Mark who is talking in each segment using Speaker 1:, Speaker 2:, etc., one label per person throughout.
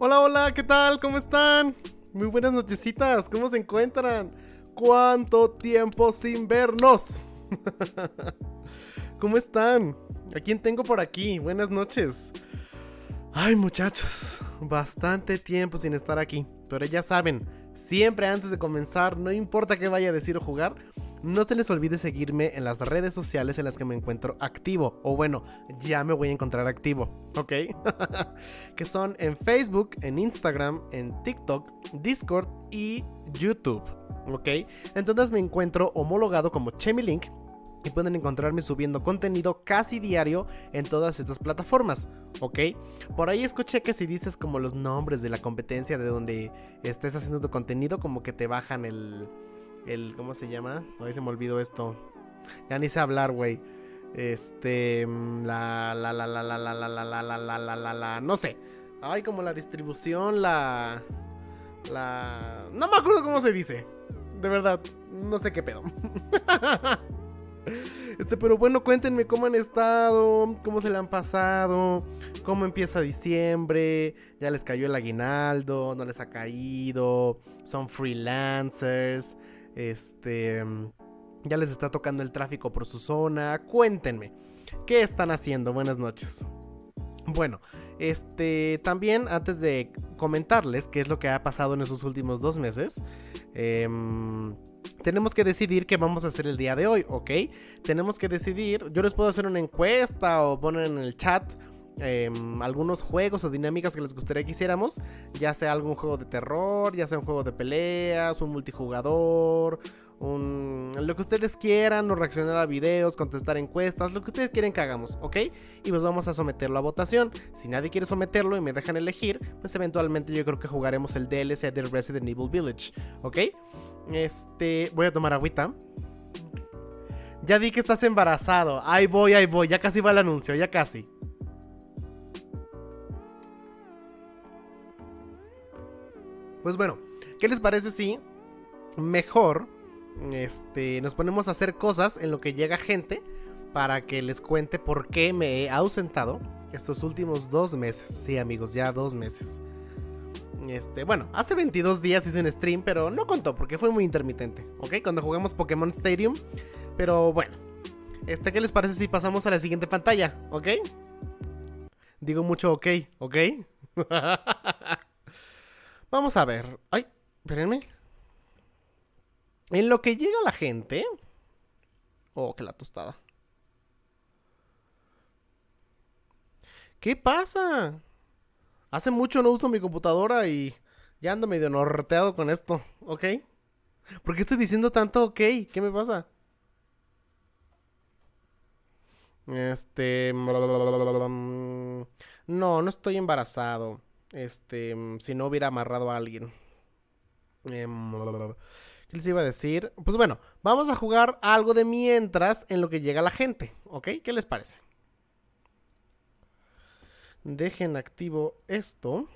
Speaker 1: Hola, hola, ¿qué tal? ¿Cómo están? Muy buenas nochecitas, ¿cómo se encuentran? ¿Cuánto tiempo sin vernos? ¿Cómo están? ¿A quién tengo por aquí? Buenas noches. Ay, muchachos, bastante tiempo sin estar aquí. Pero ya saben, siempre antes de comenzar, no importa qué vaya a decir o jugar, no se les olvide seguirme en las redes sociales en las que me encuentro activo. O bueno, ya me voy a encontrar activo, ¿ok? Que son en Facebook, en Instagram, en TikTok, Discord y YouTube, ¿ok? Entonces me encuentro homologado como ChemyLink y pueden encontrarme subiendo contenido casi diario en todas estas plataformas, ¿ok? Por ahí escuché que si dices como los nombres de la competencia de donde estés haciendo tu contenido, como que te bajan el ¿cómo se llama? A ver, se me olvidó esto. Ya ni sé hablar, güey. No sé. Ay, como la distribución, no me acuerdo cómo se dice. De verdad, no sé qué pedo. Pero bueno, cuéntenme cómo han estado, cómo se le han pasado, cómo empieza diciembre, ya les cayó el aguinaldo, no les ha caído, son freelancers, ya les está tocando el tráfico por su zona. Cuéntenme, ¿qué están haciendo? Buenas noches. Bueno, también antes de comentarles qué es lo que ha pasado en esos últimos 2 meses, tenemos que decidir qué vamos a hacer el día de hoy, ¿ok? Tenemos que decidir, yo les puedo hacer una encuesta o poner en el chat algunos juegos o dinámicas que les gustaría que hiciéramos, ya sea algún juego de terror, ya sea un juego de peleas, un multijugador, lo que ustedes quieran, o reaccionar a videos, contestar encuestas, lo que ustedes quieren que hagamos, ¿ok? Y pues vamos a someterlo a votación. Si nadie quiere someterlo y me dejan elegir, pues eventualmente yo creo que jugaremos el DLC de Resident Evil Village, ¿ok? Voy a tomar agüita. Ya di que estás embarazado. Ahí voy, ya casi va el anuncio, ya casi. Pues bueno, ¿qué les parece si mejor nos ponemos a hacer cosas en lo que llega gente para que les cuente por qué me he ausentado estos últimos 2 meses? Sí, amigos, ya 2 meses. Bueno, hace 22 días hice un stream, pero no contó porque fue muy intermitente, ¿ok? Cuando jugamos Pokémon Stadium. Pero bueno, ¿qué les parece si pasamos a la siguiente pantalla? ¿Ok? Digo mucho ok, ¿ok? Vamos a ver. Ay, espérenme. En lo que llega la gente. Oh, que la tostada. ¿Qué pasa? Hace mucho no uso mi computadora y ya ando medio norteado con esto, ¿ok? ¿Por qué estoy diciendo tanto ok? ¿Qué me pasa? No estoy embarazado. Si no hubiera amarrado a alguien. ¿Qué les iba a decir? Pues bueno, vamos a jugar algo de mientras en lo que llega la gente, ¿ok? ¿Qué les parece? Dejen activo esto.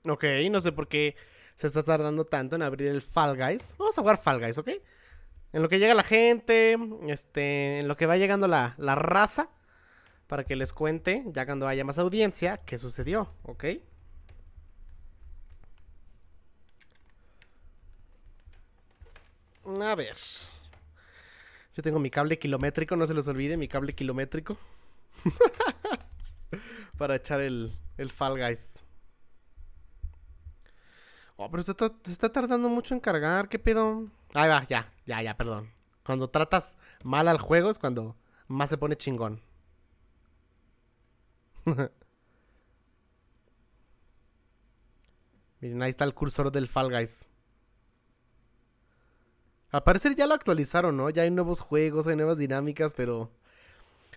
Speaker 1: Ok, no sé por qué se está tardando tanto en abrir el Fall Guys. Vamos a jugar Fall Guys, ¿ok? En lo que llega la gente, en lo que va llegando la raza, para que les cuente, ya cuando haya más audiencia, qué sucedió, ¿ok? A ver. Yo tengo mi cable kilométrico, no se los olvide, mi cable kilométrico. Para echar el Fall Guys. Oh, pero se está tardando mucho en cargar, ¿qué pedo? Ahí va, ya, perdón. Cuando tratas mal al juego es cuando más se pone chingón. Miren, ahí está el cursor del Fall Guys. Al parecer ya lo actualizaron, ¿no? Ya hay nuevos juegos, hay nuevas dinámicas, pero...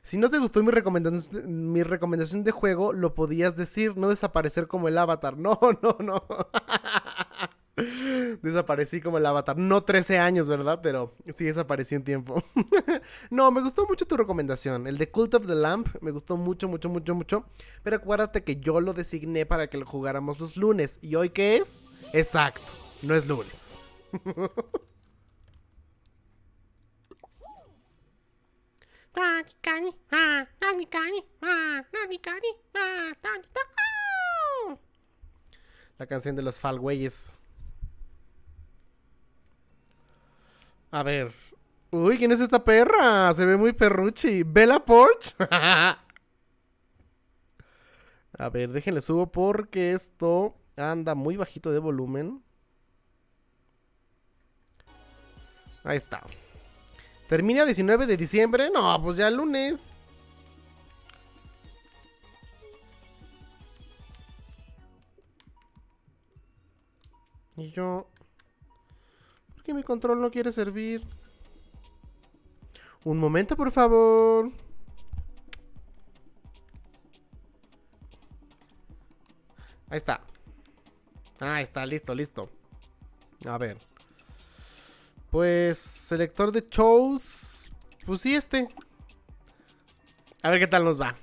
Speaker 1: Si no te gustó mi recomendación de juego, lo podías decir, no desaparecer como el avatar. No. Desaparecí como el avatar. No 13 años, ¿verdad? Pero sí desaparecí un tiempo. No, me gustó mucho tu recomendación. El de Cult of the Lamp me gustó mucho. Pero acuérdate que yo lo designé para que lo jugáramos los lunes. ¿Y hoy qué es? Exacto, no es lunes. La canción de los falgüeyes. A ver. Uy, ¿quién es esta perra? Se ve muy perruchi. ¿Bella Porch? A ver, déjenle subo porque esto anda muy bajito de volumen. Ahí está. ¿Termina 19 de diciembre? No, pues ya el lunes. Y yo... ¿Por qué mi control no quiere servir? Un momento, por favor. Ahí está. Ahí está, listo, listo. A ver. Pues, selector de shows. Pues sí, este. A ver qué tal nos va.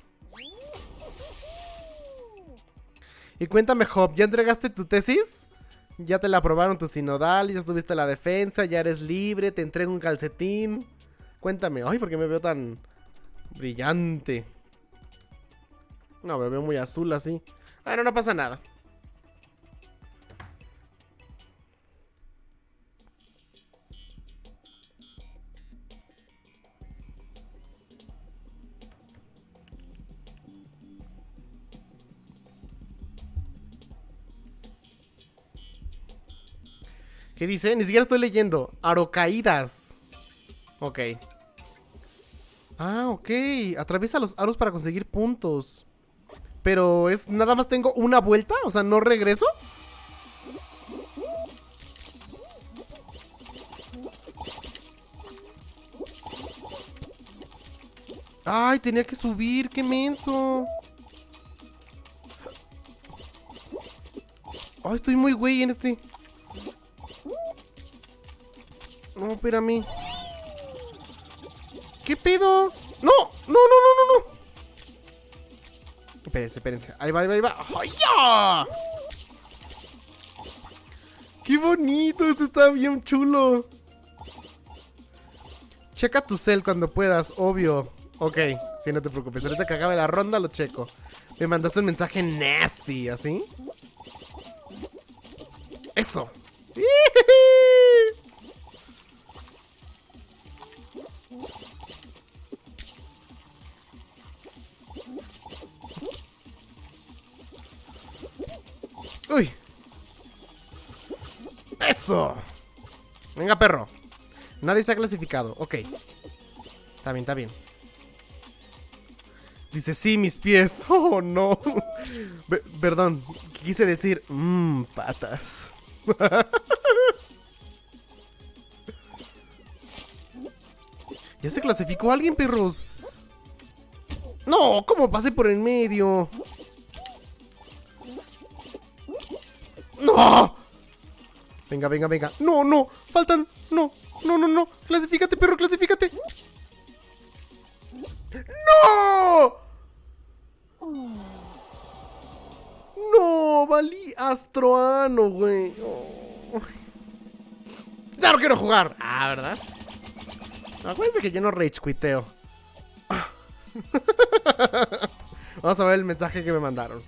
Speaker 1: Y cuéntame, Job, ¿ya entregaste tu tesis? Ya te la aprobaron tu sinodal, ya estuviste en la defensa, ya eres libre, te entrego un calcetín. Cuéntame, ay, ¿por qué me veo tan brillante? No, me veo muy azul así. Bueno, no pasa nada. ¿Qué dice? Ni siquiera estoy leyendo. Arocaídas. Ok. Ah, ok. Atraviesa los aros para conseguir puntos. Pero es... ¿Nada más tengo una vuelta? O sea, ¿no regreso? Ay, tenía que subir. ¡Qué menso! Ay, estoy muy güey en este... No, espérame. ¿Qué pedo? ¡No! ¡No, no, no, no, no! Espérense, espérense. Ahí va, ahí va, ahí va. ¡Ay, ya! ¡Qué bonito! Esto está bien chulo. Checa tu cel cuando puedas, obvio. Ok, sí, no te preocupes. Ahorita que acabe la ronda lo checo. Me mandaste un mensaje nasty, ¿así? ¡Eso! ¡Uy! ¡Eso! Venga, perro. Nadie se ha clasificado. Ok. Está bien, está bien. Dice, sí, mis pies. Oh, no. Perdón. Quise decir, patas. ¿Ya se clasificó alguien, perros? No, ¿cómo pasé por el medio? ¡No! Venga, venga, venga. No, no, faltan. No, no, no, no. Clasifícate, perro, clasifícate. ¡No! No, valí astroano, güey. Oh. Ya no quiero jugar. Ah, ¿verdad? Acuérdense que yo no rage quiteo. Vamos a ver el mensaje que me mandaron.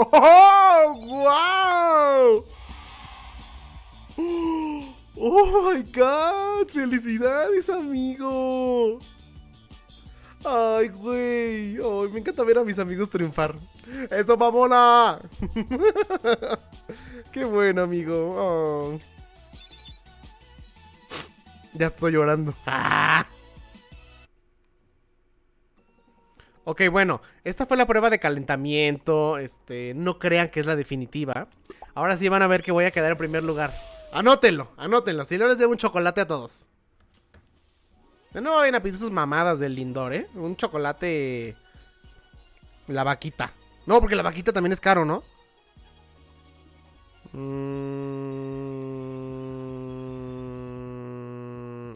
Speaker 1: ¡Oh! ¡Wow! ¡Oh, my God! ¡Felicidades, amigo! ¡Ay, güey! ¡Ay, me encanta ver a mis amigos triunfar! ¡Eso, mamona! ¡Qué bueno, amigo! Oh. Ya estoy llorando. ¡Ah! Ok, bueno, esta fue la prueba de calentamiento. No crean que es la definitiva. Ahora sí van a ver que voy a quedar en primer lugar. Anótenlo, anótenlo. Si no les debo un chocolate a todos. No vayan a pedir sus mamadas del Lindor, ¿eh? Un chocolate... La vaquita. No, porque la vaquita también es caro, ¿no?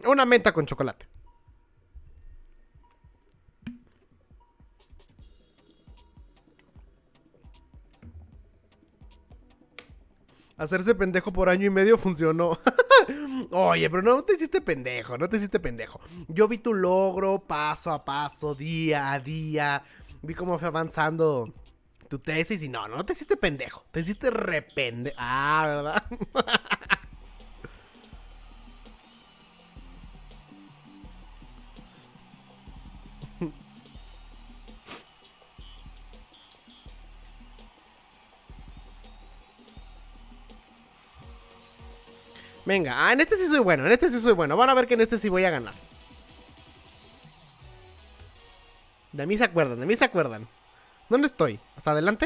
Speaker 1: Una menta con chocolate. Hacerse pendejo por año y medio funcionó. Oye, pero no te hiciste pendejo, no te hiciste pendejo. Yo vi tu logro paso a paso, día a día. Vi cómo fue avanzando tu tesis y no te hiciste pendejo. Te hiciste repende. Ah, ¿verdad? Venga, en este sí soy bueno, en este sí soy bueno. Van a ver que en este sí voy a ganar. De mí se acuerdan, de mí se acuerdan. ¿Dónde estoy? ¿Hasta adelante?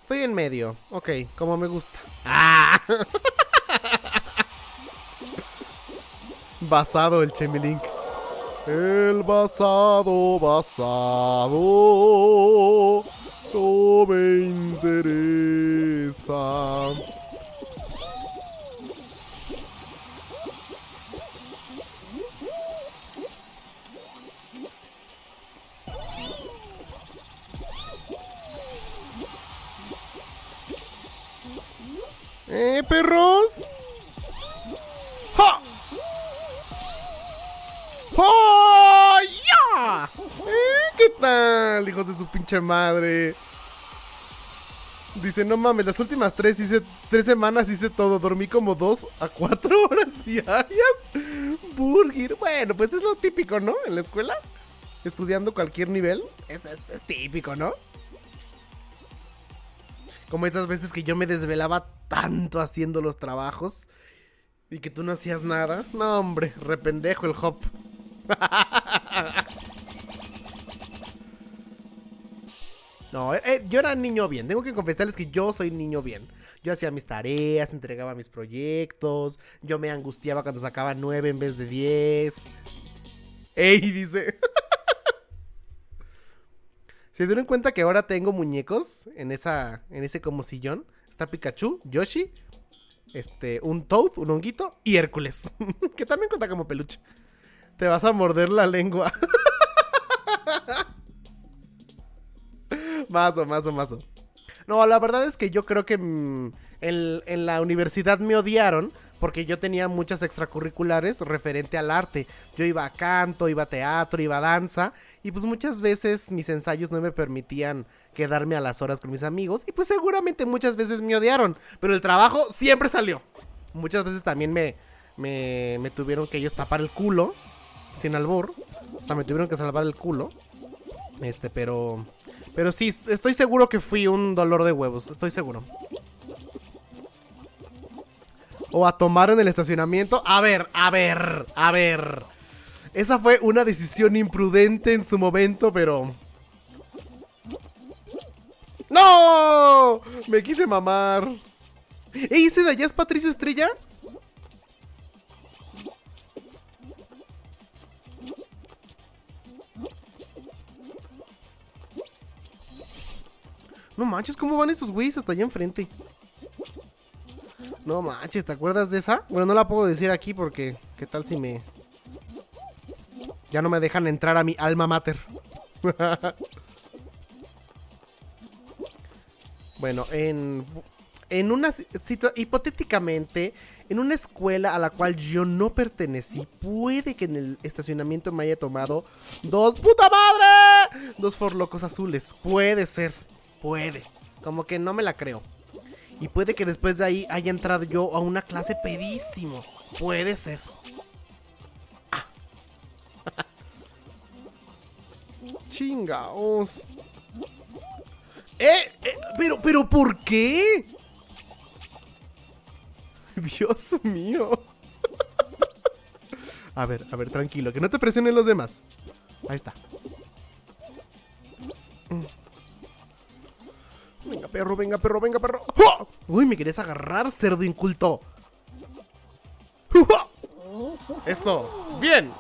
Speaker 1: Estoy en medio. Ok, como me gusta. ¡Ah! Basado el ChemyLink. El basado, no me interesa. Perros. ¡Ja! ¡Oh, ya! ¿Qué tal, hijos de su pinche madre? Dice, no mames, las últimas 3 semanas hice todo. Dormí como 2 a 4 horas diarias. Burger. Bueno, pues es lo típico, ¿no? En la escuela, estudiando cualquier nivel. Es típico, ¿no? Como esas veces que yo me desvelaba tanto haciendo los trabajos y que tú no hacías nada. No, hombre, rependejo el hop. No, yo era niño bien. Tengo que confesarles que yo soy niño bien. Yo hacía mis tareas, entregaba mis proyectos. Yo me angustiaba cuando sacaba 9 en vez de 10. ¡Ey! Dice. ¿Se dieron cuenta que ahora tengo muñecos en ese como sillón? Está Pikachu, Yoshi, un Toad, un honguito y Hércules. Que también cuenta como peluche. Te vas a morder la lengua. Mazo. No, la verdad es que yo creo que en la universidad me odiaron porque yo tenía muchas extracurriculares referente al arte. Yo iba a canto, iba a teatro, iba a danza. Y pues muchas veces mis ensayos no me permitían quedarme a las horas con mis amigos. Y pues seguramente muchas veces me odiaron. Pero el trabajo siempre salió. Muchas veces también me tuvieron que ellos tapar el culo. Sin albur. O sea, me tuvieron que salvar el culo. Pero sí, estoy seguro que fui un dolor de huevos. Estoy seguro. O a tomar en el estacionamiento. A ver. Esa fue una decisión imprudente en su momento, pero... ¡No! Me quise mamar. ¿Ey, ese de allá es Patricio Estrella? No manches, ¿cómo van esos güeyes hasta allá enfrente? No manches, ¿te acuerdas de esa? Bueno, no la puedo decir aquí porque... ¿Qué tal si me... Ya no me dejan entrar a mi alma mater? Bueno, en una hipotéticamente, en una escuela a la cual yo no pertenecí, puede que en el estacionamiento me haya tomado 2... ¡Puta madre! 2 forlocos azules. Puede ser. Puede. Como que no me la creo. Y puede que después de ahí haya entrado yo a una clase pedísimo. Puede ser. Ah. Chingaos. Pero ¿por qué? Dios mío. A ver, tranquilo. Que no te presionen los demás. Ahí está. Venga, perro. ¡Oh! Uy, me querías agarrar, cerdo inculto. Eso, bien.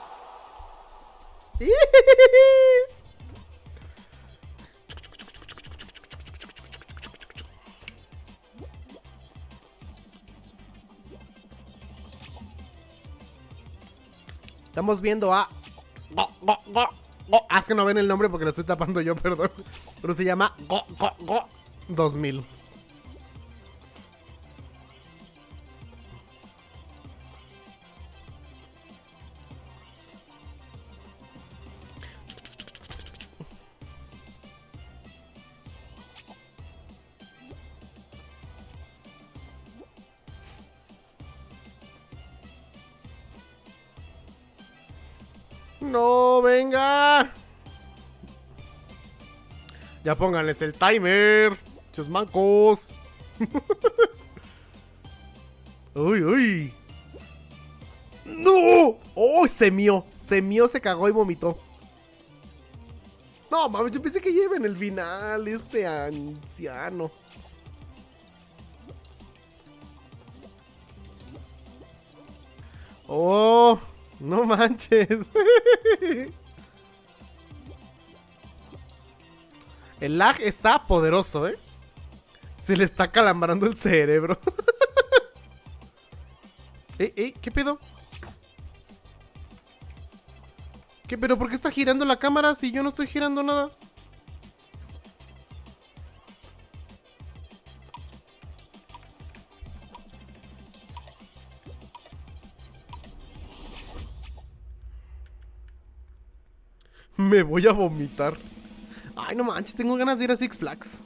Speaker 1: Estamos viendo a... Es que no ven el nombre porque lo estoy tapando yo, perdón. Pero se llama 2000. No, venga. Ya pónganles el timer. Chesmancos. ¡No! ¡Oh! Se mió, se cagó y vomitó. No, mames, yo pensé que lleva en el final este anciano. Oh, no manches. El lag está poderoso, ¿eh? Se le está calambrando el cerebro. ¿Qué pedo? ¿Qué? ¿Pero por qué está girando la cámara si yo no estoy girando nada? Me voy a vomitar. Ay, no manches, tengo ganas de ir a Six Flags.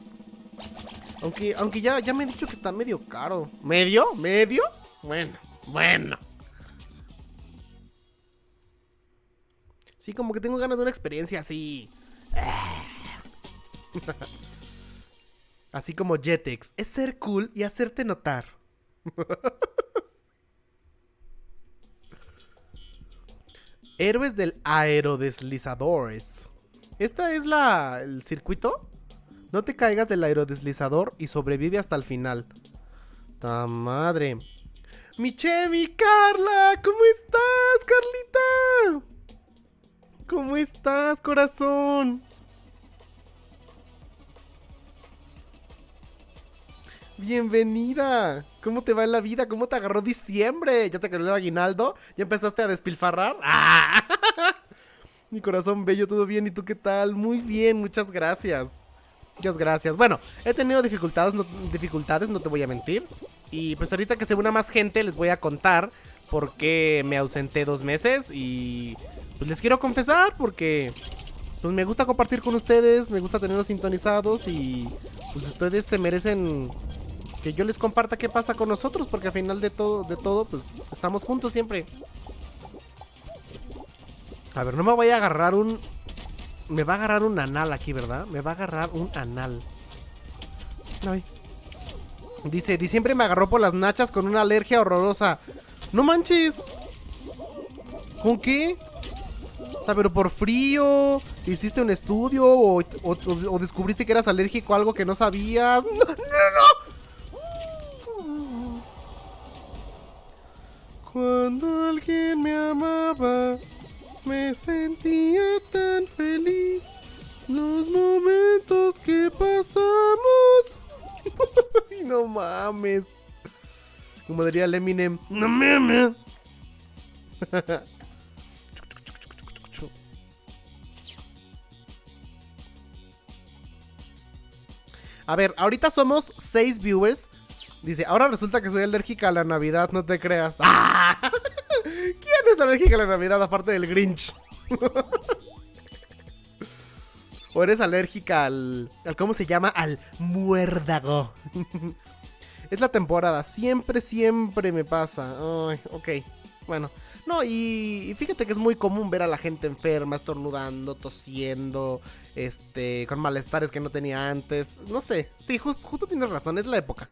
Speaker 1: Aunque ya me he dicho que está medio caro. ¿Medio? ¿Medio? Bueno. Sí, como que tengo ganas de una experiencia así. Así como Jetex. Es ser cool y hacerte notar. Héroes del aerodeslizadores. Esta es el circuito. No te caigas del aerodeslizador y sobrevive hasta el final. ¡Ta madre! ¡Mi Chemi, Carla! ¿Cómo estás, Carlita? ¿Cómo estás, corazón? Bienvenida. ¿Cómo te va en la vida? ¿Cómo te agarró diciembre? ¿Ya te cayó el aguinaldo? ¿Ya empezaste a despilfarrar? ¡Ah! Mi corazón bello, ¿todo bien? ¿Y tú qué tal? Muy bien, muchas gracias. Muchas gracias. Bueno, he tenido dificultades, no te voy a mentir. Y pues ahorita que se una más gente les voy a contar por qué me ausenté 2 meses. Y pues les quiero confesar porque pues me gusta compartir con ustedes, me gusta tenerlos sintonizados. Y pues ustedes se merecen que yo les comparta qué pasa con nosotros, porque al final de todo pues estamos juntos siempre. A ver, no me voy a agarrar un... Me va a agarrar un anal aquí, ¿verdad? Me va a agarrar un anal. Ay. Dice, diciembre me agarró por las nachas con una alergia horrorosa. ¡No manches! ¿Con qué? O sea, pero por frío. ¿Hiciste un estudio? ¿O descubriste que eras alérgico a algo que no sabías? ¡No, no, no! Cuando alguien me amaba, me sentía tan feliz. Los momentos que pasamos. Ay, no mames. Como diría el Eminem, no mames. A ver, ahorita somos 6 viewers. Dice, ahora resulta que soy alérgica a la Navidad, no te creas. ¡Ah! ¿Quién es alérgica a la Navidad aparte del Grinch? ¿O eres alérgica al ¿cómo se llama? Al muérdago. Es la temporada, siempre me pasa. Ay, ok, bueno. No, y fíjate que es muy común ver a la gente enferma, estornudando, tosiendo, con malestares que no tenía antes. No sé, sí, justo tienes razón, es la época.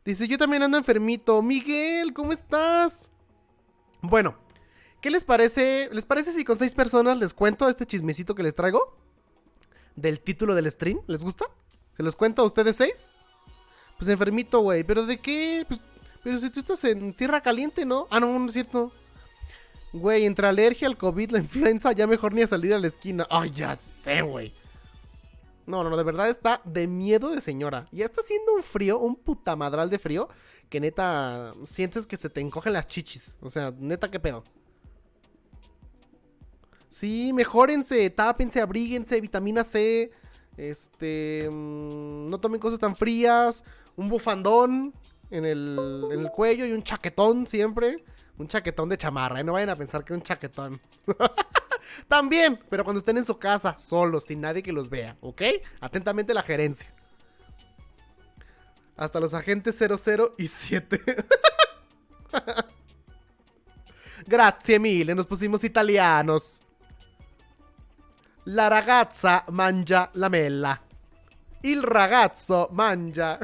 Speaker 1: Dice, yo también ando enfermito. Miguel, ¿cómo estás? Bueno, ¿qué les parece? ¿Les parece si con 6 personas les cuento este chismecito que les traigo? Del título del stream, ¿les gusta? ¿Se los cuento a ustedes 6? Pues enfermito, güey, ¿pero de qué? Pues, pero si tú estás en tierra caliente, ¿no? Ah, no, no es cierto. Güey, entre alergia, el COVID, la influenza, ya mejor ni a salir a la esquina. Ay, ya sé, güey. No, de verdad está de miedo de señora. Ya está haciendo un frío, un putamadral de frío, que neta sientes que se te encogen las chichis. O sea, neta, qué pedo. Sí, mejórense, tápense, abríguense, vitamina C. No tomen cosas tan frías. Un bufandón en el cuello y un chaquetón siempre. Un chaquetón de chamarra, ¿eh? No vayan a pensar que un chaquetón. También, pero cuando estén en su casa, solos, sin nadie que los vea, ¿ok? Atentamente la gerencia. Hasta los agentes 00 y 7. Grazie mille, nos pusimos italianos. La ragazza mangia la mela. Il ragazzo mangia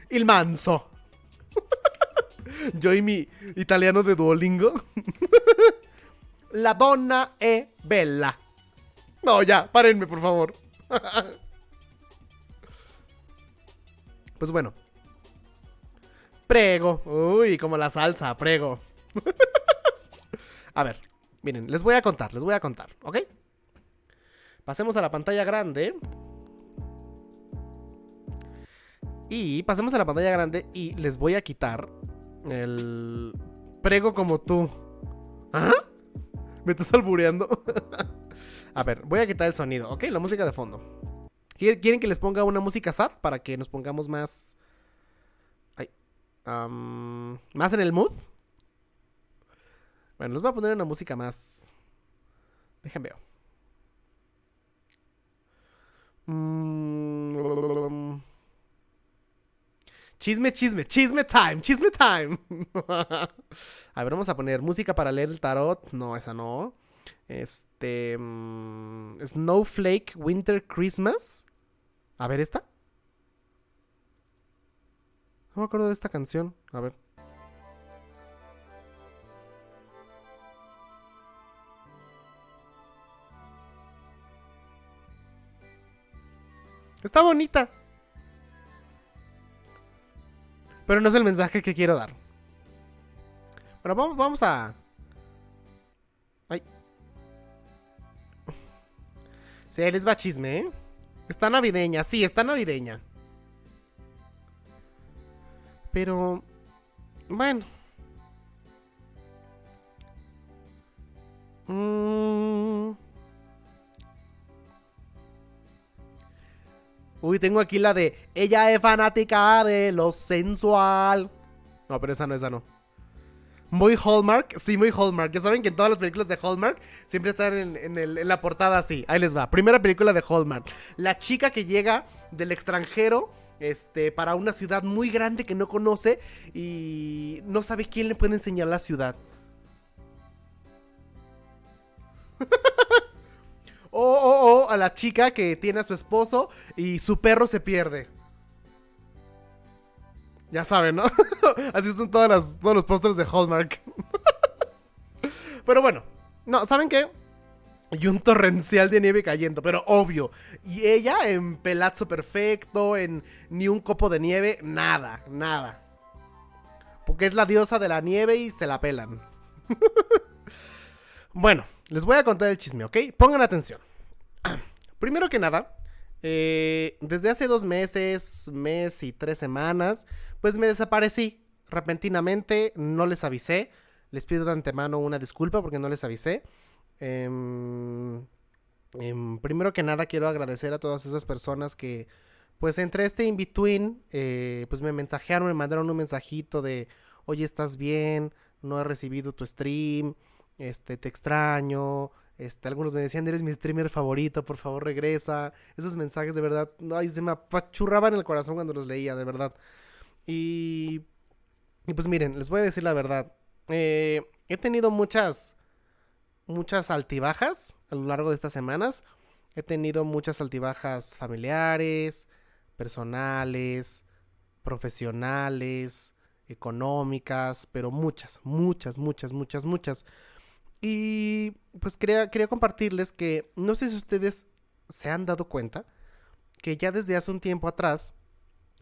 Speaker 1: il manzo. Yo y mi italiano de Duolingo. La donna è bella. No, ya, párenme, por favor. Pues bueno. Prego. Uy, como la salsa, prego. A ver, miren, les voy a contar, ¿ok? Pasemos a la pantalla grande. Y les voy a quitar el prego como tú. ¿Ah? ¿Me estás albureando? A ver, voy a quitar el sonido, ¿ok? La música de fondo. ¿Quieren que les ponga una música sad para que nos pongamos más... más en el mood? Bueno, les voy a poner una música más... Déjenme ver. Chisme time. A ver, vamos a poner música para leer el tarot. No, esa no. Snowflake Winter Christmas. A ver, ¿esta? No me acuerdo de esta canción. A ver. Está bonita. Pero no es el mensaje que quiero dar. Bueno, vamos a... Ay. Sí, ahí les va chisme, ¿eh? Está navideña, sí, está navideña. Pero... Bueno. Uy, tengo aquí la de... Ella es fanática de lo sensual. No, pero esa no. Muy Hallmark, sí, muy Hallmark. Ya saben que en todas las películas de Hallmark siempre están en la portada así. Ahí les va. Primera película de Hallmark. La chica que llega del extranjero para una ciudad muy grande que no conoce y no sabe quién le puede enseñar la ciudad. O a la chica que tiene a su esposo y su perro se pierde. Ya saben, ¿no? Así son todos los pósters de Hallmark. Pero bueno, no, ¿saben qué? Y un torrencial de nieve cayendo, pero obvio. Y ella en pelazo perfecto, en ni un copo de nieve, nada. Porque es la diosa de la nieve y se la pelan. Bueno, les voy a contar el chisme, ¿ok? Pongan atención. Primero que nada, desde hace 2 meses, mes y 3 semanas, pues me desaparecí repentinamente, no les avisé. Les pido de antemano una disculpa porque no les avisé. Primero que nada quiero agradecer a todas esas personas que, pues entre este in-between, pues me mensajearon, me mandaron un mensajito de, oye, ¿estás bien? No he recibido tu stream, te extraño. Algunos me decían, eres mi streamer favorito, por favor regresa. Esos mensajes de verdad, ay, se me apachurraban el corazón cuando los leía, de verdad. Y pues miren, les voy a decir la verdad. He tenido muchas altibajas a lo largo de estas semanas. He tenido muchas altibajas familiares, personales, profesionales, económicas, pero muchas. Y pues quería compartirles que no sé si ustedes se han dado cuenta que ya desde hace un tiempo atrás,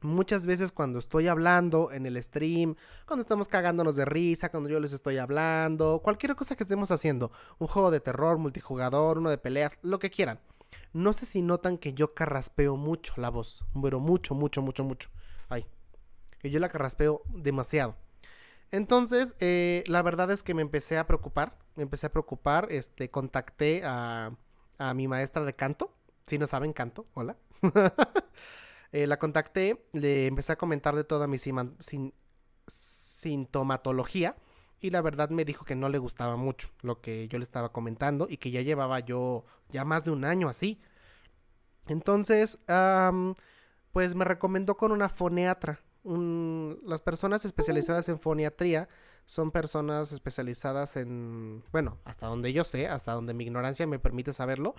Speaker 1: muchas veces cuando estoy hablando en el stream, cuando estamos cagándonos de risa, cuando yo les estoy hablando, cualquier cosa que estemos haciendo, un juego de terror, multijugador, uno de peleas, lo que quieran, no sé si notan que yo carraspeo mucho la voz, pero mucho. Ay, que yo la carraspeo demasiado. Entonces, la verdad es que me empecé a preocupar, contacté a mi maestra de canto, si no saben canto, hola. La contacté, le empecé a comentar de toda mi sintomatología y la verdad me dijo que no le gustaba mucho lo que yo le estaba comentando y que ya llevaba yo ya más de un año así. Entonces, pues me recomendó con una foniatra. Las personas especializadas en foniatría son personas especializadas en, bueno, hasta donde yo sé, hasta donde mi ignorancia me permite saberlo,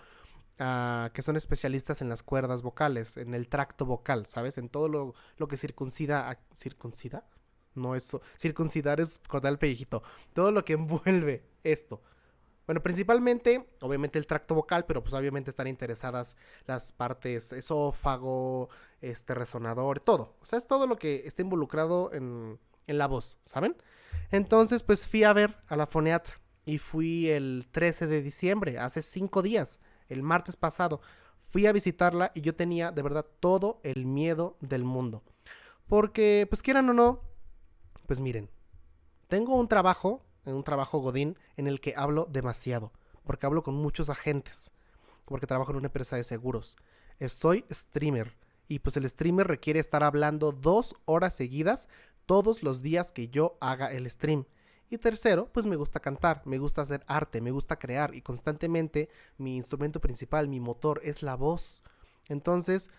Speaker 1: que son especialistas en las cuerdas vocales, en el tracto vocal, ¿sabes? En todo lo que circuncida. ¿Circuncida? No, eso. Circuncidar es cortar el pellejito. Todo lo que envuelve esto. Bueno, principalmente, obviamente el tracto vocal, pero pues obviamente están interesadas las partes esófago, resonador, todo. O sea, es todo lo que está involucrado en la voz, ¿saben? Entonces, pues fui a ver a la foniatra y fui el 13 de diciembre, hace 5 días, el martes pasado. Fui a visitarla y yo tenía de verdad todo el miedo del mundo. Porque, pues quieran o no, pues miren, tengo un trabajo godín, en el que hablo demasiado, porque hablo con muchos agentes, porque trabajo en una empresa de seguros. Soy streamer, y pues el streamer requiere estar hablando 2 horas seguidas todos los días que yo haga el stream. Y tercero, pues me gusta cantar, me gusta hacer arte, me gusta crear, y constantemente mi instrumento principal, mi motor, es la voz. Entonces,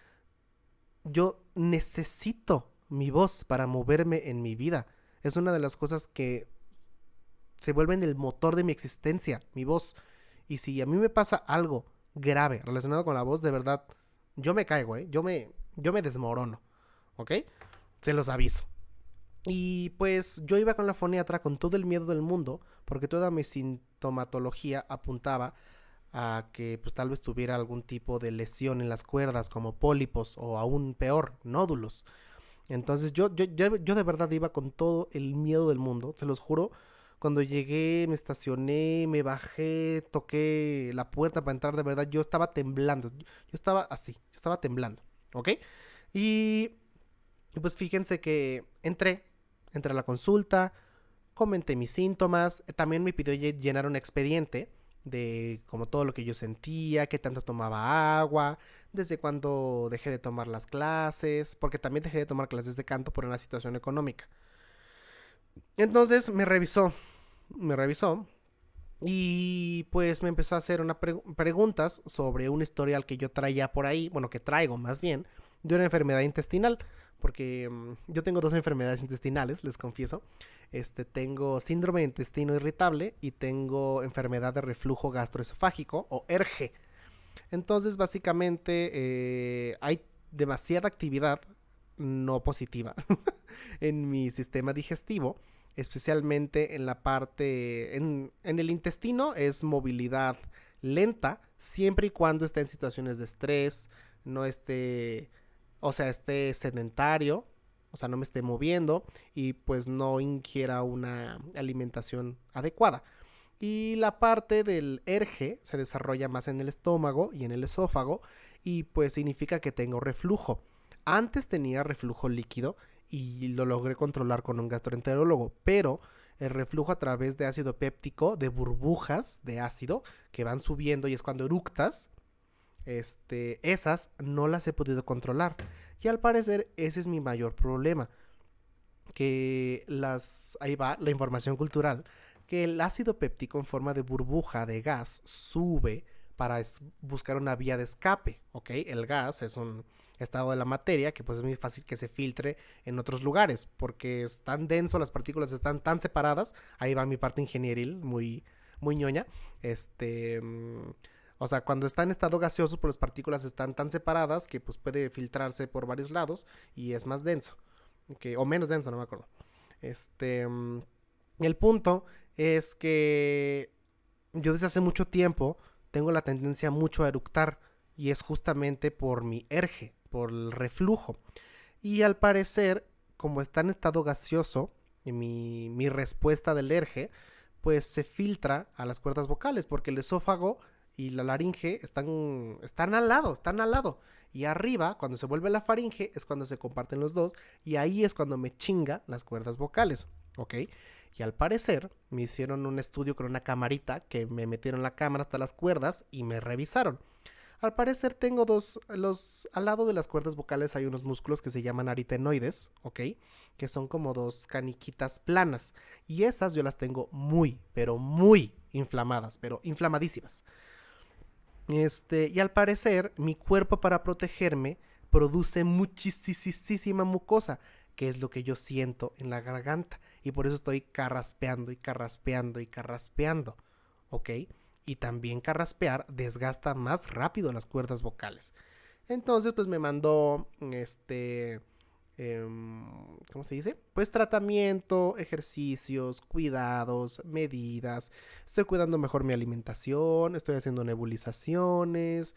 Speaker 1: yo necesito mi voz para moverme en mi vida. Es una de las cosas que se vuelven el motor de mi existencia, mi voz. Y si a mí me pasa algo grave relacionado con la voz, de verdad, yo me caigo, yo me desmorono, ¿ok? Se los aviso. Y pues yo iba con la foniatra con todo el miedo del mundo, porque toda mi sintomatología apuntaba a que pues tal vez tuviera algún tipo de lesión en las cuerdas, como pólipos o aún peor, nódulos. Entonces yo de verdad iba con todo el miedo del mundo, se los juro. Cuando llegué, me estacioné, me bajé, toqué la puerta para entrar, de verdad, yo estaba temblando. Yo estaba así, yo estaba temblando, ¿ok? Y, y pues fíjense que entré a la consulta, comenté mis síntomas, también me pidió llenar un expediente de como todo lo que yo sentía, qué tanto tomaba agua, desde cuando dejé de tomar las clases, porque también dejé de tomar clases de canto por una situación económica. Entonces me revisó y pues me empezó a hacer preguntas sobre un historial que yo traía por ahí, bueno, que traigo más bien, de una enfermedad intestinal, porque yo tengo 2 enfermedades intestinales, les confieso. Tengo síndrome de intestino irritable y tengo enfermedad de reflujo gastroesofágico o ERGE. Entonces, básicamente, hay demasiada actividad no positiva en mi sistema digestivo, especialmente en la parte, en el intestino es movilidad lenta, siempre y cuando esté en situaciones de estrés, no esté, o sea, esté sedentario, o sea, no me esté moviendo y pues no ingiera una alimentación adecuada. Y la parte del erge se desarrolla más en el estómago y en el esófago y pues significa que tengo reflujo. Antes tenía reflujo líquido y lo logré controlar con un gastroenterólogo, pero el reflujo a través de ácido péptico, de burbujas de ácido que van subiendo y es cuando eructas, esas no las he podido controlar. Y al parecer ese es mi mayor problema, que ahí va la información cultural, que el ácido péptico en forma de burbuja de gas sube para buscar una vía de escape, ¿ok? El gas es un estado de la materia que pues es muy fácil que se filtre en otros lugares, porque es tan denso, las partículas están tan separadas, ahí va mi parte ingenieril, muy, muy ñoña, o sea, cuando está en estado gaseoso, pues las partículas están tan separadas que pues puede filtrarse por varios lados y es más denso, o menos denso, no me acuerdo. El punto es que yo desde hace mucho tiempo tengo la tendencia mucho a eructar y es justamente por mi erge, por el reflujo. Y al parecer, como está en estado gaseoso, mi respuesta del erge, pues se filtra a las cuerdas vocales, porque el esófago y la laringe están al lado. Y arriba, cuando se vuelve la faringe, es cuando se comparten los dos, y ahí es cuando me chinga las cuerdas vocales, ¿ok? Y al parecer, me hicieron un estudio con una camarita, que me metieron la cámara hasta las cuerdas y me revisaron. Al parecer tengo al lado de las cuerdas vocales hay unos músculos que se llaman aritenoides, ¿ok? Que son como 2 caniquitas planas. Y esas yo las tengo muy, pero muy inflamadas, pero inflamadísimas. Y al parecer mi cuerpo para protegerme produce muchísima mucosa, que es lo que yo siento en la garganta. Y por eso estoy carraspeando y carraspeando y carraspeando, ¿ok? Y también carraspear desgasta más rápido las cuerdas vocales. Entonces pues me mandó ¿cómo se dice? Pues tratamiento, ejercicios, cuidados, medidas. Estoy cuidando mejor mi alimentación, estoy haciendo nebulizaciones,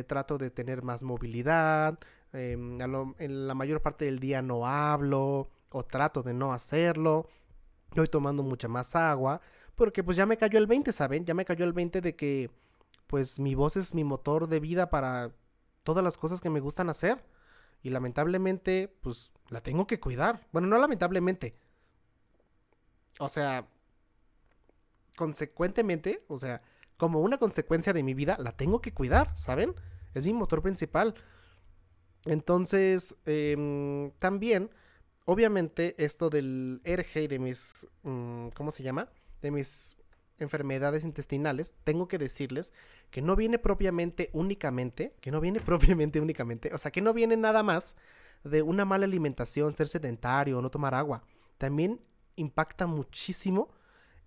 Speaker 1: trato de tener más movilidad, en la mayor parte del día no hablo o trato de no hacerlo. Estoy tomando mucha más agua porque pues ya me cayó el 20, ¿saben? Ya me cayó el 20 de que pues mi voz es mi motor de vida para todas las cosas que me gustan hacer. Y lamentablemente, pues la tengo que cuidar. Bueno, no lamentablemente. O sea, consecuentemente, o sea, como una consecuencia de mi vida, la tengo que cuidar, ¿saben? Es mi motor principal. Entonces, también, obviamente, esto del RG y de mis, ¿cómo se llama? De mis enfermedades intestinales, tengo que decirles que no viene propiamente únicamente, o sea, que no viene nada más de una mala alimentación, ser sedentario o no tomar agua. También impacta muchísimo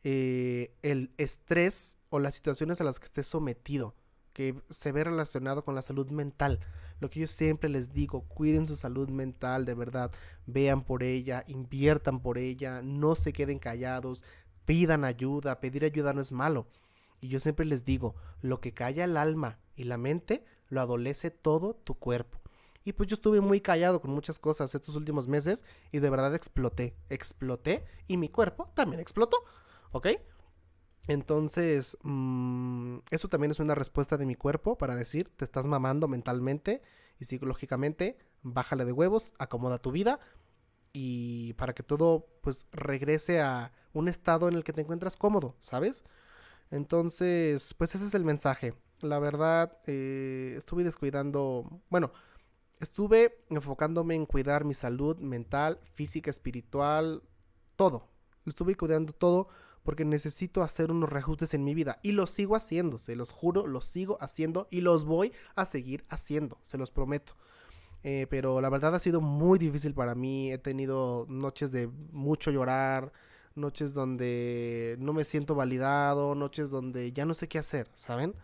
Speaker 1: el estrés o las situaciones a las que estés sometido, que se ve relacionado con la salud mental. Lo que yo siempre les digo, cuiden su salud mental, de verdad, vean por ella, inviertan por ella, no se queden callados, pidan ayuda, pedir ayuda no es malo. Y yo siempre les digo, lo que calla el alma y la mente, lo adolece todo tu cuerpo. Y pues yo estuve muy callado con muchas cosas estos últimos meses y de verdad exploté y mi cuerpo también explotó, ¿ok? Entonces, eso también es una respuesta de mi cuerpo para decir, te estás mamando mentalmente y psicológicamente, bájale de huevos, acomoda tu vida y para que todo pues regrese a un estado en el que te encuentras cómodo, ¿sabes? Entonces, pues ese es el mensaje. La verdad, estuve descuidando, bueno, estuve enfocándome en cuidar mi salud mental, física, espiritual, todo. Lo estuve cuidando todo porque necesito hacer unos reajustes en mi vida. Y lo sigo haciendo, se los juro, los sigo haciendo y los voy a seguir haciendo, se los prometo. Pero la verdad ha sido muy difícil para mí. He tenido noches de mucho llorar, noches donde no me siento validado, noches donde ya no sé qué hacer, ¿saben?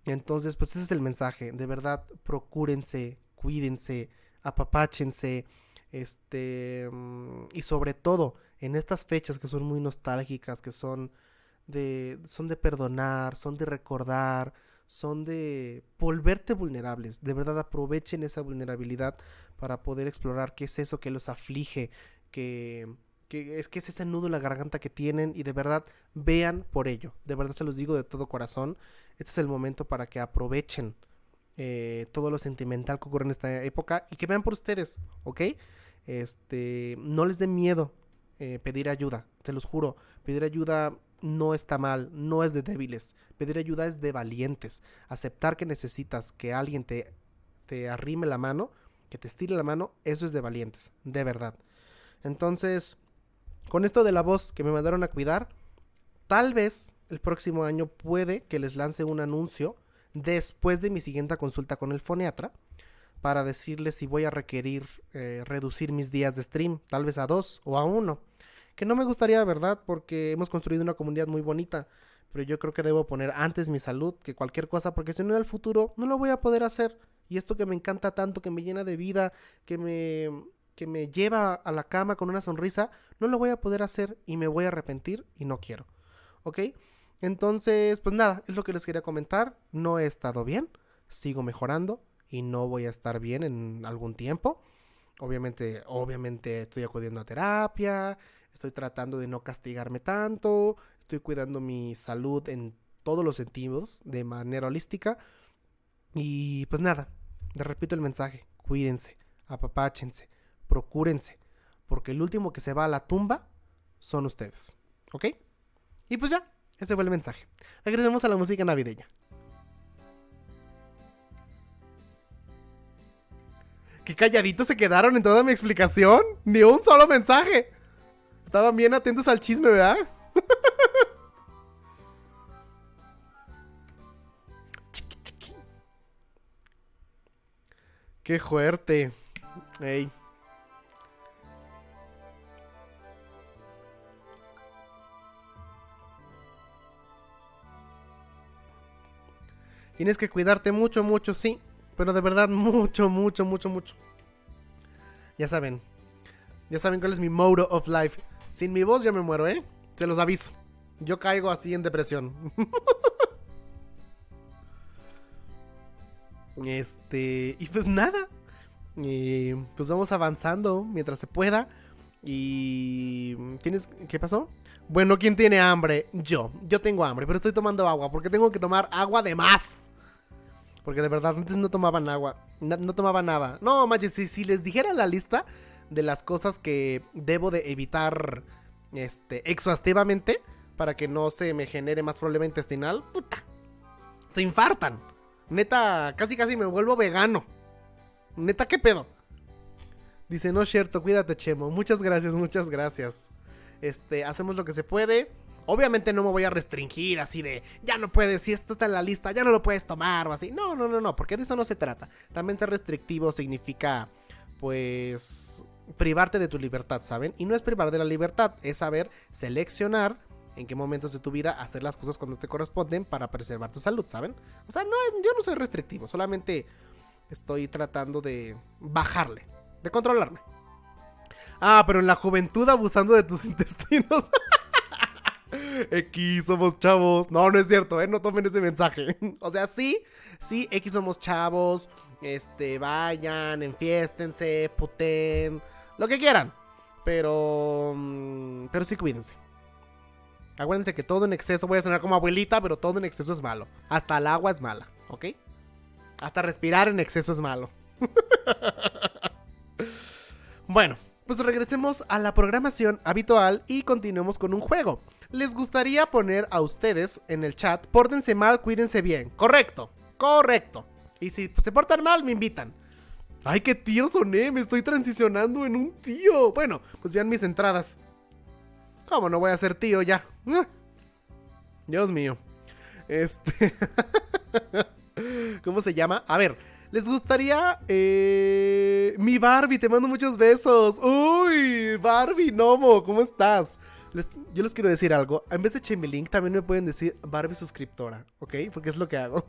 Speaker 1: Entonces, pues ese es el mensaje. De verdad, procúrense, cuídense, apapáchense, y sobre todo en estas fechas que son muy nostálgicas, que son de perdonar, son de recordar, son de volverte vulnerables. De verdad aprovechen esa vulnerabilidad para poder explorar qué es eso que los aflige, que, que es ese nudo en la garganta que tienen y de verdad vean por ello. De verdad se los digo de todo corazón. Este es el momento para que aprovechen todo lo sentimental que ocurre en esta época y que vean por ustedes, ¿ok? No les dé miedo pedir ayuda, te los juro. Pedir ayuda no está mal, no es de débiles. Pedir ayuda es de valientes. Aceptar que necesitas que alguien te arrime la mano, que te estire la mano, eso es de valientes, de verdad. Entonces, con esto de la voz que me mandaron a cuidar, tal vez el próximo año puede que les lance un anuncio después de mi siguiente consulta con el foniatra para decirles si voy a requerir reducir mis días de stream, tal vez a 2 o a 1. Que no me gustaría, ¿verdad? Porque hemos construido una comunidad muy bonita. Pero yo creo que debo poner antes mi salud que cualquier cosa, porque si no en el futuro no lo voy a poder hacer. Y esto que me encanta tanto, que me llena de vida, que me lleva a la cama con una sonrisa, no lo voy a poder hacer y me voy a arrepentir y no quiero. ¿Ok? Entonces, pues nada, es lo que les quería comentar. No he estado bien, sigo mejorando y no voy a estar bien en algún tiempo. Obviamente estoy acudiendo a terapia, estoy tratando de no castigarme tanto, estoy cuidando mi salud en todos los sentidos de manera holística. Y pues nada, les repito el mensaje, cuídense, apapáchense, procúrense, porque el último que se va a la tumba son ustedes, ¿ok? Y pues ya, ese fue el mensaje. Regresemos a la música navideña. Qué calladitos se quedaron en toda mi explicación. Ni un solo mensaje. Estaban bien atentos al chisme, ¿verdad? Qué fuerte. Ey. Tienes que cuidarte mucho, mucho, sí. Pero de verdad, mucho, mucho, mucho, mucho. Ya saben. Ya saben cuál es mi motto of life. Sin mi voz yo me muero, ¿eh? Se los aviso. Yo caigo así en depresión. Y pues nada. Pues vamos avanzando mientras se pueda. ¿Qué pasó? Bueno, ¿quién tiene hambre? Yo tengo hambre, pero estoy tomando agua porque tengo que tomar agua de más. Porque de verdad antes no tomaban agua. No tomaba nada. No, manches, si les dijera la lista de las cosas que debo de evitar exhaustivamente para que no se me genere más problema intestinal, puta, se infartan. Neta, casi me vuelvo vegano. Neta, ¿qué pedo? Dice, no es cierto, cuídate, Chemo. Muchas gracias, muchas gracias. Hacemos lo que se puede. Obviamente no me voy a restringir así de, ya no puedes, si esto está en la lista, ya no lo puedes tomar o así. No, porque de eso no se trata. También ser restrictivo significa, pues, privarte de tu libertad, ¿saben? Y no es privar de la libertad, es saber seleccionar en qué momentos de tu vida hacer las cosas cuando te corresponden para preservar tu salud, ¿saben? O sea, yo no soy restrictivo, solamente estoy tratando de bajarle, de controlarme. Ah, pero en la juventud abusando de tus intestinos. X somos chavos. No es cierto, no tomen ese mensaje. O sea, sí, X somos chavos. Vayan, enfiéstense, puten, lo que quieran. Pero sí cuídense. Acuérdense que todo en exceso, voy a sonar como abuelita, pero todo en exceso es malo. Hasta el agua es mala, ¿ok? Hasta respirar en exceso es malo. Bueno, pues regresemos a la programación habitual y continuemos con un juego. Les gustaría poner a ustedes en el chat, pórtense mal, cuídense bien. Correcto. Y si se portan mal, me invitan. Ay, qué tío soné, me estoy transicionando en un tío. Bueno, pues vean mis entradas. ¿Cómo no voy a ser tío ya? Dios mío. ¿Cómo se llama? A ver, ¿les gustaría? Mi Barbie, te mando muchos besos. Uy, Barbie, Nomo, ¿cómo estás? Yo les quiero decir algo. En vez de ChemyLink también me pueden decir Barbie suscriptora, ¿ok? Porque es lo que hago.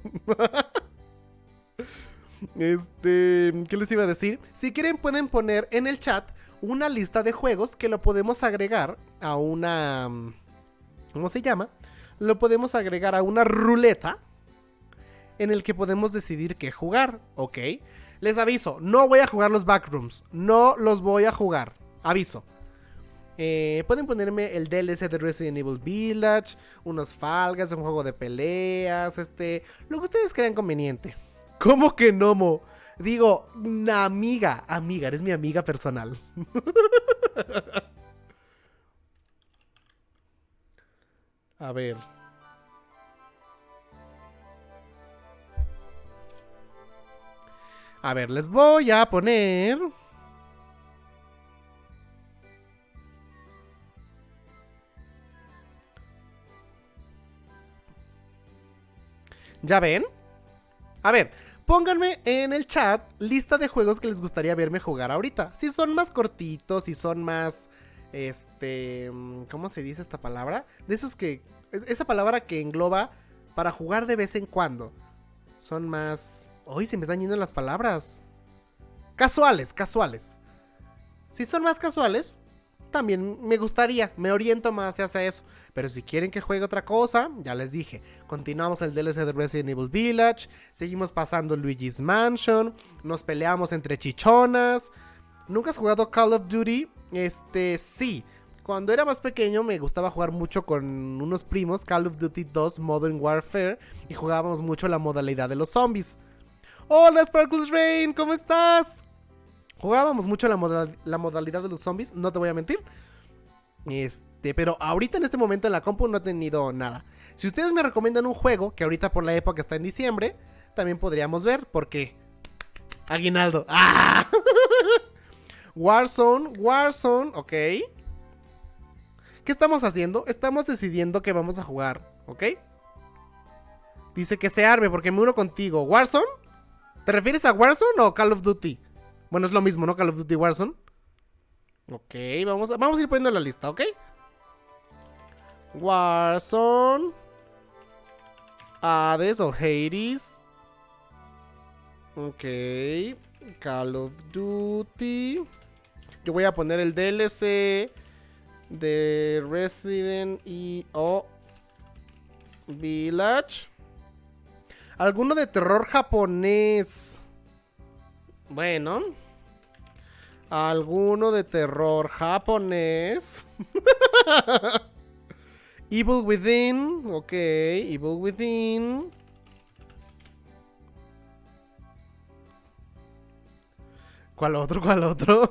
Speaker 1: ¿Qué les iba a decir? Si quieren pueden poner en el chat una lista de juegos que lo podemos agregar a una... ¿Cómo se llama? Lo podemos agregar a una ruleta en el que podemos decidir qué jugar, ¿ok? Les aviso, no voy a jugar los backrooms. No los voy a jugar. Aviso. Pueden ponerme el DLC de Resident Evil Village, unos falgas, un juego de peleas, lo que ustedes crean conveniente. ¿Cómo que no, Mo? Digo, una amiga, eres mi amiga personal. A ver. A ver, les voy a poner... ¿Ya ven? A ver, pónganme en el chat lista de juegos que les gustaría verme jugar ahorita. Si son más cortitos, si son más... ¿cómo se dice esta palabra? De esos que... esa palabra que engloba para jugar de vez en cuando. Son más... ¡Uy, se me están yendo las palabras! Casuales. Si son más casuales, también me gustaría, me oriento más hacia eso. Pero si quieren que juegue otra cosa, ya les dije, continuamos el DLC de Resident Evil Village, seguimos pasando Luigi's Mansion, nos peleamos entre chichonas. ¿Nunca has jugado Call of Duty? Sí. Cuando era más pequeño me gustaba jugar mucho con unos primos, Call of Duty 2 Modern Warfare, y jugábamos mucho la modalidad de los zombies. Hola Sparkles Rain, ¿cómo estás? Jugábamos mucho la modalidad de los zombies, no te voy a mentir. Pero ahorita en este momento en la compu no he tenido nada. Si ustedes me recomiendan un juego, que ahorita por la época está en diciembre, también podríamos ver, porque... Aguinaldo. ¡Ah! Warzone, ok. ¿Qué estamos haciendo? Estamos decidiendo que vamos a jugar, ¿ok? Dice que se arme porque me uno contigo. ¿Warzone? ¿Te refieres a Warzone o Call of Duty? Bueno, es lo mismo, ¿no? Call of Duty Warzone. Ok, vamos a ir poniendo la lista, ¿ok? Warzone, Hades o Hades. Ok, Call of Duty Yo voy a poner el DLC de Resident Evil Village. Alguno de terror japonés. Bueno. Alguno de terror japonés. Evil Within. Ok, Evil Within. ¿Cuál otro? ¿Cuál otro?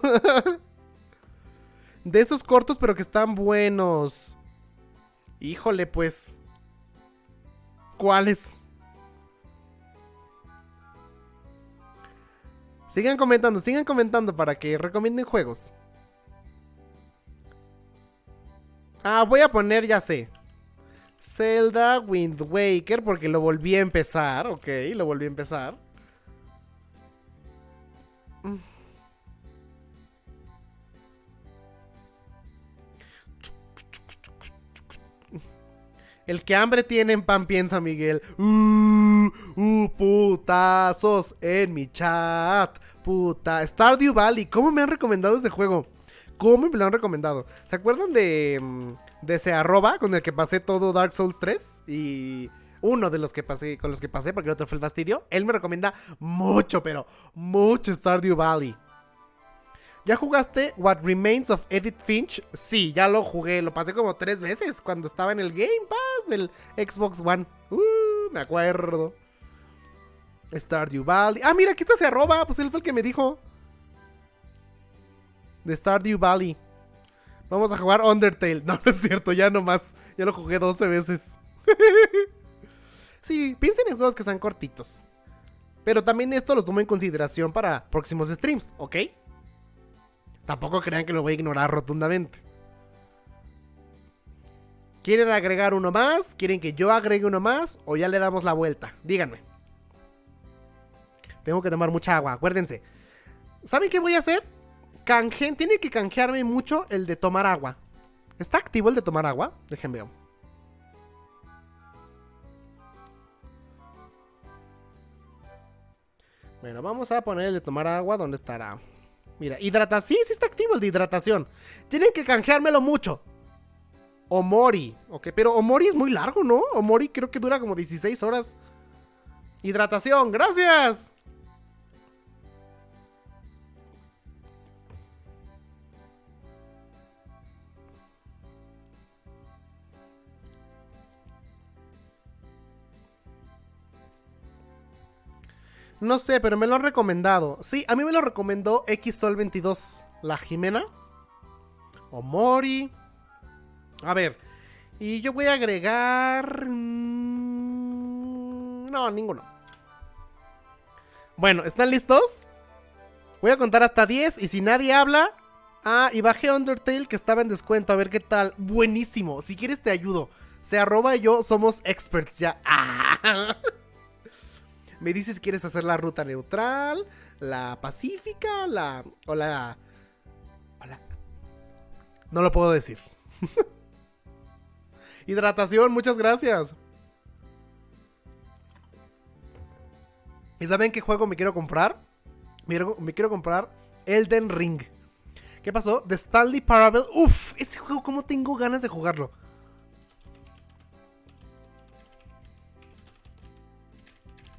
Speaker 1: De esos cortos pero que están buenos. Híjole pues. ¿Cuáles? Sigan comentando para que recomienden juegos. Ah, voy a poner, ya sé, Zelda Wind Waker porque lo volví a empezar. Ok, lo volví a empezar. El que hambre tiene en pan piensa, Miguel. Putazos en mi chat. Puta. Stardew Valley. ¿Cómo me han recomendado ese juego? ¿Cómo me lo han recomendado? ¿Se acuerdan de ese arroba con el que pasé todo Dark Souls 3? Y uno de los que pasé, con los que pasé, porque el otro fue el fastidio. Él me recomienda mucho, pero mucho Stardew Valley. ¿Ya jugaste What Remains of Edith Finch? Sí, ya lo jugué. Lo pasé como 3 veces cuando estaba en el Game Pass del Xbox One. Me acuerdo. Stardew Valley. Ah, mira, aquí está ese arroba. Pues él fue el que me dijo. De Stardew Valley. Vamos a jugar Undertale. No, no es cierto, ya no más. Ya lo jugué 12 veces. Sí, piensen en juegos que sean cortitos. Pero también esto los tomo en consideración para próximos streams, ¿ok? Tampoco crean que lo voy a ignorar rotundamente. ¿Quieren agregar uno más? ¿Quieren que yo agregue uno más? ¿O ya le damos la vuelta? Díganme. Tengo que tomar mucha agua, acuérdense. ¿Saben qué voy a hacer? Tiene que canjearme mucho el de tomar agua. ¿Está activo el de tomar agua? Déjenme ver. Bueno, vamos a poner el de tomar agua. ¿Dónde estará? Mira, hidratación. Sí está activo el de hidratación. Tienen que canjeármelo mucho. Omori. Ok, pero Omori es muy largo, ¿no? Omori creo que dura como 16 horas. Hidratación, gracias. No sé, pero me lo han recomendado. Sí, a mí me lo recomendó XSol22. La Jimena. Omori. A ver. Y yo voy a agregar... No, ninguno. Bueno, ¿están listos? Voy a contar hasta 10 y si nadie habla... Ah, y bajé Undertale que estaba en descuento. A ver qué tal. Buenísimo. Si quieres te ayudo. Se arroba y yo somos experts ya. ¡Ah! Me dices si quieres hacer la ruta neutral, la pacífica, o la... No lo puedo decir. Hidratación, muchas gracias. ¿Y saben qué juego me quiero comprar? Me quiero comprar Elden Ring. ¿Qué pasó? De Stanley Parable. Uf, ese juego cómo tengo ganas de jugarlo.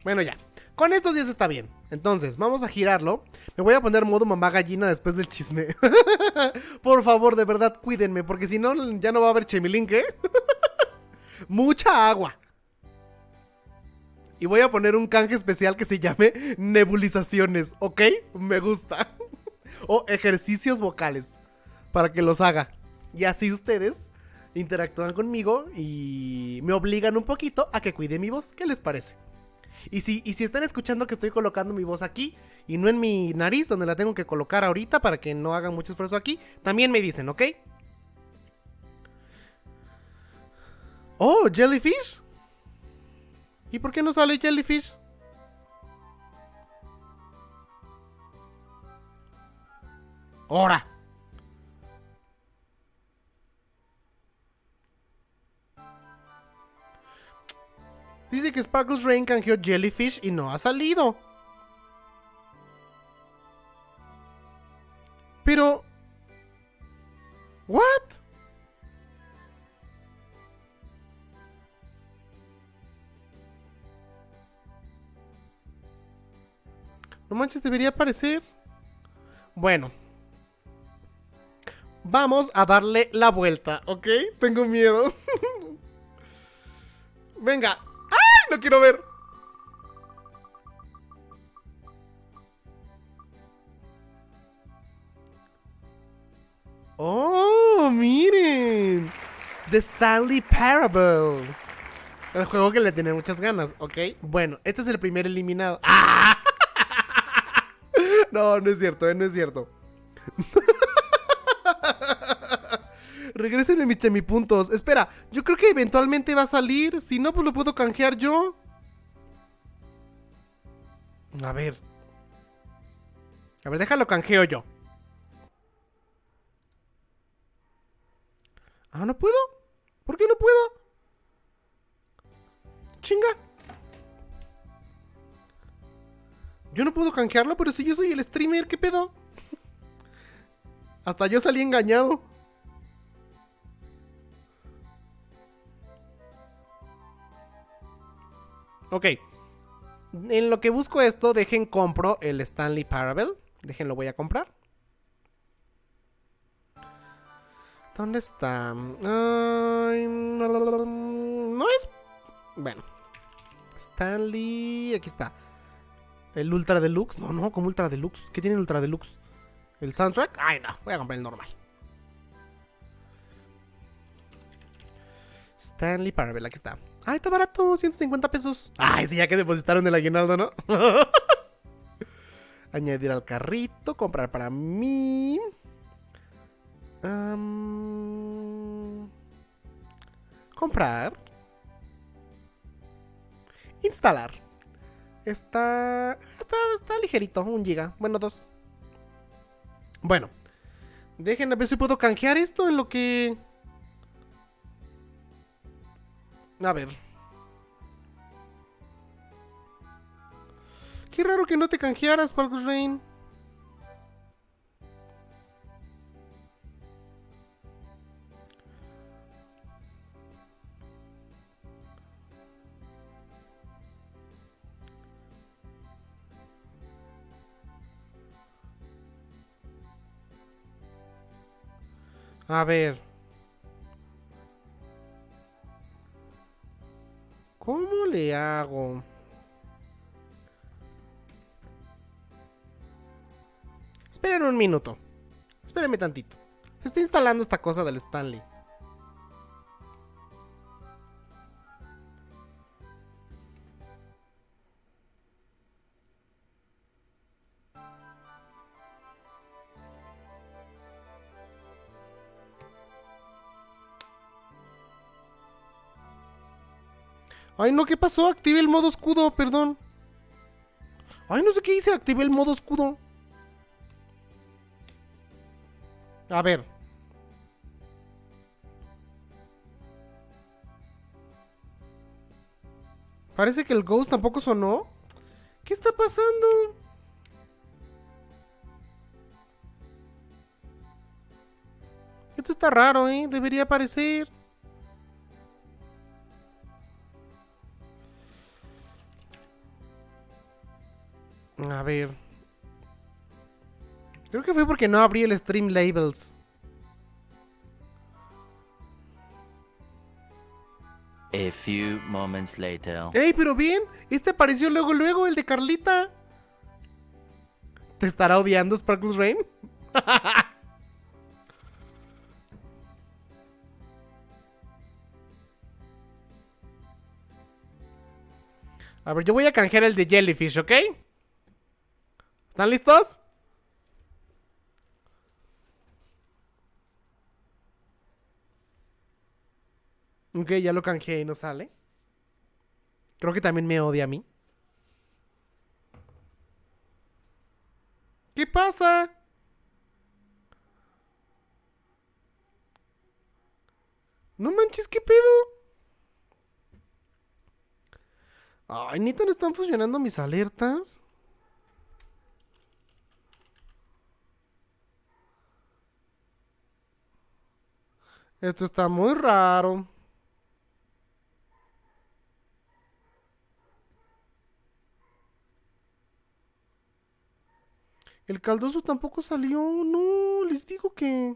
Speaker 1: Bueno, ya. Con estos 10 está bien. Entonces, vamos a girarlo. Me voy a poner modo mamá gallina después del chisme. Por favor, de verdad, cuídenme. Porque si no, ya no va a haber ChemyLink, ¿eh? Mucha agua. Y voy a poner un canje especial que se llame nebulizaciones, ¿ok? Me gusta. O ejercicios vocales. Para que los haga. Y así ustedes interactúan conmigo y me obligan un poquito a que cuide mi voz. ¿Qué les parece? Y si están escuchando que estoy colocando mi voz aquí y no en mi nariz, donde la tengo que colocar ahorita para que no hagan mucho esfuerzo aquí, también me dicen, ¿ok? Oh, Jellyfish. ¿Y por qué no sale Jellyfish? ¡Hora! Dice que Sparkles Rain canjeó Jellyfish y no ha salido. Pero ¿What? No manches, debería aparecer. Bueno. Vamos a darle la vuelta, ¿ok? Tengo miedo. Venga. ¡Ay! No quiero ver. ¡Oh! ¡Miren! The Stanley Parable. El juego que le tiene muchas ganas, ¿ok? Bueno, este es el primer eliminado. ¡Ah! No, no es cierto, no es cierto. Regresen a mis chemipuntos. Espera, yo creo que eventualmente va a salir. Si no, pues lo puedo canjear yo. A ver, déjalo canjeo yo. Ah, ¿no puedo? ¿Por qué no puedo? Chinga. Yo no puedo canjearlo, pero si yo soy el streamer, ¿qué pedo? Hasta yo salí engañado. Ok. En lo que busco esto, dejen compro el Stanley Parable. Déjenlo, voy a comprar. ¿Dónde está? Ay, no es... Bueno. Stanley... Aquí está. ¿El Ultra Deluxe? No, como Ultra Deluxe. ¿Qué tiene el Ultra Deluxe? ¿El soundtrack? Ay, no. Voy a comprar el normal. Stanley Parable, aquí está. Ay, está barato, 150 pesos. Ay, sí, ya que depositaron el aguinaldo, ¿no? Añadir al carrito, comprar para mí. Comprar. Instalar. Está ligerito, 1 giga. Bueno, 2. Bueno. Déjenme ver si puedo canjear esto en lo que... A ver. Qué raro que no te canjearas, Falcus Rain. A ver. ¿Cómo le hago? Esperen un minuto. Espérenme tantito. Se está instalando esta cosa del Stanley. Ay, no, ¿qué pasó? Activé el modo escudo, perdón. Ay, no sé qué hice, activé el modo escudo. A ver. Parece que el Ghost tampoco sonó. ¿Qué está pasando? Esto está raro, ¿eh? Debería aparecer. A ver. Creo que fue porque no abrí el Stream Labels.
Speaker 2: A few moments later.
Speaker 1: ¡Ey, pero bien! Este apareció luego, el de Carlita. ¿Te estará odiando Sparkus Rain? A ver, yo voy a canjear el de Jellyfish, ¿ok? ¿Están listos? Ok, ya lo canjeé y no sale. Creo que también me odia a mí. ¿Qué pasa? No manches, ¿qué pedo? Ay, ¿neta no están funcionando mis alertas? Esto está muy raro. El caldoso tampoco salió. No, les digo que...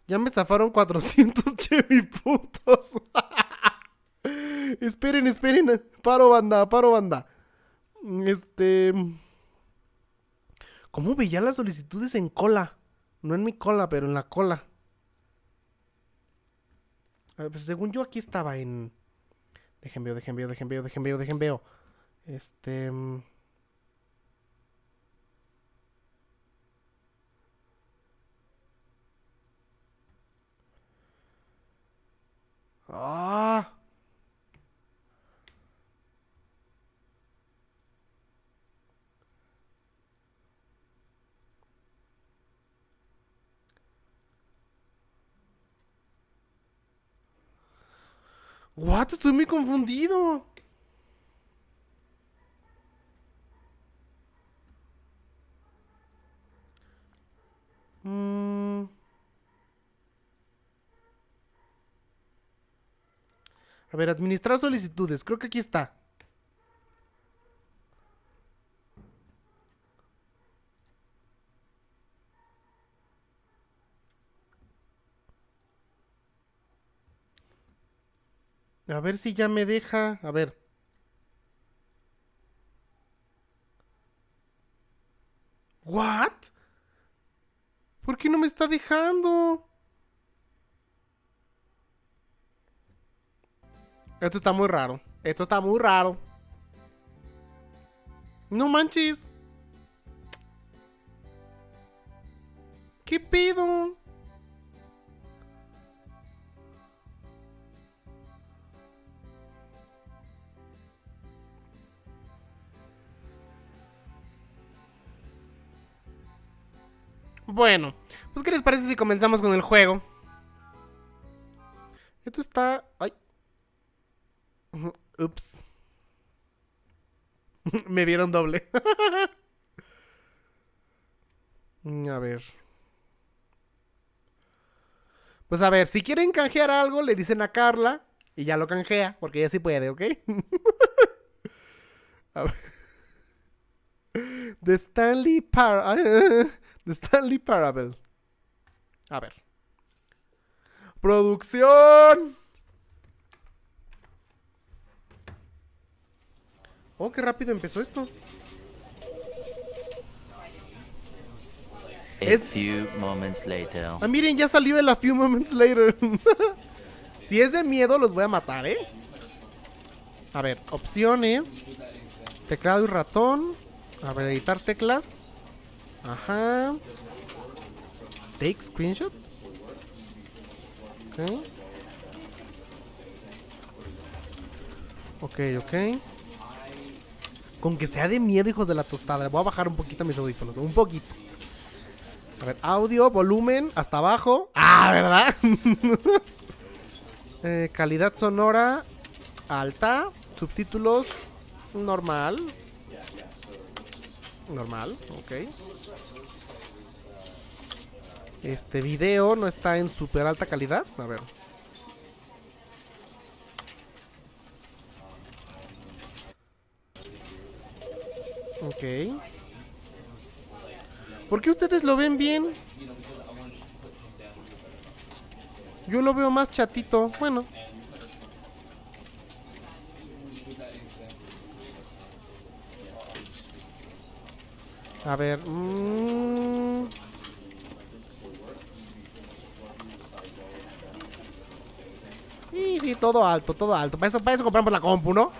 Speaker 1: Ya me estafaron 400 Chevy puntos. Esperen, esperen. Paro, banda, paro, banda. Este... ¿Cómo veía las solicitudes en cola? No en mi cola, pero en la cola. A ver, pues según yo aquí estaba en... Dejen veo, dejen veo, dejen veo, dejen veo, dejen veo. Este... ¡Ah! ¿What? Estoy muy confundido. A ver, administrar solicitudes. Creo que aquí está. A ver si ya me deja. A ver. ¿What? ¿Por qué no me está dejando? Esto está muy raro. Esto está muy raro. No manches. ¿Qué pedo? Bueno, pues ¿qué les parece si comenzamos con el juego? Esto está... Ay. Ups. Me vieron doble. A ver. Pues a ver, si quieren canjear algo, le dicen a Carla y ya lo canjea, porque ella sí puede, ¿ok? A ver. The Stanley The Stanley Parable. A ver. ¡Producción! Oh, qué rápido empezó esto.
Speaker 2: A few moments later.
Speaker 1: Ah, miren, ya salió el A Few Moments Later. Si es de miedo, los voy a matar, ¿eh? A ver, opciones. Teclado y ratón. A ver, editar teclas. Ajá. Take screenshot. Ok. Ok. Con que sea de miedo, hijos de la tostada. Voy a bajar un poquito mis audífonos. Un poquito. A ver, audio, volumen, hasta abajo. Ah, ¿verdad? Calidad sonora alta. Subtítulos normal. Normal, ok. Este video no está en super alta calidad. A ver. Ok. ¿Por qué ustedes lo ven bien? Yo lo veo más chatito. Bueno. A ver. Sí, todo alto, todo alto. Para eso compramos la compu, ¿no?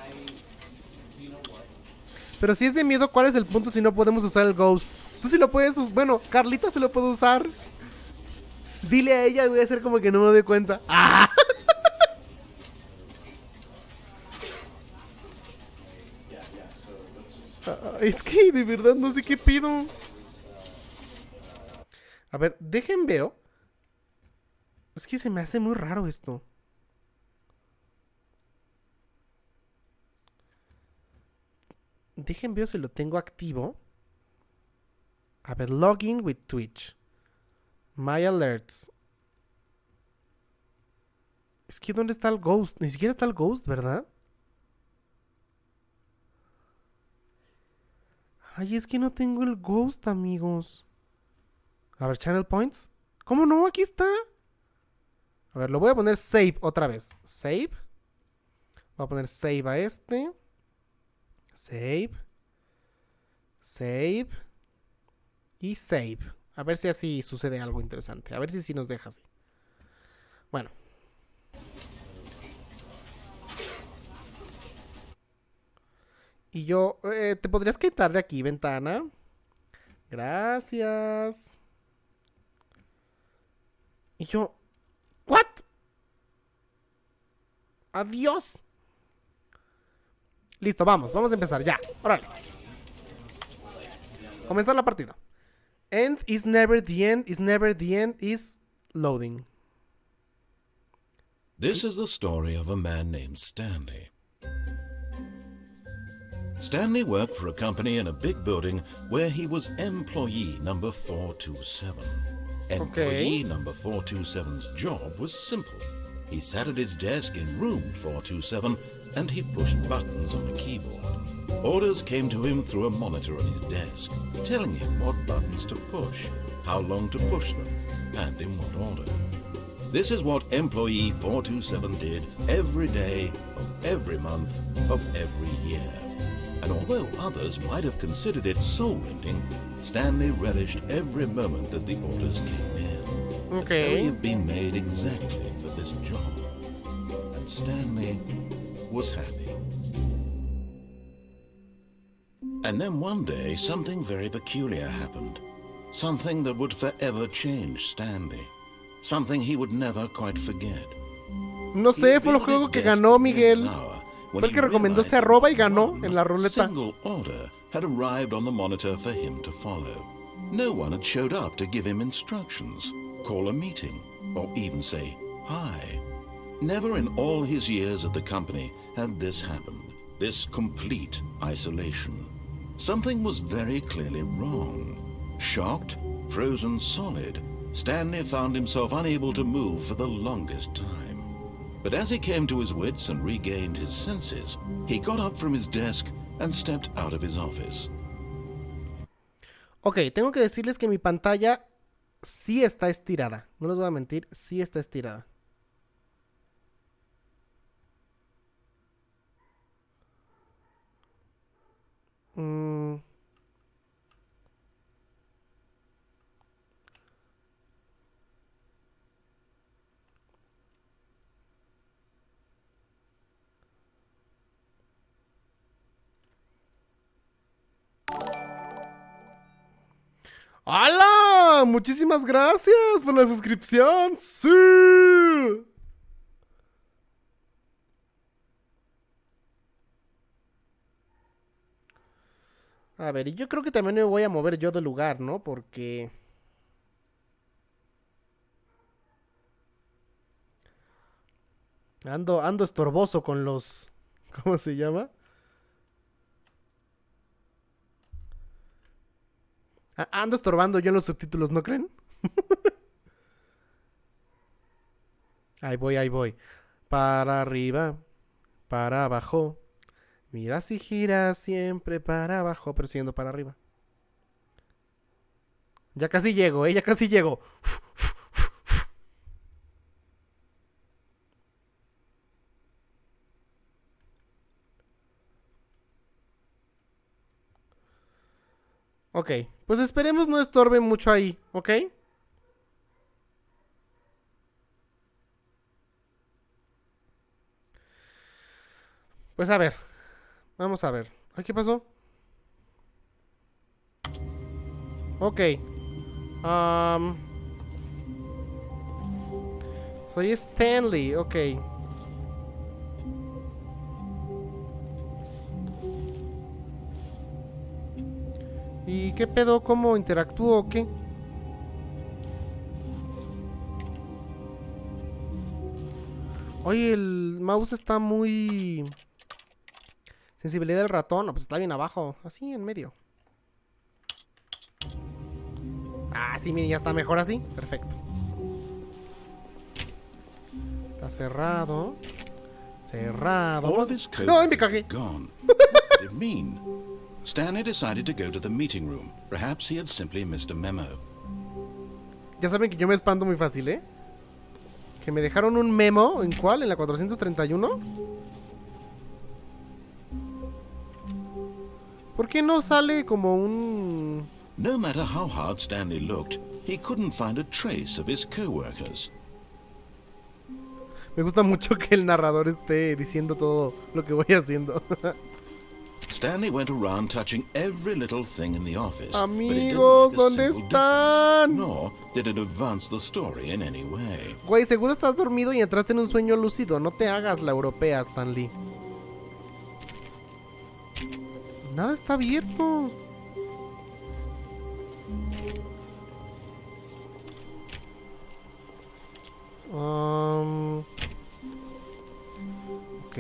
Speaker 1: Pero si es de miedo, ¿cuál es el punto si no podemos usar el Ghost? Tú sí lo puedes usar. Bueno, Carlita se lo puede usar. Dile a ella, voy a hacer como que no me doy cuenta. ¡Ah! Es que de verdad no sé qué pido. A ver, dejen veo. Es que se me hace muy raro esto. Dejen ver si lo tengo activo. A ver, login with Twitch. My alerts. Es que ¿dónde está el ghost? Ni siquiera está el ghost, ¿verdad? Ay, es que no tengo el ghost, amigos. A ver, channel points. ¿Cómo no? Aquí está. A ver, lo voy a poner save otra vez. Save. Voy a poner save a este. Save. Save. Y save. A ver si así sucede algo interesante. A ver si nos deja así. Bueno. Y yo... ¿te podrías quitar de aquí, ventana? Gracias. Y yo... ¿What? Adiós. Listo, vamos a empezar ya. Órale. Comenzar la partida. End is never the end, is never the end, is loading.
Speaker 3: This is the story of a man named Stanley. Stanley worked for a company in a big building where he was employee number 427. Employee number 427's job was simple. He sat at his desk in room 427 and he pushed buttons on a keyboard. Orders came to him through a monitor on his desk, telling him what buttons to push, how long to push them, and in what order. This is what employee 427 did every day of every month of every year. And although others might have considered it soul-rending, Stanley relished every moment that the orders came in. As though he had been made exactly for this job. And Stanley was happy. And then one day, something very peculiar happened. Something that would forever change Stanley. Something he would never quite forget.
Speaker 1: No sé, fue el juego que ganó Miguel. Fue el que recomendó ese arroba y ganó en la ruleta.
Speaker 3: Single order had arrived on the monitor for him to follow. No one had showed up to give him instructions, call a meeting, or even say hi. Never in all his years at the company had this happened, this complete isolation. Something was very clearly wrong. Shocked, frozen solid, Stanley found himself unable to move for the longest time. But as he came to his wits and regained his senses, he got up from his desk and stepped out of his office.
Speaker 1: Ok, tengo que decirles que mi pantalla sí está estirada. No les voy a mentir, sí está estirada. ¡Hala! Muchísimas gracias por la suscripción. ¡Sí! A ver, y yo creo que también me voy a mover yo de lugar, ¿no? Porque... Ando estorboso con los... ¿Cómo se llama? Ando estorbando yo en los subtítulos, ¿no creen? Ahí voy. Para arriba, para abajo. Mira si gira siempre para abajo, pero siguiendo para arriba. Ya casi llego, ya casi llego. Ok, pues esperemos no estorbe mucho ahí, ¿ok? Pues a ver, vamos a ver. ¿Ay, qué pasó? Ok. Soy Stanley, ok. ¿Y qué pedo? ¿Cómo interactúo o qué? Oye, el mouse está muy... Sensibilidad del ratón. No, pues está bien abajo. Así, en medio. Ah, sí, mire, ya está mejor así. Perfecto. Está cerrado. Cerrado.
Speaker 3: All of his
Speaker 1: ¡Ay, me
Speaker 3: coworkers
Speaker 1: cagué!
Speaker 3: were gone. What did it mean? Stanley decided to go to the meeting room. Perhaps he had simply missed a memo.
Speaker 1: Ya saben que yo me espanto muy fácil, ¿eh? Que me dejaron un memo. ¿En cuál? ¿En la 431? ¿Por qué no sale como un...?
Speaker 3: No matter how hard Stanley looked, he couldn't find a trace of his coworkers.
Speaker 1: Me gusta mucho que el narrador esté diciendo todo lo que voy haciendo.
Speaker 3: Stanley went around touching every little thing in the office.
Speaker 1: Amigos,
Speaker 3: but it
Speaker 1: ¿dónde
Speaker 3: didn't make a single
Speaker 1: están?
Speaker 3: difference, nor did it advance the story in any way.
Speaker 1: Güey, seguro estás dormido y entraste en un sueño lúcido. No te hagas la europea, Stanley. Nada está abierto. Ok.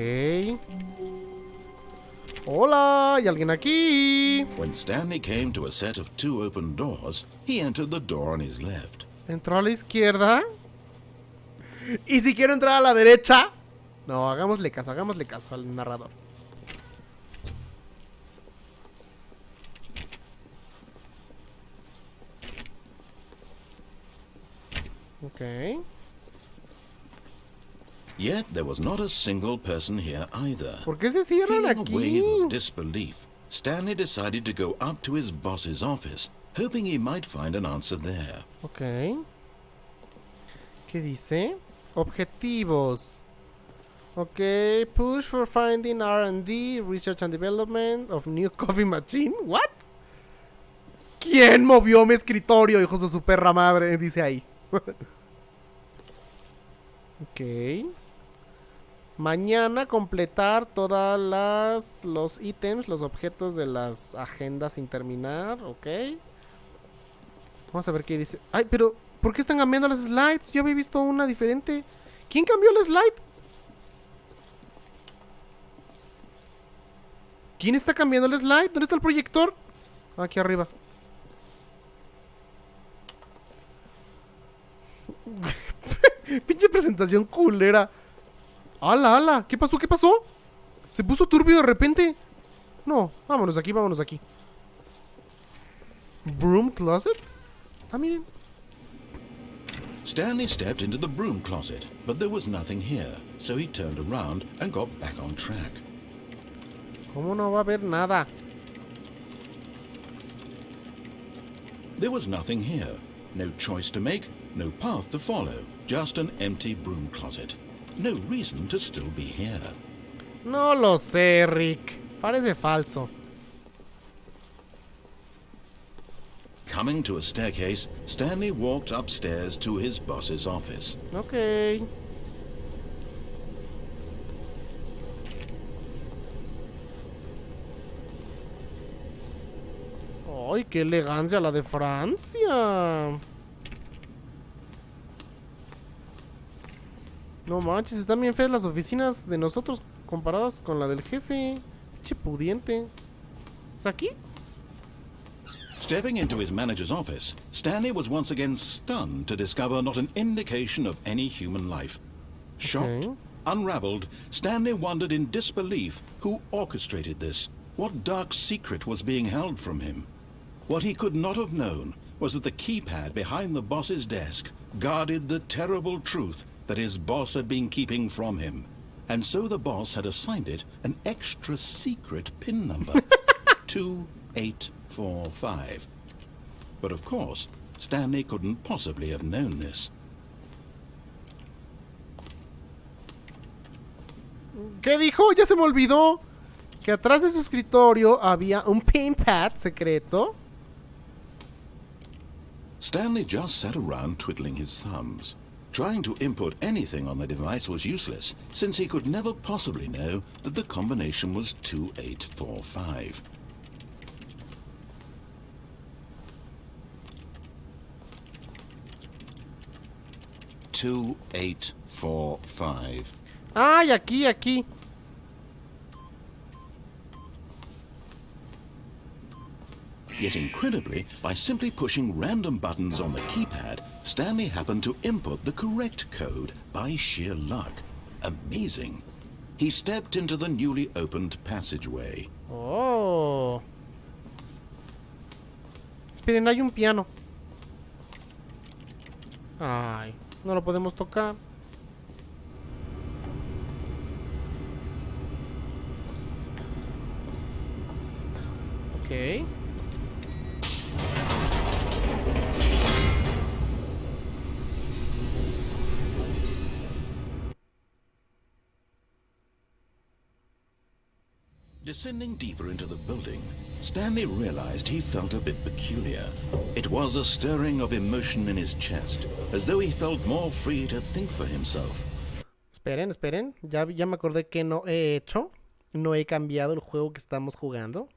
Speaker 1: Hola, ¿hay alguien aquí?
Speaker 3: When Stanley came to a set of 2 open doors, he entered the door on his left.
Speaker 1: ¿Entró a la izquierda? ¿Y si quiero entrar a la derecha? No, hagámosle caso al narrador. Ok.
Speaker 3: Yet there was not a single person here either.
Speaker 1: ¿Por qué se cierran
Speaker 3: Feeling a
Speaker 1: aquí?
Speaker 3: wave of disbelief, Stanley decided to go up to his boss's office, hoping he might find an answer there.
Speaker 1: Ok. ¿Qué dice? Objetivos. Ok. Push for finding R&D, research and development of new coffee machine. What? ¿Quién movió mi escritorio, hijos de su perra madre? Dice ahí. Ok. Mañana completar todas los ítems, los objetos de las agendas sin terminar. Ok. Vamos a ver qué dice. Ay, pero ¿por qué están cambiando las slides? Yo había visto una diferente. ¿Quién cambió la slide? ¿Quién está cambiando el slide? ¿Dónde está el proyector? Aquí arriba. Pinche presentación culera. ¡Hala, hala! ¿Qué pasó? ¿Qué pasó? Se puso turbio de repente. No, vámonos aquí, vámonos aquí. ¿Broom closet? Ah, miren.
Speaker 3: Stanley stepped into the broom closet, but there was nothing here, so he turned around and got back on track.
Speaker 1: ¿Cómo no va a haber nada?
Speaker 3: There was nothing here. No choice to make, no path to follow. Just an empty broom closet. No reason to still be here.
Speaker 1: No lo sé, Rick. Parece falso.
Speaker 3: Coming to a staircase, Stanley walked upstairs to his boss's office.
Speaker 1: Ok. ¡Ay, qué elegancia la de Francia! No manches, están bien feas las oficinas de nosotros comparadas con la del jefe. Che pudiente. ¿Es aquí?
Speaker 3: Stepping into his manager's office, Stanley was once again stunned to discover not an indication of any human life. Shocked,
Speaker 1: Okay.
Speaker 3: unraveled, Stanley wondered in disbelief who orchestrated this. What dark secret was being held from him? What he could not have known was that the keypad behind the boss's desk guarded the terrible truth that his boss had been keeping from him. And so the boss had assigned it an extra secret PIN number. 2845. But of course, Stanley couldn't possibly have known this.
Speaker 1: ¿Qué dijo? Ya se me olvidó. Que atrás de su escritorio había un pin pad secreto.
Speaker 3: Stanley just sat around twiddling his thumbs. Trying to input anything on the device was useless, since he could never possibly know that the combination was 2845. $2845.
Speaker 1: ¡Ay, aquí, aquí!
Speaker 3: Yet incredibly, by simply pushing random buttons on the keypad, Stanley happened to input the correct code by sheer luck. Amazing. He stepped into the newly opened passageway.
Speaker 1: Oh. Esperen, hay un piano. Ay, no lo podemos tocar. Ok.
Speaker 3: Descending deeper into the building, Stanley realized he felt a bit peculiar. It was a stirring of emotion in his chest, as though he felt more free to think for himself.
Speaker 1: Esperen, esperen. Ya me acordé que no he hecho. No he cambiado el juego que estamos jugando.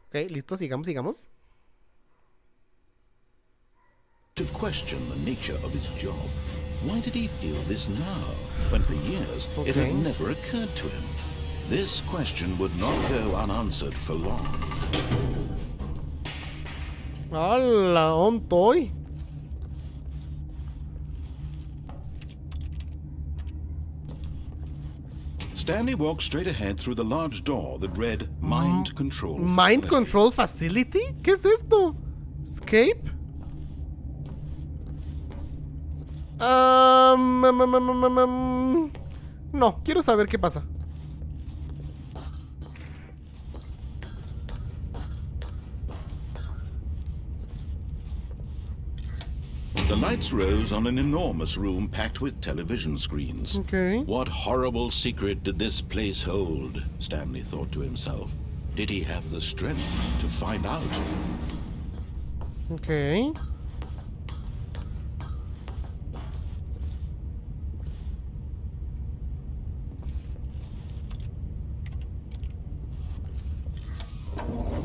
Speaker 1: Ok, listo, sigamos.
Speaker 3: To question the nature of his job. Why did he feel this now, when for years it had never occurred to him? This question would not go unanswered for long.
Speaker 1: ¡Hala! ¿Dónde estoy?
Speaker 3: Stanley walked straight ahead through the large door that read Mind Control Facility.
Speaker 1: ¿Mind Control Facility? ¿Qué es esto? ¿Escape? No, quiero saber qué pasa.
Speaker 3: The lights rose on an enormous room packed with television screens.
Speaker 1: Okay.
Speaker 3: What horrible secret did this place hold? Stanley thought to himself. Did he have the strength to find out?
Speaker 1: Okay.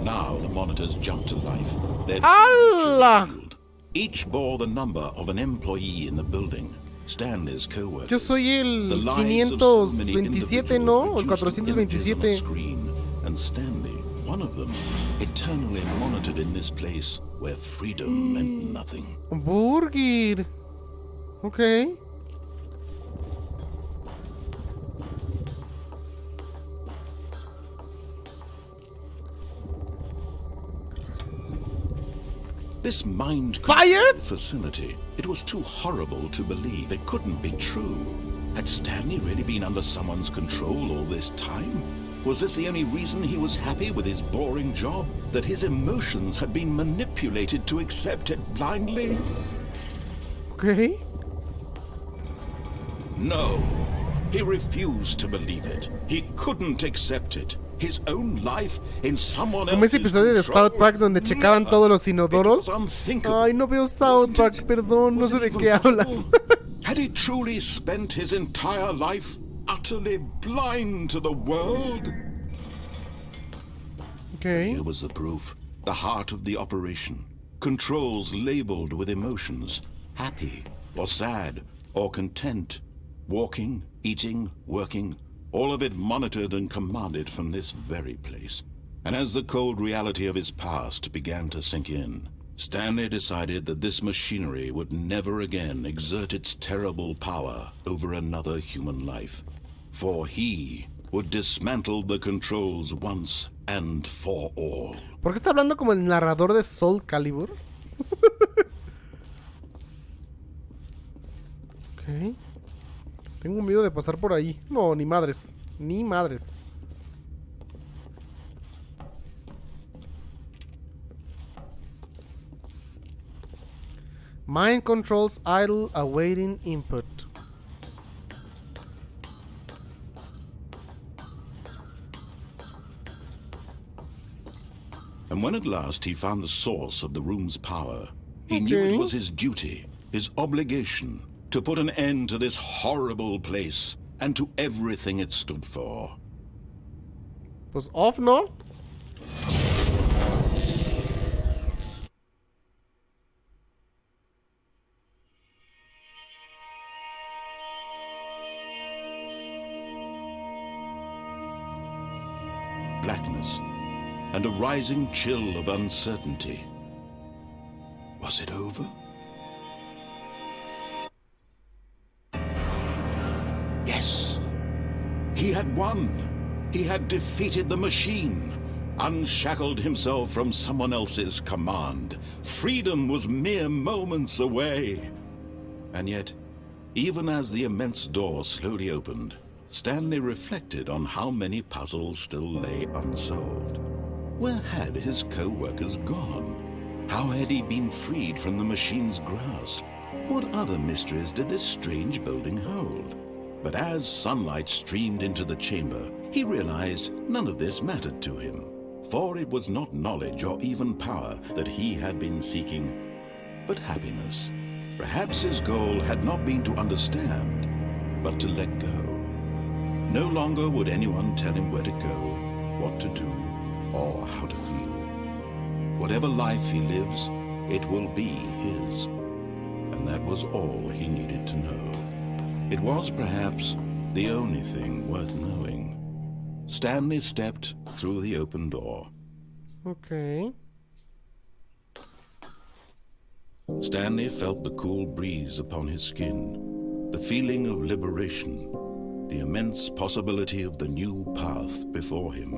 Speaker 3: Now the monitors jumped to life. Their
Speaker 1: ¡Hala!
Speaker 3: Each bore the number of an employee in the building. Stanley's co-workers.
Speaker 1: Yo soy el
Speaker 3: The lives of so many
Speaker 1: 527, ¿no?
Speaker 3: individuals
Speaker 1: El
Speaker 3: reduced to images on a
Speaker 1: 427.
Speaker 3: screen, and Stanley, one of them, eternally monitored in this place where freedom meant nothing.
Speaker 1: Burger. Okay.
Speaker 3: This mind
Speaker 1: Fired?
Speaker 3: facility, it was too horrible to believe. It couldn't be true. Had Stanley really been under someone's control all this time? Was this the only reason he was happy with his boring job? That his emotions had been manipulated to accept it blindly?
Speaker 1: Okay.
Speaker 3: No. He refused to believe it. He couldn't accept it. His own life in someone
Speaker 1: Como ese
Speaker 3: else's
Speaker 1: episodio de
Speaker 3: control.
Speaker 1: South Park donde checaban
Speaker 3: Never.
Speaker 1: todos los inodoros.
Speaker 3: It was unthinkable.
Speaker 1: Ay, no veo South
Speaker 3: Wasn't
Speaker 1: Park,
Speaker 3: it?
Speaker 1: perdón, no
Speaker 3: Was
Speaker 1: sé
Speaker 3: it
Speaker 1: de
Speaker 3: even
Speaker 1: qué hablas.
Speaker 3: possible? Had he truly spent his entire life utterly blind to the world?
Speaker 1: Okay.
Speaker 3: Here was the proof. The heart of the operation. Controls labeled with emotions. Happy, or sad, or content. Walking, eating, working. All of it monitored and commanded from this very place. And as the cold reality of his past began to sink in, Stanley decided that this machinery would never again exert its terrible power over another human life. For he would dismantle the controls once and for all.
Speaker 1: ¿Por qué está hablando como el narrador de Soul Calibur? Ok. Tengo miedo de pasar por ahí. No, ni madres. Ni madres. Mind controls idle awaiting input.
Speaker 3: And when at last he found the source of the room's power, he knew it was his duty, his obligation, to put an end to this horrible place and to everything it stood for.
Speaker 1: Pues off, ¿no?
Speaker 3: blackness and a rising chill of uncertainty. Was it over? Yes! He had won! He had defeated the machine, unshackled himself from someone else's command. Freedom was mere moments away. And yet, even as the immense door slowly opened, Stanley reflected on how many puzzles still lay unsolved. Where had his co-workers gone? How had he been freed from the machine's grasp? What other mysteries did this strange building hold? But as sunlight streamed into the chamber, he realized none of this mattered to him, for it was not knowledge or even power that he had been seeking, but happiness. Perhaps his goal had not been to understand, but to let go. No longer would anyone tell him where to go, what to do, or how to feel. Whatever life he lives, it will be his. And that was all he needed to know. It was perhaps the only thing worth knowing. Stanley stepped through the open door.
Speaker 1: Okay.
Speaker 3: Stanley felt the cool breeze upon his skin, the feeling of liberation, the immense possibility of the new path before him.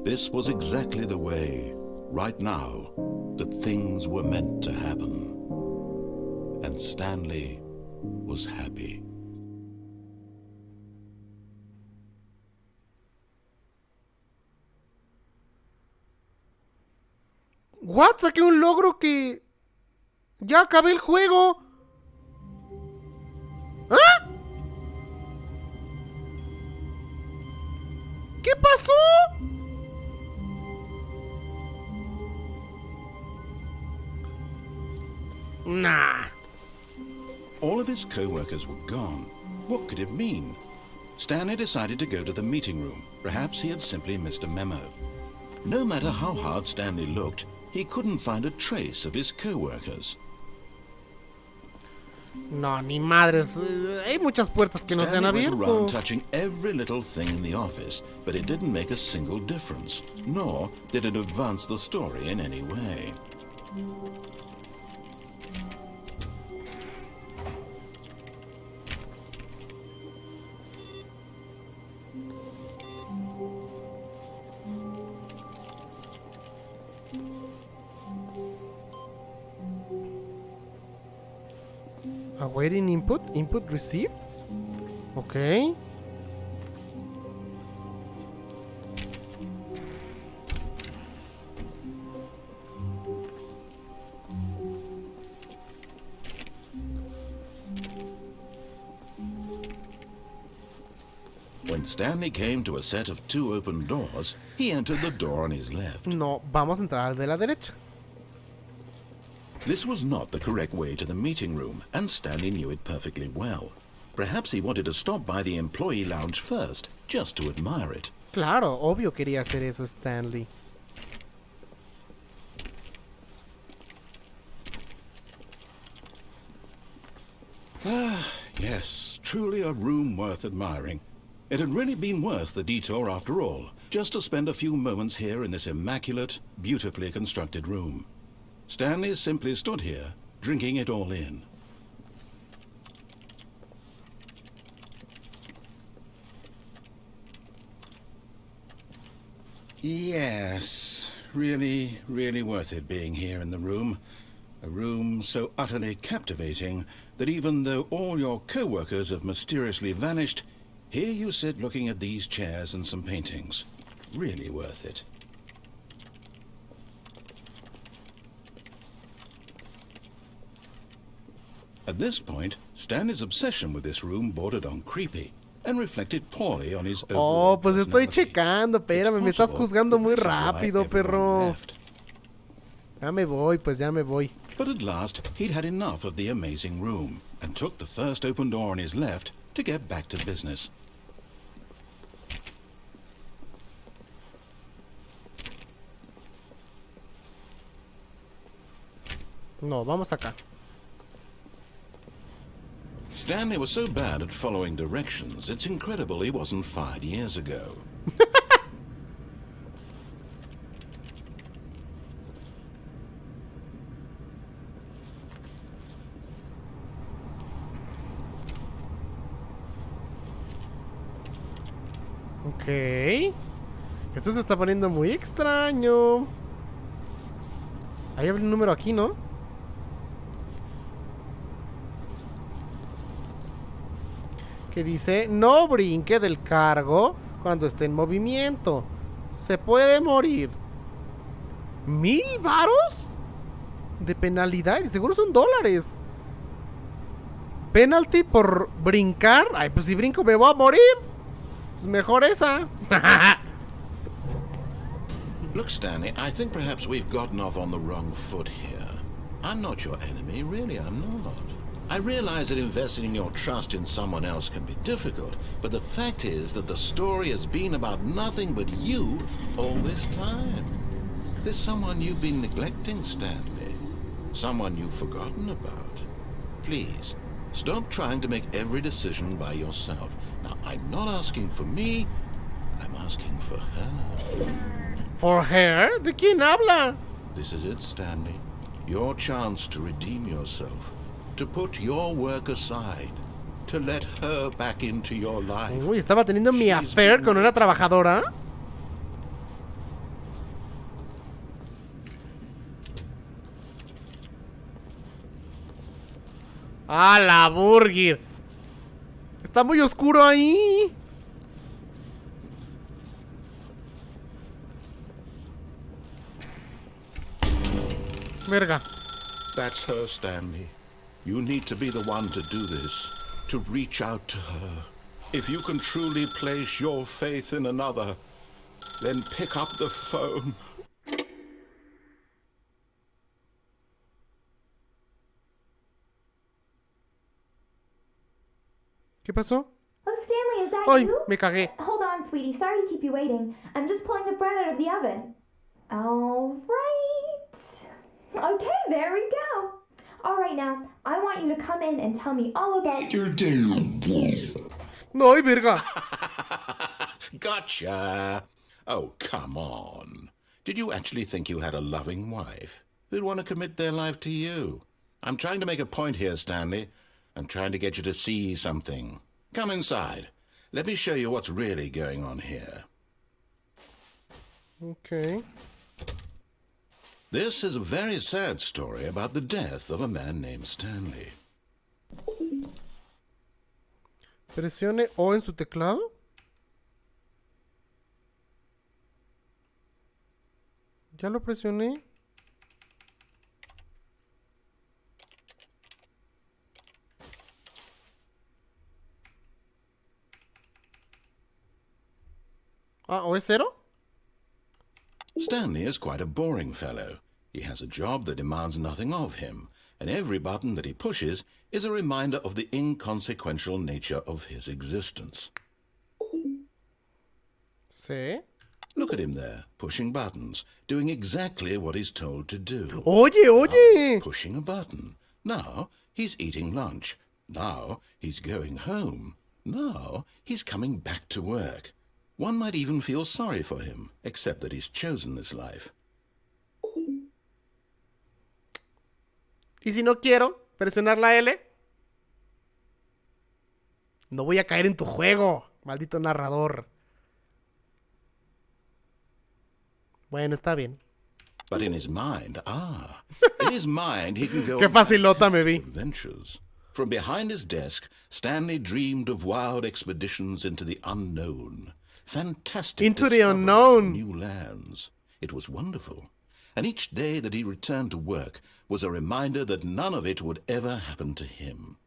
Speaker 3: This was exactly the way, right now, that things were meant to happen. And Stanley was happy.
Speaker 1: What? Saqué un logro que... Ya acabé el juego. ¿Ah? ¿Qué pasó? Nah.
Speaker 3: All of his co-workers were gone. What could it mean? Stanley decided to go to the meeting room. Perhaps he had simply missed a memo. No matter how hard Stanley looked, he couldn't find a trace of his co-workers.
Speaker 1: No, ni madres. Hay muchas puertas que no se han
Speaker 3: Stanley went around
Speaker 1: abierto.
Speaker 3: touching every little thing in the office, but it didn't make a single difference, nor did it advance the story in any way.
Speaker 1: Awaiting input. Input received. Ok.
Speaker 3: When Stanley came to a set of 2 open doors, he entered the door on his left.
Speaker 1: No, vamos a entrar al de la derecha.
Speaker 3: This was not the correct way to the meeting room, and Stanley knew it perfectly well. Perhaps he wanted to stop by the employee lounge first, just to admire it.
Speaker 1: Claro, obvio quería hacer eso Stanley.
Speaker 3: Yes, truly a room worth admiring. It had really been worth the detour after all, just to spend a few moments here in this immaculate, beautifully constructed room. Stanley simply stood here, drinking it all in. Yes, really, really worth it being here in the room. A room so utterly captivating that even though all your co-workers have mysteriously vanished, here you sit looking at these chairs and some paintings. Really worth it. At this point, Stanley's obsession with this room bordered on creepy and reflected poorly on his overall
Speaker 1: Oh, pues estoy
Speaker 3: personality.
Speaker 1: checando, espérame, me
Speaker 3: It's
Speaker 1: estás
Speaker 3: possible
Speaker 1: juzgando muy
Speaker 3: that this is why
Speaker 1: rápido,
Speaker 3: everyone
Speaker 1: perro.
Speaker 3: left.
Speaker 1: Ya me voy, pues ya me voy.
Speaker 3: But at last, he'd had enough of the amazing room and took the first open door on his left to get back to business.
Speaker 1: No, vamos acá.
Speaker 3: Stanley was so bad at following directions, it's incredible he wasn't fired years ago.
Speaker 1: Ok. Esto se está poniendo muy extraño. Ahí había un número aquí, ¿no? Que dice: no brinque del cargo cuando esté en movimiento. Se puede morir. ¿1000 varos? De penalidad. Y seguro son dólares. Penalty por brincar. Ay, pues si brinco me voy a morir. Es mejor esa.
Speaker 3: Look, Stanley, I think perhaps we've gotten off on the wrong foot here. I'm not your enemy, really, I'm not. I realize that investing your trust in someone else can be difficult, but the fact is that the story has been about nothing but you all this time. There's someone you've been neglecting, Stanley. Someone you've forgotten about. Please, stop trying to make every decision by yourself. Now, I'm not asking for me, I'm asking for her.
Speaker 1: For her? ¿De quién habla?
Speaker 3: This is it, Stanley. Your chance to redeem yourself. To put your work aside. To let her back into your life.
Speaker 1: Uy, estaba teniendo mi affair con una trabajadora. ¡Ah, la burger! Está muy oscuro ahí. Verga.
Speaker 3: That's her, Stanley. You need to be the one to do this. To reach out to her. If you can truly place your faith in another, then pick up the phone.
Speaker 1: ¿Qué pasó?
Speaker 4: Oh, Stanley, is that
Speaker 1: Ay,
Speaker 4: you?
Speaker 1: me cagué.
Speaker 4: Hold on, sweetie. Sorry to keep you waiting. I'm just pulling the bread out of the oven. All right. Okay, there we go. All right, now, I want you to come in and tell me all about your day.
Speaker 1: No, verga.
Speaker 3: Gotcha. Oh, come on. Did you actually think you had a loving wife who'd want to commit their life to you? I'm trying to make a point here, Stanley. I'm trying to get you to see something. Come inside. Let me show you what's really going on here.
Speaker 1: Okay.
Speaker 3: This is a very sad story about the death of a man named Stanley.
Speaker 1: Presione O en su teclado. Ya lo presioné. Ah, ¿o es 0?
Speaker 3: Stanley is quite a boring fellow. He has a job that demands nothing of him, and every button that he pushes is a reminder of the inconsequential nature of his existence.
Speaker 1: Sí.
Speaker 3: Look at him there, pushing buttons, doing exactly what he's told to do.
Speaker 1: Oye,
Speaker 3: Now
Speaker 1: oye.
Speaker 3: he's pushing a button. Now he's eating lunch. Now he's going home. Now he's coming back to work. One might even feel sorry for him, except that he's chosen this life.
Speaker 1: ¿Y si no quiero presionar la L? No voy a caer en tu juego, maldito narrador. Bueno, está bien.
Speaker 3: But in his mind, in his mind he can go
Speaker 1: Qué
Speaker 3: on
Speaker 1: facilota me vi.
Speaker 3: fantastic adventures. From behind his desk, Stanley dreamed of wild expeditions into the unknown. Fantastic
Speaker 1: Into the
Speaker 3: discoveries of
Speaker 1: unknown.
Speaker 3: new lands. It was wonderful. And each day that he returned to work was a reminder that none of it would ever happen to him.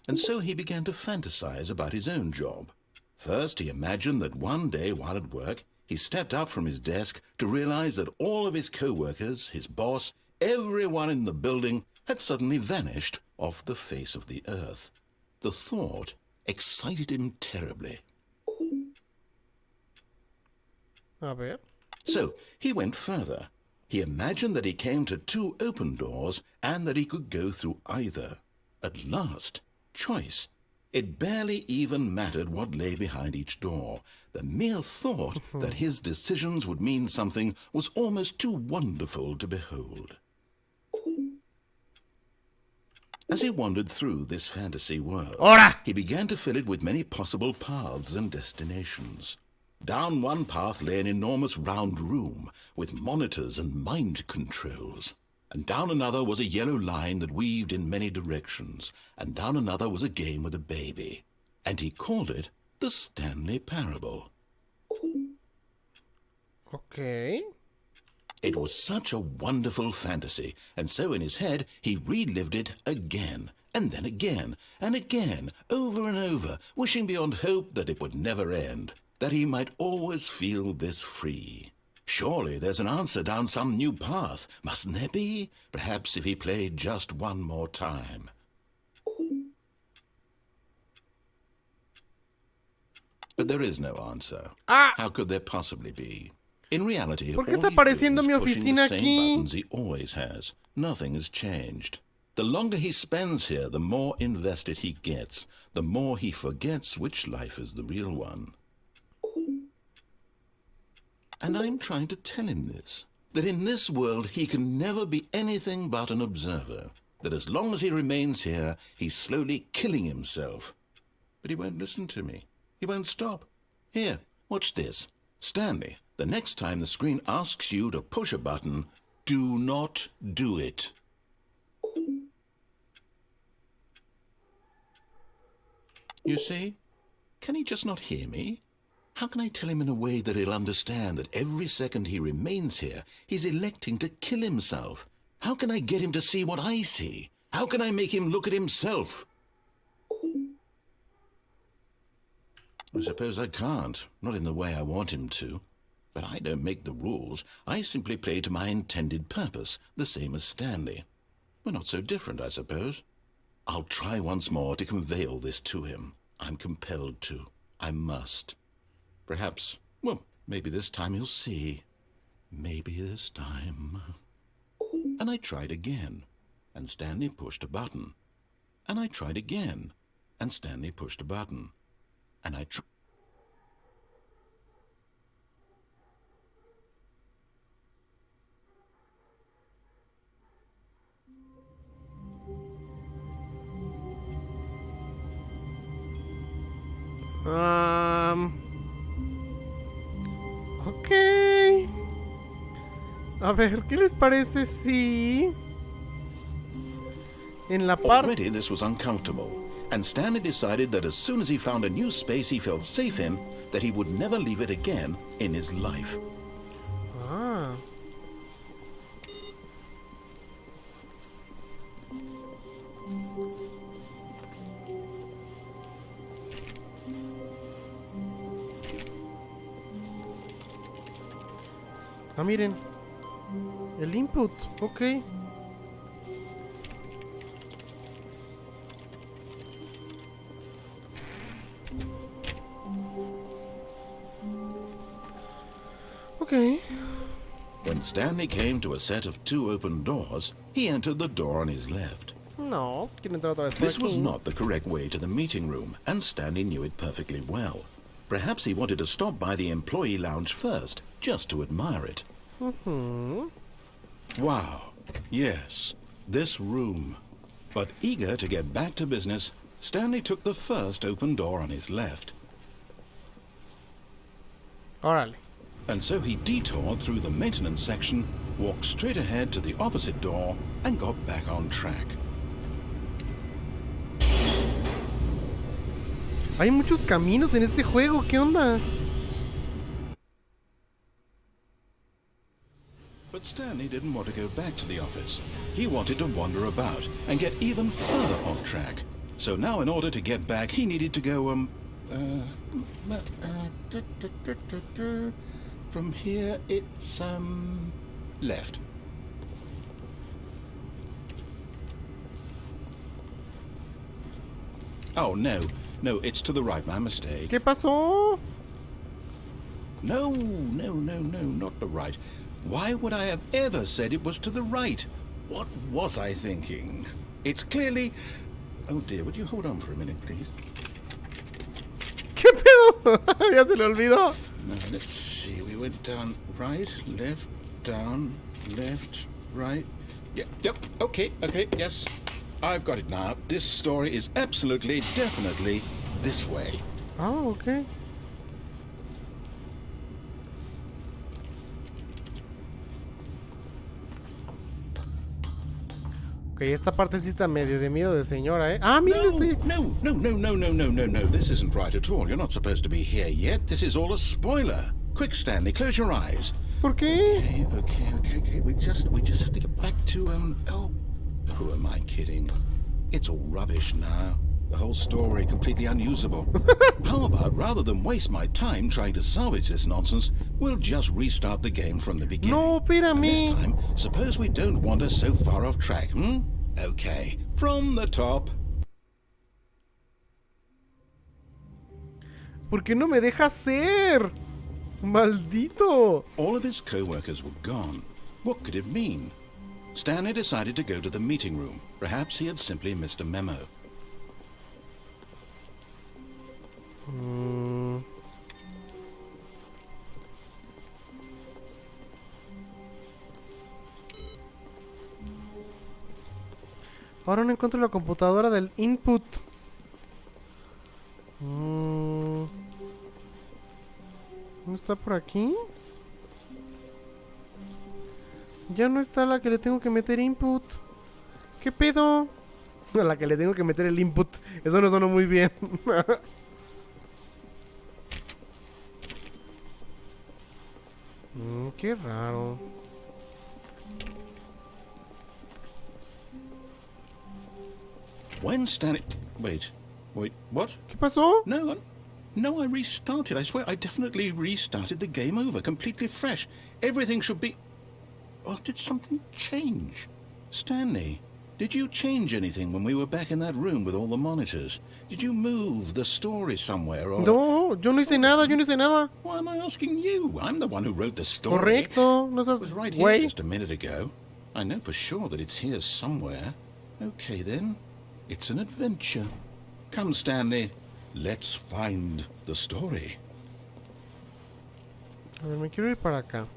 Speaker 3: And so he began to fantasize about his own job. First, he imagined that one day while at work, he stepped up from his desk to realize that all of his co-workers, his boss, everyone in the building had suddenly vanished off the face of the earth. The thought excited him terribly.
Speaker 1: A ver.
Speaker 3: So he went further. He imagined that he came to 2 open doors and that he could go through either. At last, choice. It barely even mattered what lay behind each door. The mere thought that his decisions would mean something was almost too wonderful to behold. As he wandered through this fantasy world,
Speaker 1: Hora!
Speaker 3: he began to fill it with many possible paths and destinations. Down one path lay an enormous round room with monitors and mind controls. And down another was a yellow line that weaved in many directions. And down another was a game with a baby. And he called it the Stanley Parable.
Speaker 1: Okay.
Speaker 3: It was such a wonderful fantasy, and so in his head he relived it again, and then again, and again, over and over, wishing beyond hope that it would never end, that he might always feel this free. Surely there's an answer down some new path, mustn't there be? Perhaps if he played just one more time. But there is no answer. How could there possibly be? In reality,
Speaker 1: ¿Por qué
Speaker 3: all
Speaker 1: está
Speaker 3: he's
Speaker 1: apareciendo
Speaker 3: doing
Speaker 1: mi
Speaker 3: is pushing
Speaker 1: oficina
Speaker 3: the same
Speaker 1: aquí?
Speaker 3: buttons he always has. Nothing has changed. The longer he spends here, the more invested he gets, the more he forgets which life is the real one. And I'm trying to tell him this, that in this world he can never be anything but an observer, that as long as he remains here, he's slowly killing himself. But he won't listen to me. He won't stop. Here, watch this. Stanley, the next time the screen asks you to push a button, do not do it. You see? Can he just not hear me? How can I tell him in a way that he'll understand that every second he remains here, he's electing to kill himself? How can I get him to see what I see? How can I make him look at himself? I suppose I can't, not in the way I want him to. But I don't make the rules. I simply play to my intended purpose, the same as Stanley. We're not so different, I suppose. I'll try once more to convey all this to him. I'm compelled to. I must. Perhaps, well, maybe this time he'll see. Maybe this time. And I tried again, and Stanley pushed a button. And I tried again, and Stanley pushed a button. And I tried.
Speaker 1: Ok. A ver, ¿qué les parece si en la parte...
Speaker 3: Already this was uncomfortable, and Stanley decided that as soon as he found a new space he felt safe in, that he would never leave it again in his life.
Speaker 1: Ah. Ah, miren. El input, ok. Okay.
Speaker 3: When Stanley came to a set of 2 open doors, he entered the door on his left.
Speaker 1: No, quiero entrar otra vez por
Speaker 3: This was
Speaker 1: aquí.
Speaker 3: not the correct way to the meeting room, and Stanley knew it perfectly well. Perhaps he wanted to stop by the employee lounge first, just to admire it. Wow, yes, this room. But eager to get back to business, Stanley took the first open door on his left.
Speaker 1: Órale.
Speaker 3: And so he detoured through the maintenance section, walked straight ahead to the opposite door, and got back on track.
Speaker 1: Hay muchos caminos en este juego, ¿qué onda?
Speaker 3: But Stanley didn't want to go back to the office. He wanted to wander about and get even further off track. So now in order to get back, he needed to go, from here it's, left. Oh, no, it's to the right, my mistake.
Speaker 1: ¿Qué pasó?
Speaker 3: No, not the right. Why would I have ever said it was to the right? What was I thinking? It's clearly... Oh dear, would you hold on for a minute, please?
Speaker 1: ¿Qué pedo? Ya se le olvidó.
Speaker 3: No, let's see, we went down right, left, down, left, right. Yep, okay, yes. I've got it now. This story is absolutely, definitely this way.
Speaker 1: Ah, ok. Ok, esta parte sí está medio de miedo de señora, ¿eh? Ah, mira, estoy...
Speaker 3: No. This isn't right at all. You're not supposed to be here yet. This is all a spoiler. Quick, Stanley, close your eyes.
Speaker 1: ¿Por qué?
Speaker 3: Okay. We just have to get back to, oh, who am I kidding? It's all rubbish now. The whole story completely unusable. How about, rather than waste my time trying to salvage this nonsense, we'll just restart the game from the beginning.
Speaker 1: No, espérame.
Speaker 3: And this time, suppose we don't wander so far off track, hmm? Okay, from the top.
Speaker 1: ¿Por qué no me deja ser? Maldito.
Speaker 3: All of his co-workers were gone. What could it mean? Stanley decided to go to the meeting room. Perhaps he had simply missed a memo.
Speaker 1: Ahora no encuentro la computadora del input. ¿No está por aquí? Ya no está la que le tengo que meter input. ¿Qué pedo? A la que le tengo que meter el input. Eso no sonó muy bien. Qué raro.
Speaker 3: When Stanley... Wait, what?
Speaker 1: ¿Qué pasó?
Speaker 3: No, I restarted. I swear I definitely restarted the game over, completely fresh. Everything should be... Oh, did something change? Stanley, did you change anything when we were back in that room with all the monitors? Did you move the story somewhere or...
Speaker 1: No, yo no hice nada.
Speaker 3: Why am I asking you? I'm the one who wrote the story.
Speaker 1: Correcto. No seas...
Speaker 3: It was right here just a minute ago. I know for sure that it's here somewhere. Okay, then. It's an adventure. Come, Stanley. Let's find the story.
Speaker 1: A ver, me quiero ir para acá.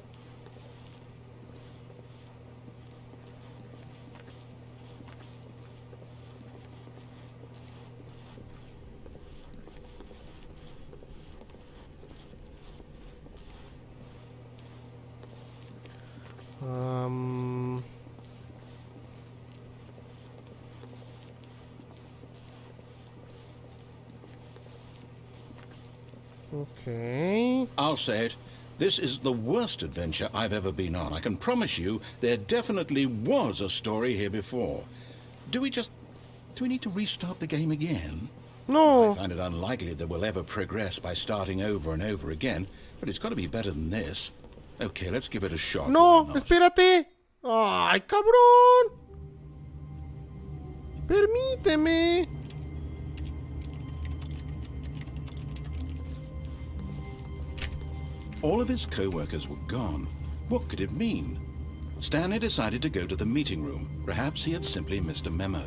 Speaker 1: Okay.
Speaker 3: I'll say it. This is the worst adventure I've ever been on. I can promise you there definitely was a story here before. Do we need to restart the game again?
Speaker 1: No.
Speaker 3: I find it unlikely that we'll ever progress by starting over and over again, but it's got to be better than this. Okay, let's give it a shot.
Speaker 1: No,
Speaker 3: Why not?
Speaker 1: espérate. Ay, cabrón. Permíteme.
Speaker 3: All of his co-workers were gone. What could it mean? Stanley decided to go to the meeting room. Perhaps he had simply missed a memo.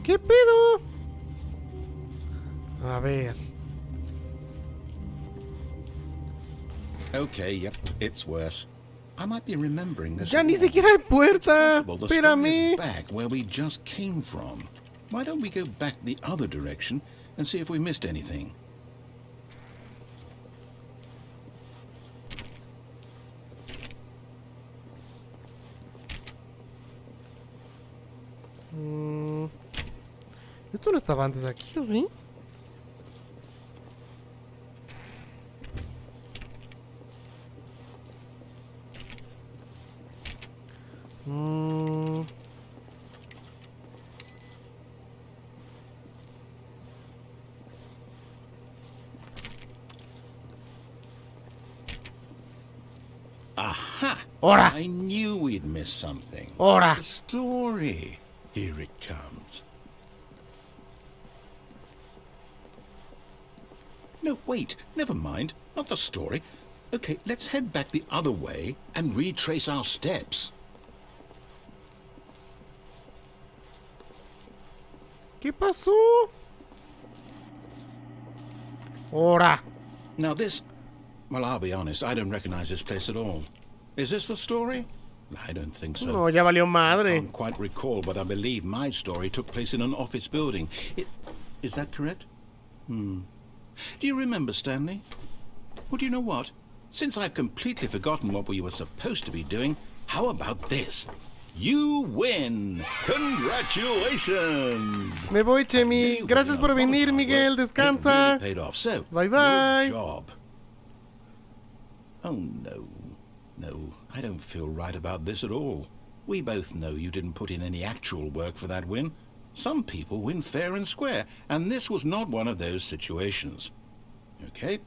Speaker 1: ¿Qué pedo? A ver.
Speaker 3: Okay, yep, it's worse. I might be remembering this.
Speaker 1: Ya ni siquiera hay puerta.
Speaker 3: Possible the story
Speaker 1: Espérame.
Speaker 3: is back where we just came from. Why don't we go back the other direction and see if we missed anything?
Speaker 1: ¿Esto no estaba antes aquí o sí?
Speaker 3: Aha!
Speaker 1: Hora.
Speaker 3: I knew we'd miss something.
Speaker 1: Hora.
Speaker 3: The story. Here it comes. No, wait. Never mind. Not the story. Okay, let's head back the other way and retrace our steps.
Speaker 1: ¿Qué pasó? Hora.
Speaker 3: Now this... Well, I'll be honest, I don't recognize this place at all. Is this the story? I don't think so.
Speaker 1: No, ya valió
Speaker 3: I
Speaker 1: madre.
Speaker 3: can't quite recall, but I believe my story took place in an office building. Is that correct? Do you remember, Stanley? Well, do you know what? Since I've completely forgotten what we were supposed to be doing, how about this? You win! Congratulations!
Speaker 1: Me voy, Chemi. Gracias por venir, Miguel. Descansa.
Speaker 3: It really paid off. So,
Speaker 1: Bye bye.
Speaker 3: good job. Oh, no. No, I don't feel right about this at all. We both know you didn't put in any actual work for that win. Some people win fair and square, and this was not one of those situations. Okay?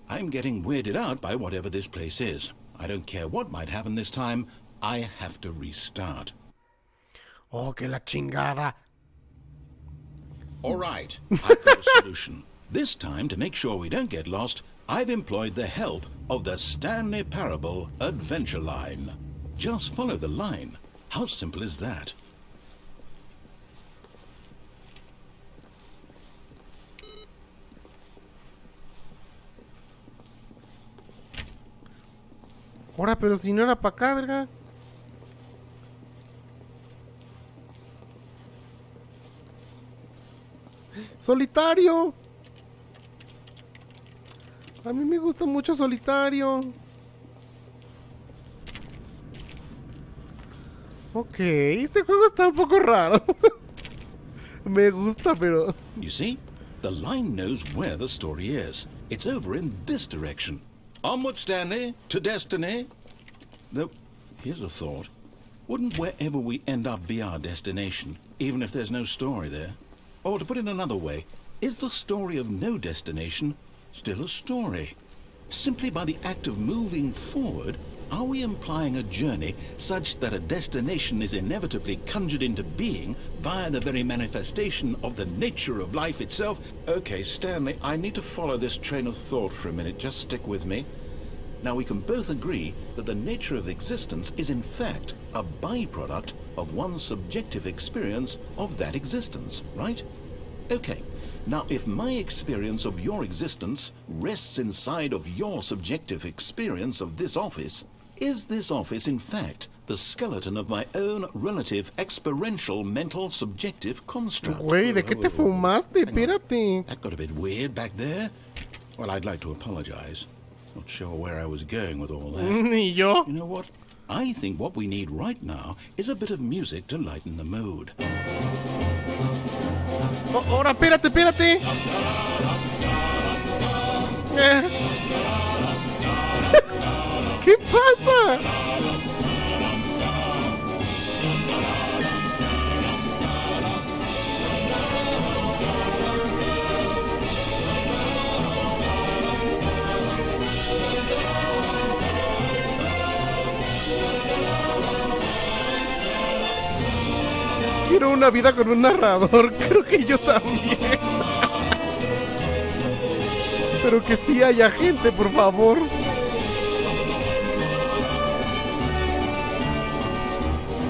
Speaker 3: I'm getting weirded out by whatever this place is. I don't care what might happen this time. I have to restart.
Speaker 1: Oh, que la chingada.
Speaker 3: All right, I've got a solution. This time, to make sure we don't get lost, I've employed the help of the Stanley Parable Adventure Line. Just follow the line. How simple is that?
Speaker 1: Hora, pero si no era para acá, verga. Solitario. A mí me gusta mucho Solitario. Ok, este juego está un poco raro. Me gusta, pero...
Speaker 3: You see? The line knows where the story is. It's over in this direction. Onward, Stanley, to destiny. Though, here's a thought. Wouldn't wherever we end up be our destination, even if there's no story there? Or to put it another way, is the story of no destination still a story? Simply by the act of moving forward, are we implying a journey such that a destination is inevitably conjured into being via the very manifestation of the nature of life itself? Okay, Stanley, I need to follow this train of thought for a minute. Just stick with me. Now, we can both agree that the nature of existence is in fact a byproduct of one's subjective experience of that existence, right? Okay. Now, if my experience of your existence rests inside of your subjective experience of this office, is this office, in fact, the skeleton of my own relative experiential mental subjective construct?
Speaker 1: Güey, ¿de qué te fumaste? Espérate.
Speaker 3: That got a bit weird back there. Well, I'd like to apologize. Not sure where I was going with all that.
Speaker 1: Ni yo.
Speaker 3: You know what? I think what we need right now is a bit of music to lighten the mood.
Speaker 1: Oh, ahora, espérate, espérate. ¿Qué pasa? Quiero una vida con un narrador. Creo que yo también. Pero que sí haya gente, por favor.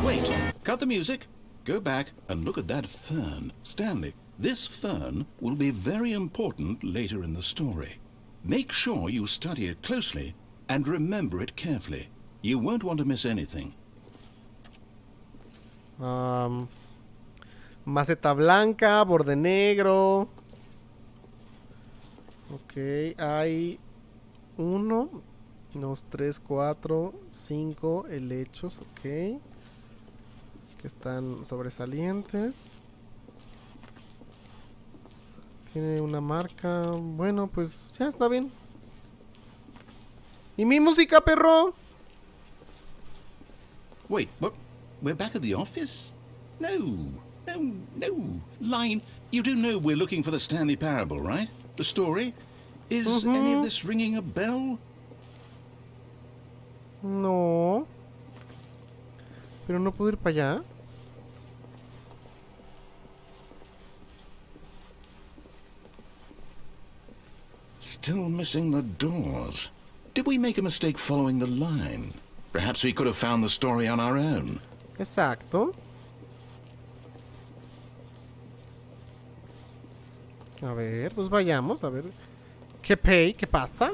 Speaker 3: Wait, cut the music. Go back and look at that fern. Stanley, this fern will be very important later in the story. Make sure you study it closely and remember it carefully. You won't want to miss anything.
Speaker 1: Maceta blanca, borde negro. Ok, hay 1, 2, 3, 4, 5 helechos, ok. Que están sobresalientes. Tiene una marca. Bueno, pues ya está bien. ¿Y mi música, perro?
Speaker 3: Wait, what? We're back at the office? No. Line, you do know we're looking for the Stanley Parable, right? The story? Is any of this ringing a bell?
Speaker 1: No. Pero no puedo ir para allá.
Speaker 3: Still missing the doors. Did we make a mistake following the line? Perhaps we could have found the story on our own.
Speaker 1: Exacto. A ver, pues vayamos, a ver. ¿Qué pasa?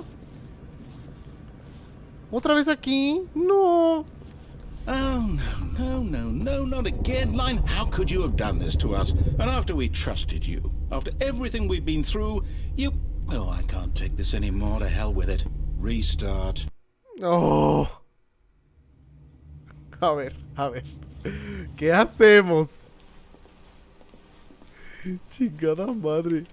Speaker 1: ¿Otra vez aquí? No.
Speaker 3: Oh, no, not again, Line. How could you have done this to us? And after we trusted you, after everything we've been through, you... Oh, I can't take this anymore. To hell with it. Restart.
Speaker 1: Oh. A ver. ¿Qué hacemos? Chingada madre.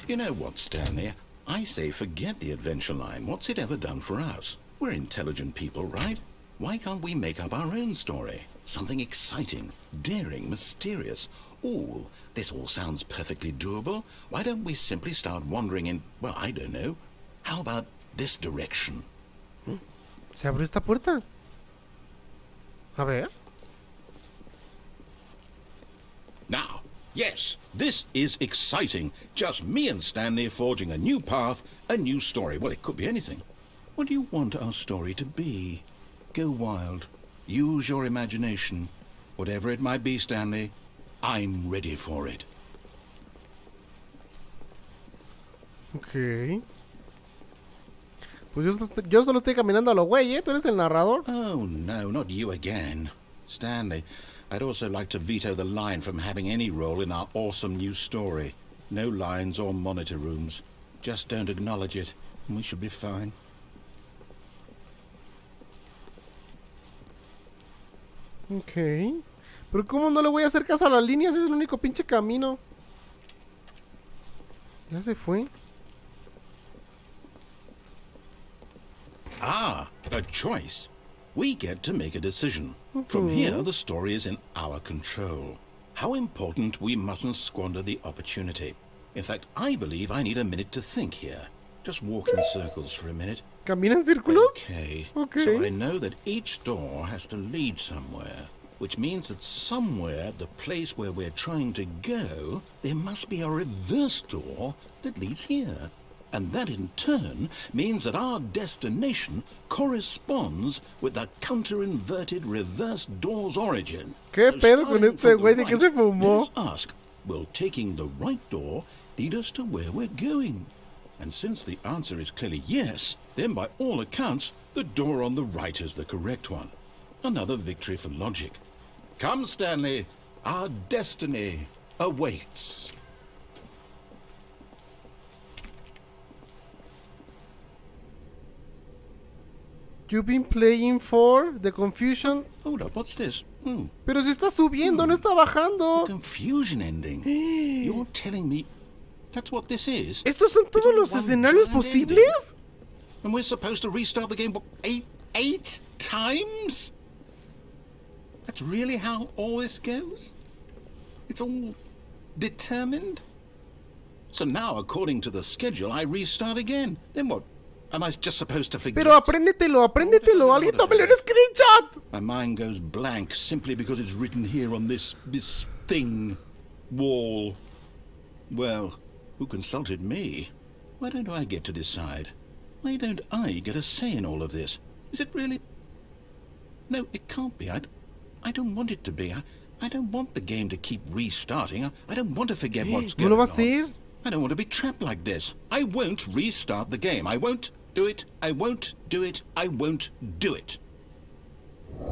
Speaker 3: You know what, Stanley? I say forget the adventure line. What's it ever done for us? We're intelligent people, right? Why can't we make up our own story? Something exciting, daring, mysterious. Ooh, this all sounds perfectly doable. Why don't we simply start wandering in, well, I don't know. How about this direction?
Speaker 1: ¿Se abrió esta puerta? A ver.
Speaker 3: Now, yes, this is exciting. Just me and Stanley forging a new path, a new story. Well, it could be anything. What do you want our story to be? Go wild. Use your imagination. Whatever it might be, Stanley, I'm ready for it.
Speaker 1: Ok. Pues yo solo estoy caminando a lo güey, ¿eh? Tú eres el narrador.
Speaker 3: Oh, no, not you again. Stanley, I'd also like to veto the line from having any role in our awesome new story. No lines or monitor rooms. Just don't acknowledge it, and we should be fine.
Speaker 1: Ok. Pero ¿cómo no le voy a hacer caso a las líneas? Es el único pinche camino. Ya se fue.
Speaker 3: Ah, a choice. We get to make a decision. From here, the story is in our control. How important we mustn't squander the opportunity. In fact, I believe I need a minute to think here. Just walk in circles for a minute.
Speaker 1: ¿Camina en círculos?
Speaker 3: Okay.
Speaker 1: Okay.
Speaker 3: So I know that each door has to lead somewhere, which means that somewhere, the place where we're trying to go, there must be a reverse door that leads here. And that in turn means that our destination corresponds with the counter-inverted reverse door's origin.
Speaker 1: ¿Qué pedo con este güey? ¿De qué se fumó?
Speaker 3: Let's ask, will taking the right door lead us to where we're going? And since the answer is clearly yes, then by all accounts, the door on the right is the correct one. Another victory for logic. Come, Stanley, our destiny awaits.
Speaker 1: You've been playing for the confusion.
Speaker 3: Hold up, what's this?
Speaker 1: Pero si está subiendo, no está bajando.
Speaker 3: Confusion ending. You're telling me that's what this is?
Speaker 1: ¿Estos son todos los escenarios posibles?
Speaker 3: And we're supposed to restart the game eight times? That's really how all this goes? It's all determined? So now, according to the schedule, I restart again. Then what? Am I just supposed to forget?
Speaker 1: Pero apréndetelo. Alguien tómale un screenshot.
Speaker 3: My mind goes blank simply because it's written here on this thing. Wall. Well, who consulted me? Why don't I get to decide? Why don't I get a say in all of this? Is it really? No, it can't be. I don't want it to be. I don't want the game to keep restarting. I don't want to forget what's going
Speaker 1: ¿No lo va a
Speaker 3: on.
Speaker 1: hacer?
Speaker 3: I don't want to be trapped like this. I won't restart the game. I won't do it. I won't do it. I won't do it.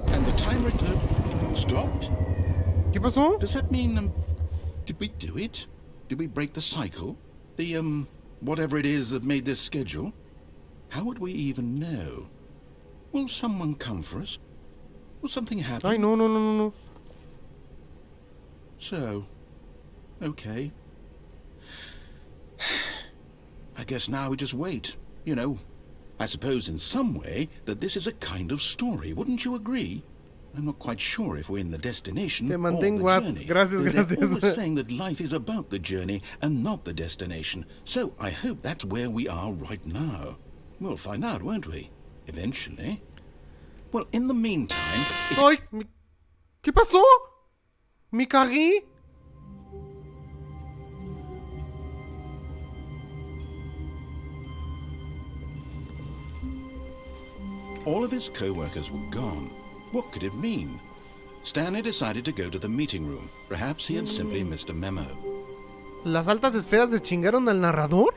Speaker 3: And the timer stopped?
Speaker 1: ¿Qué pasó?
Speaker 3: Does that mean, did we do it? Did we break the cycle? The, whatever it is that made this schedule? How would we even know? Will someone come for us? Will something happen?
Speaker 1: Ay, no.
Speaker 3: So, okay. I guess now we just wait. You know, I suppose in some way that this is a kind of story. Wouldn't you agree? I'm not quite sure if we're in the destination
Speaker 1: Te
Speaker 3: or
Speaker 1: mandé
Speaker 3: the
Speaker 1: en Whats.
Speaker 3: journey.
Speaker 1: Gracias.
Speaker 3: They're always saying that life is about the journey and not the destination. So I hope that's where we are right now. We'll find out, won't we? Eventually. Well, in the meantime...
Speaker 1: Ay, ¿qué pasó? ¿Me cagué?
Speaker 3: All of his co-workers were gone. What could it mean? Stanley decided to go to the meeting room. Perhaps he had simply missed a memo.
Speaker 1: ¿Las altas esferas se chingaron al narrador?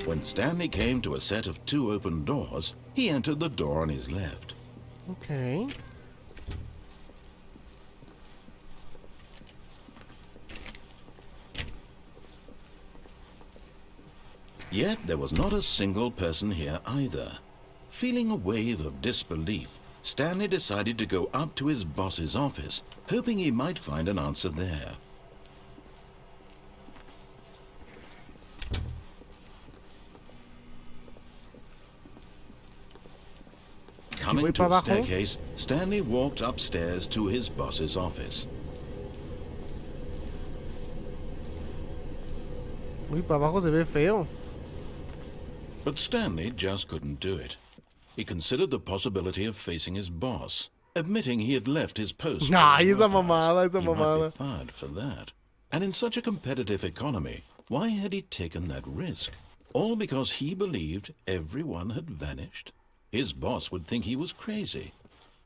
Speaker 3: When Stanley came to a set of 2 open doors, he entered the door on his left.
Speaker 1: Okay.
Speaker 3: Yet there was not a single person here either. Feeling a wave of disbelief, Stanley decided to go up to his boss's office, hoping he might find an answer there. Coming to a staircase, Stanley walked upstairs to his boss's office.
Speaker 1: Uy, para abajo se ve feo.
Speaker 3: But Stanley just couldn't do it. He considered the possibility of facing his boss, admitting he had left his post.
Speaker 1: Ay, esa mamada, esa
Speaker 3: He might
Speaker 1: mamada.
Speaker 3: be fired for that. And in such a competitive economy, why had he taken that risk? All because he believed everyone had vanished? His boss would think he was crazy.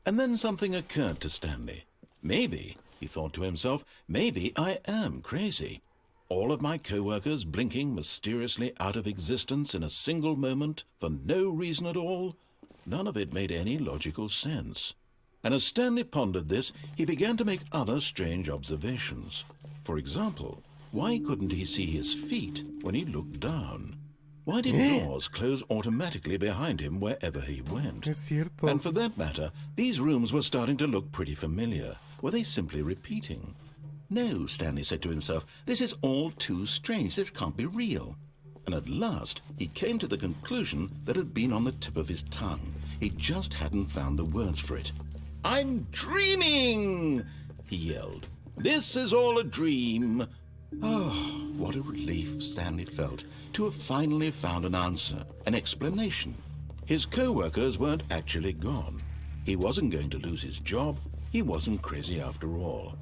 Speaker 3: And then something occurred to Stanley. Maybe, he thought to himself, maybe I am crazy. All of my co-workers blinking mysteriously out of existence in a single moment for no reason at all? None of it made any logical sense. And as Stanley pondered this, he began to make other strange observations. For example, why couldn't he see his feet when he looked down? Why did doors close automatically behind him wherever he went?
Speaker 1: Es cierto.
Speaker 3: And for that matter, these rooms were starting to look pretty familiar. Were they simply repeating? No, Stanley said to himself, this is all too strange. This can't be real. And at last, he came to the conclusion that had been on the tip of his tongue. He just hadn't found the words for it. I'm dreaming, he yelled. This is all a dream. Oh, what a relief Stanley felt to have finally found an answer, an explanation. His co-workers weren't actually gone. He wasn't going to lose his job. He wasn't crazy after all.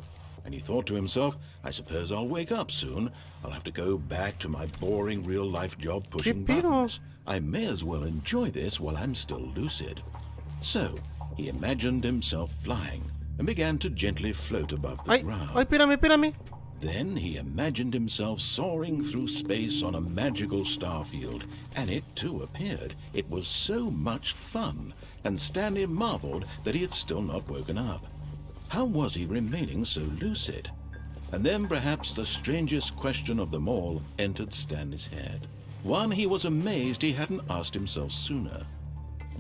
Speaker 3: And he thought to himself, I suppose I'll wake up soon. I'll have to go back to my boring real-life job pushing buttons. I may as well enjoy this while I'm still lucid. So, he imagined himself flying and began to gently float above the ground.
Speaker 1: Ay, espérame.
Speaker 3: Then he imagined himself soaring through space on a magical starfield, and it too appeared. It was so much fun, and Stanley marveled that he had still not woken up. How was he remaining so lucid? And then perhaps the strangest question of them all entered Stanley's head. One he was amazed he hadn't asked himself sooner.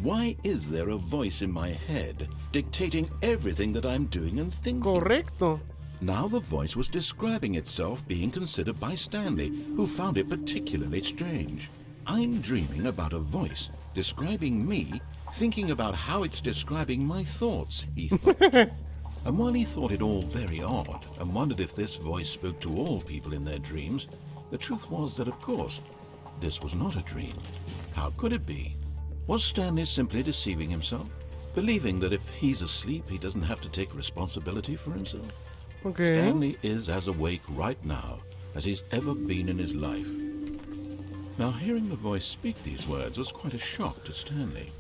Speaker 3: Why is there a voice in my head dictating everything that I'm doing and thinking?
Speaker 1: Correcto.
Speaker 3: Now the voice was describing itself being considered by Stanley, who found it particularly strange. I'm dreaming about a voice describing me, thinking about how it's describing my thoughts, he thought. And while he thought it all very odd and wondered if this voice spoke to all people in their dreams, the truth was that, of course, this was not a dream. How could it be? Was Stanley simply deceiving himself, believing that if he's asleep, he doesn't have to take responsibility for himself?
Speaker 1: Okay.
Speaker 3: Stanley is as awake right now as he's ever been in his life. Now, hearing the voice speak these words was quite a shock to Stanley.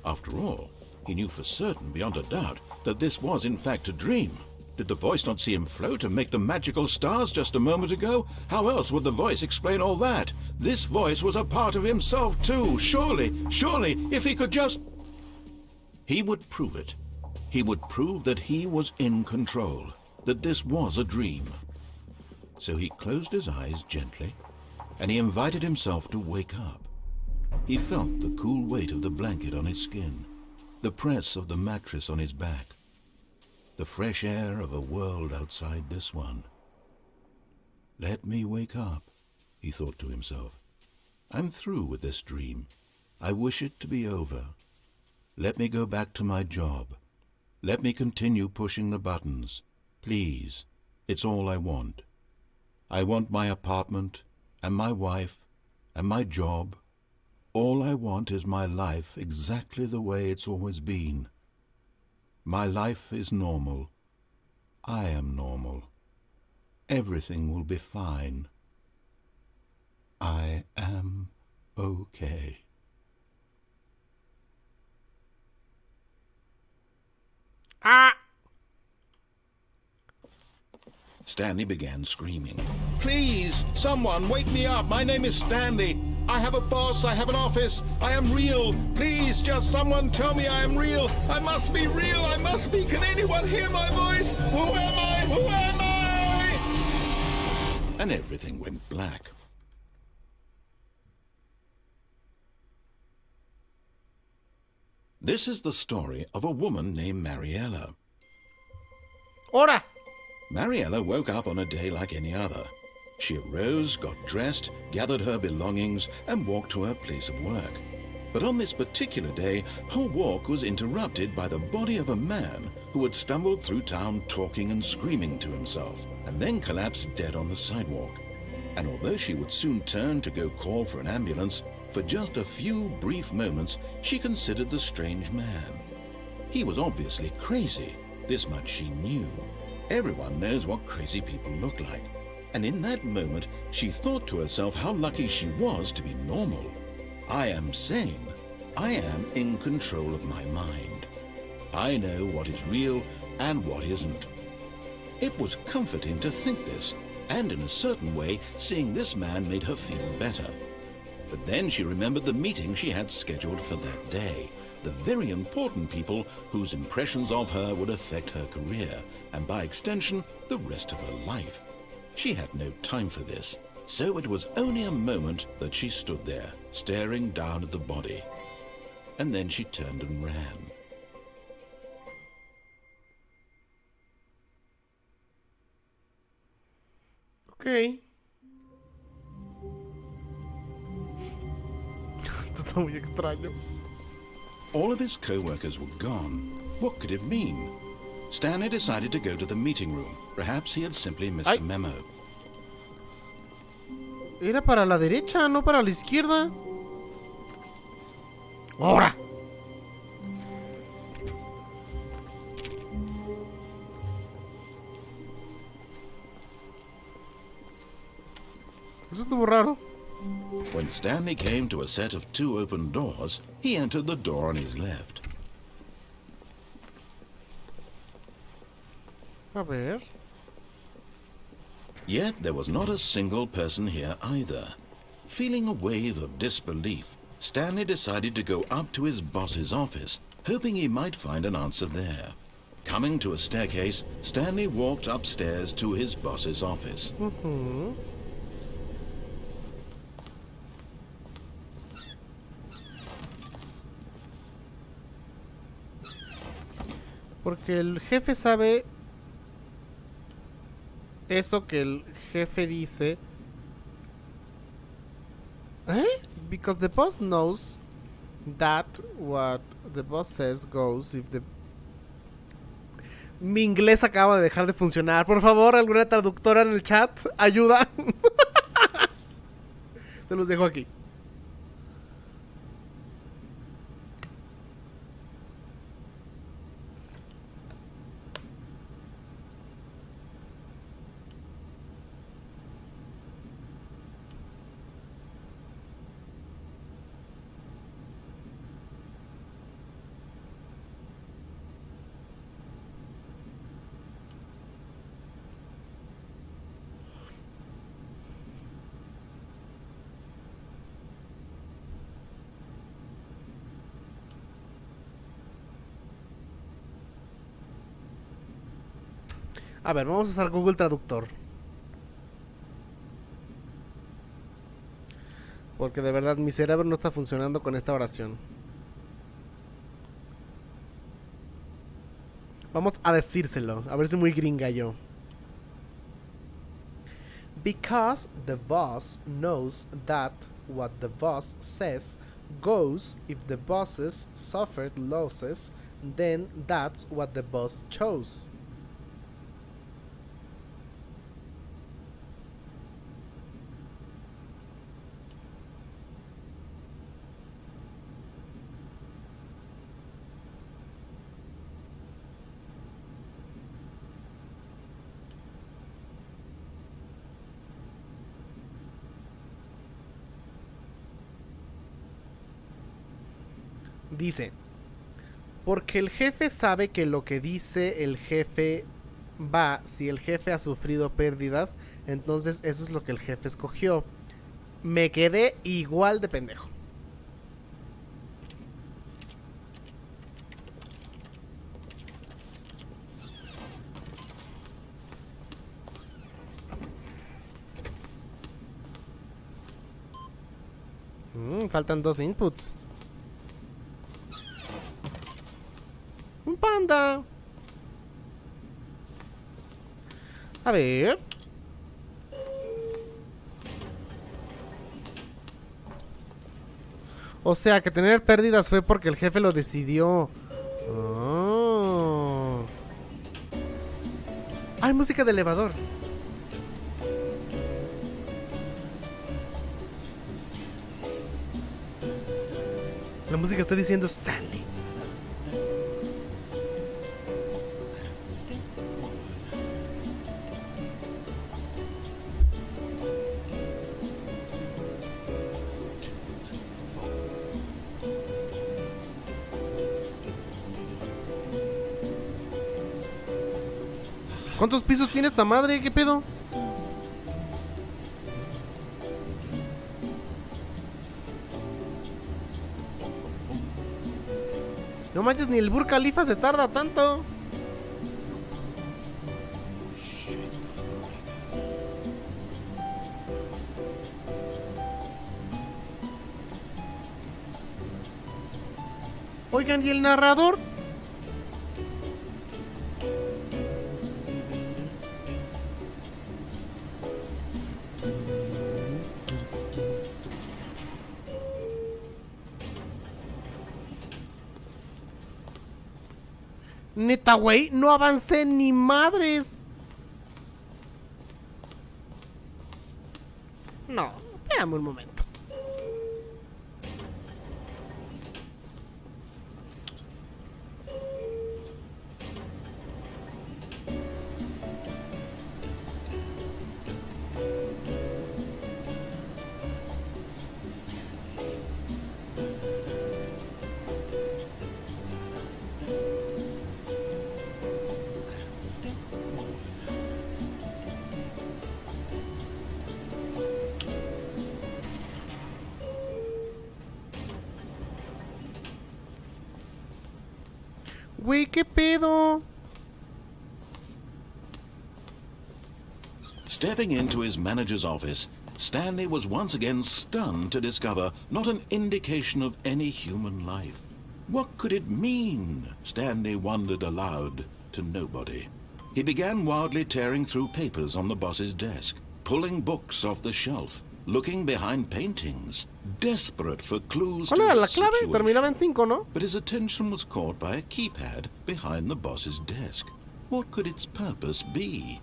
Speaker 3: After all, he knew for certain, beyond a doubt, that this was in fact a dream. Did the voice not see him float and make the magical stars just a moment ago? How else would the voice explain all that? This voice was a part of himself too. Surely, if he could just... He would prove it. He would prove that he was in control, that this was a dream. So he closed his eyes gently, and he invited himself to wake up. He felt the cool weight of the blanket on his skin, the press of the mattress on his back, the fresh air of a world outside this one. Let me wake up, he thought to himself. I'm through with this dream. I wish it to be over. Let me go back to my job. Let me continue pushing the buttons. Please, it's all I want. I want my apartment, and my wife, and my job. All I want is my life exactly the way it's always been. My life is normal. I am normal. Everything will be fine. I am okay.
Speaker 1: Ah!
Speaker 3: Stanley began screaming. Please, someone, wake me up. My name is Stanley. I have a boss. I have an office. I am real. Please, just someone tell me I am real. I must be real. I must be. Can anyone hear my voice? Who am I? Who am I? And everything went black. This is the story of a woman named Mariella.
Speaker 1: ¡Hora!
Speaker 3: Mariella woke up on a day like any other. She arose, got dressed, gathered her belongings, and walked to her place of work. But on this particular day, her walk was interrupted by the body of a man who had stumbled through town talking and screaming to himself, and then collapsed dead on the sidewalk. And although she would soon turn to go call for an ambulance, for just a few brief moments she considered the strange man. He was obviously crazy. This much she knew. Everyone knows what crazy people look like. And in that moment, she thought to herself how lucky she was to be normal. I am sane. I am in control of my mind. I know what is real and what isn't. It was comforting to think this, and in a certain way, seeing this man made her feel better. But then she remembered the meeting she had scheduled for that day. The very important people whose impressions of her would affect her career, and by extension, the rest of her life. She had no time for this, so it was only a moment that she stood there, staring down at the body. And then she turned and ran.
Speaker 1: Ok. Esto está muy extraño.
Speaker 3: All of his co-workers were gone. What could it mean? Stanley decided to go to the meeting room. Perhaps he had simply missed the memo.
Speaker 1: Era para la derecha, no para la izquierda. ¡Hora! Eso estuvo raro.
Speaker 3: When Stanley came to a set of 2 open doors, he entered the door on his left.
Speaker 1: A ver.
Speaker 3: Yet there was not a single person here either. Feeling a wave of disbelief, Stanley decided to go up to his boss's office, hoping he might find an answer there. Coming to a staircase, Stanley walked upstairs to his boss's office.
Speaker 1: Porque el jefe sabe eso que el jefe dice. ¿Eh? Because the boss knows that what the boss says goes if the... Mi inglés acaba de dejar de funcionar. Por favor, alguna traductora en el chat, ayuda. Se los dejo aquí. A ver, vamos a usar Google Traductor. Porque de verdad mi cerebro no está funcionando con esta oración. Vamos a decírselo, a ver si muy gringa yo. Because the boss knows that what the boss says goes if the bosses suffered losses, then that's what the boss chose. Dice, porque el jefe sabe que lo que dice el jefe va, si el jefe ha sufrido pérdidas, entonces eso es lo que el jefe escogió. Me quedé igual de pendejo. Faltan 2 inputs. Un panda. A ver. O sea, que tener pérdidas fue porque el jefe lo decidió. Oh. Hay música de elevador. La música está diciendo Stanley. ¿Cuántos pisos tiene esta madre? ¿Qué pedo? No manches, ni el Burj Khalifa se tarda tanto. Oigan, ¿y el narrador? Neta, güey, no avancé ni madres. No, espérame un momento. Güey, ¿qué pedo?
Speaker 3: Stepping into his manager's office, Stanley was once again stunned to discover not an indication of any human life. What could it mean? Stanley wondered aloud to nobody. He began wildly tearing through papers on the boss's desk, pulling books off the shelf, looking behind paintings, desperate for clues to
Speaker 1: ¿Cuál era la
Speaker 3: his
Speaker 1: clave?
Speaker 3: situation.
Speaker 1: Terminaba en 5, ¿no?
Speaker 3: But his attention was caught by a keypad behind the boss's desk. What could its purpose be?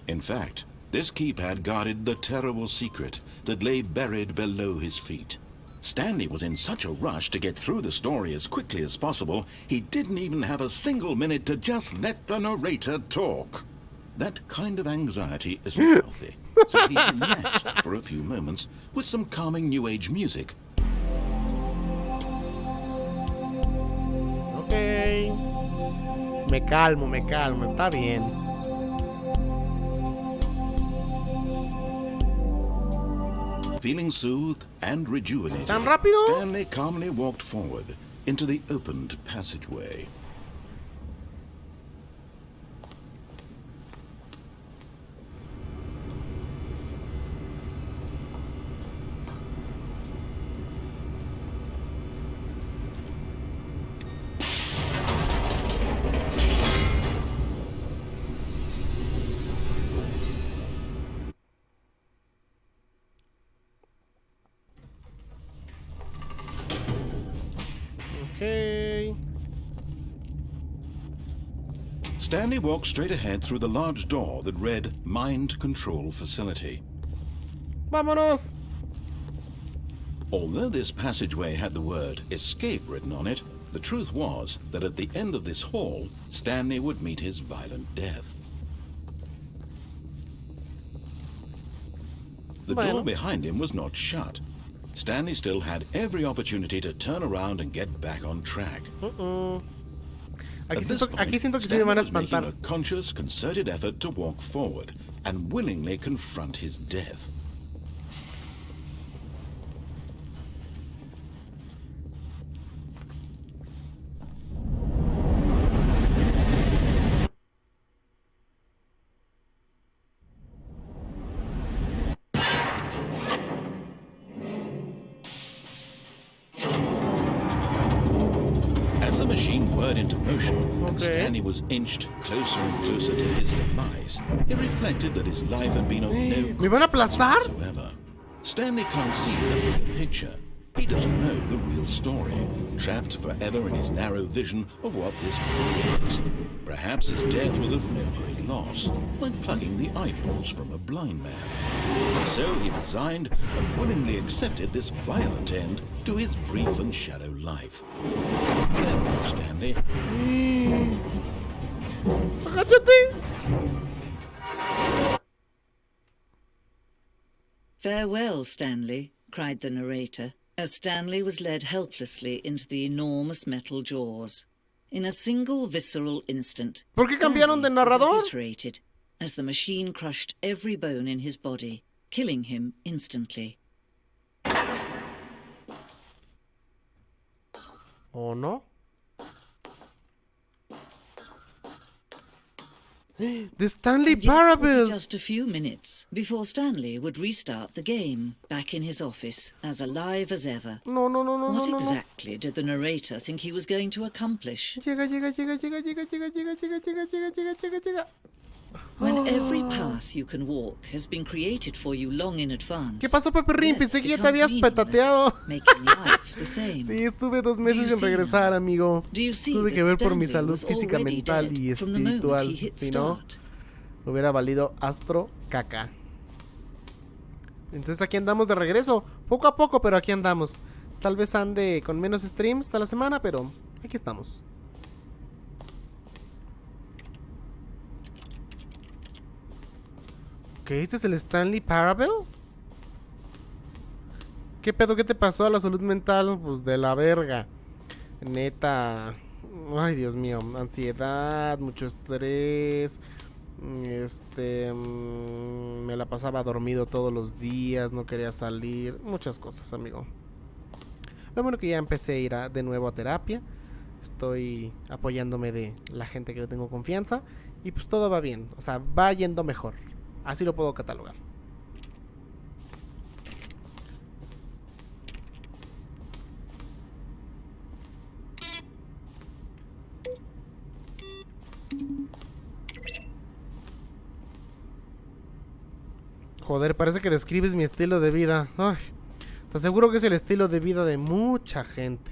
Speaker 3: In fact, this keypad guarded the terrible secret that lay buried below his feet. Stanley was in such a rush to get through the story as quickly as possible, he didn't even have a single minute to just let the narrator talk. That kind of anxiety isn't healthy, so he relaxed for a few moments with some calming New Age music.
Speaker 1: Ok. Me calmo, está bien.
Speaker 3: Feeling soothed and rejuvenated,
Speaker 1: ¿Tan rápido?
Speaker 3: Stanley calmly walked forward into the opened passageway.
Speaker 1: Ok.
Speaker 3: Stanley walked straight ahead through the large door that read Mind Control Facility.
Speaker 1: Vámonos.
Speaker 3: Although this passageway had the word Escape written on it, the truth was that at the end of this hall, Stanley would meet his violent death. The door behind him was not shut. Stanley still had every opportunity to turn around and get back on track.
Speaker 1: Aquí
Speaker 3: At this
Speaker 1: siento que
Speaker 3: point,
Speaker 1: sí me van a
Speaker 3: Stanley was making
Speaker 1: espantar.
Speaker 3: a conscious, concerted effort to walk forward and willingly confront his death. As the machine whirred into motion and Stanley was inched closer and closer to his demise, he reflected that his life had been of no
Speaker 1: ¿Me van a aplastar?
Speaker 3: whatsoever. Stanley can't see the bigger picture. He doesn't know the real story, trapped forever in his narrow vision of what this world is. Perhaps his death was of no great loss, like plucking the eyeballs from a blind man. So he resigned and willingly accepted this violent end to his brief and shallow life. Farewell, Stanley.
Speaker 1: ¡Agáchate!
Speaker 5: "Farewell, Stanley," cried the narrator, as Stanley was led helplessly into the enormous metal jaws. In a single visceral instant,
Speaker 1: ¿Por qué cambiaron de
Speaker 5: Stanley was
Speaker 1: narrador?
Speaker 5: obliterated as the machine crushed every bone in his body, killing him instantly.
Speaker 1: ¿O no? The Stanley
Speaker 5: And yet it would
Speaker 1: Parable.
Speaker 5: be just a few minutes before Stanley would restart the game, back in his office, as alive as ever.
Speaker 1: No.
Speaker 5: What exactly did the narrator think he was going to accomplish?
Speaker 1: Llega.
Speaker 5: When every path you can walk has been created for you long in advance.
Speaker 1: ¿Qué pasó, Peperrín?
Speaker 5: death
Speaker 1: Pensé que ya te
Speaker 5: becomes
Speaker 1: habías petateado.
Speaker 5: meaningless, making life the same.
Speaker 1: Sí, estuve 2 meses
Speaker 5: Do you
Speaker 1: en
Speaker 5: see
Speaker 1: regresar, amigo.
Speaker 5: Do you see
Speaker 1: Tuve que
Speaker 5: that
Speaker 1: ver por mi
Speaker 5: Stanley
Speaker 1: salud
Speaker 5: was
Speaker 1: física,
Speaker 5: already
Speaker 1: mental
Speaker 5: dead
Speaker 1: y
Speaker 5: from the moment
Speaker 1: espiritual.
Speaker 5: he hit
Speaker 1: Si no,
Speaker 5: start?
Speaker 1: me hubiera valido astro caca. Entonces aquí andamos de regreso. Poco a poco, pero aquí andamos. Tal vez ande con menos streams a la semana, pero aquí estamos. ¿Qué? ¿Este es el Stanley Parable? ¿Qué pedo? ¿Qué te pasó a la salud mental? Pues de la verga. Neta. Ay, Dios mío. Ansiedad, mucho estrés. Me la pasaba dormido todos los días. No quería salir. Muchas cosas, amigo. Lo bueno que ya empecé a ir de nuevo a terapia. Estoy apoyándome de la gente que le tengo confianza. Y pues todo va bien. O sea, va yendo mejor. Así lo puedo catalogar. Joder, parece que describes mi estilo de vida. Ay, te aseguro que es el estilo de vida de mucha gente.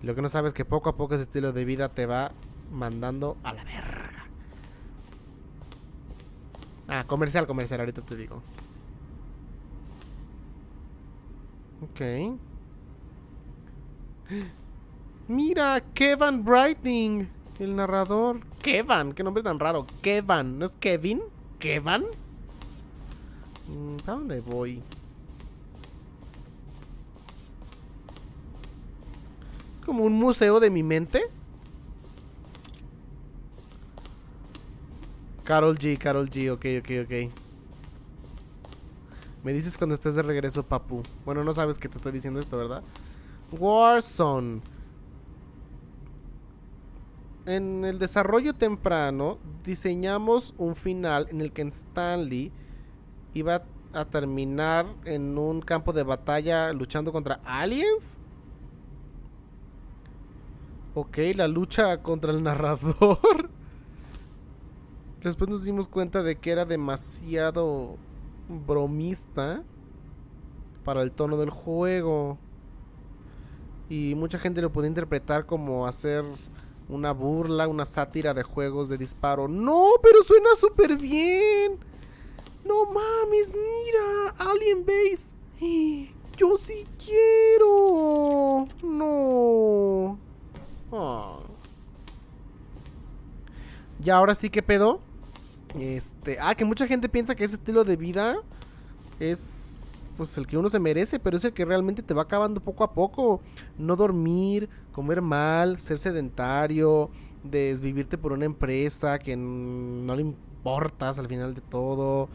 Speaker 1: Y lo que no sabes es que poco a poco ese estilo de vida te va mandando a la verga. Ah, comercial, ahorita te digo. Ok. Mira, Kevin Brightning, el narrador. Kevin, qué nombre tan raro. Kevin, ¿no es Kevin? ¿Kevin? ¿Para dónde voy? Es como un museo de mi mente. Carol G, ok. Me dices cuando estés de regreso, papu. Bueno, no sabes que te estoy diciendo esto, ¿verdad? Warzone. En el desarrollo temprano diseñamos un final en el que Stanley iba a terminar en un campo de batalla luchando contra aliens. Ok, la lucha contra el narrador. Después nos dimos cuenta de que era demasiado bromista para el tono del juego. Y mucha gente lo puede interpretar como hacer una burla, una sátira de juegos de disparo. ¡No! ¡Pero suena súper bien! ¡No mames! ¡Mira! ¡Alien Base! ¡Yo sí quiero! ¡No! Oh. Y ahora sí, ¿qué pedo? Que mucha gente piensa que ese estilo de vida es pues el que uno se merece, pero es el que realmente te va acabando poco a poco. No dormir, comer mal, ser sedentario, desvivirte por una empresa que no le importas al final de todo,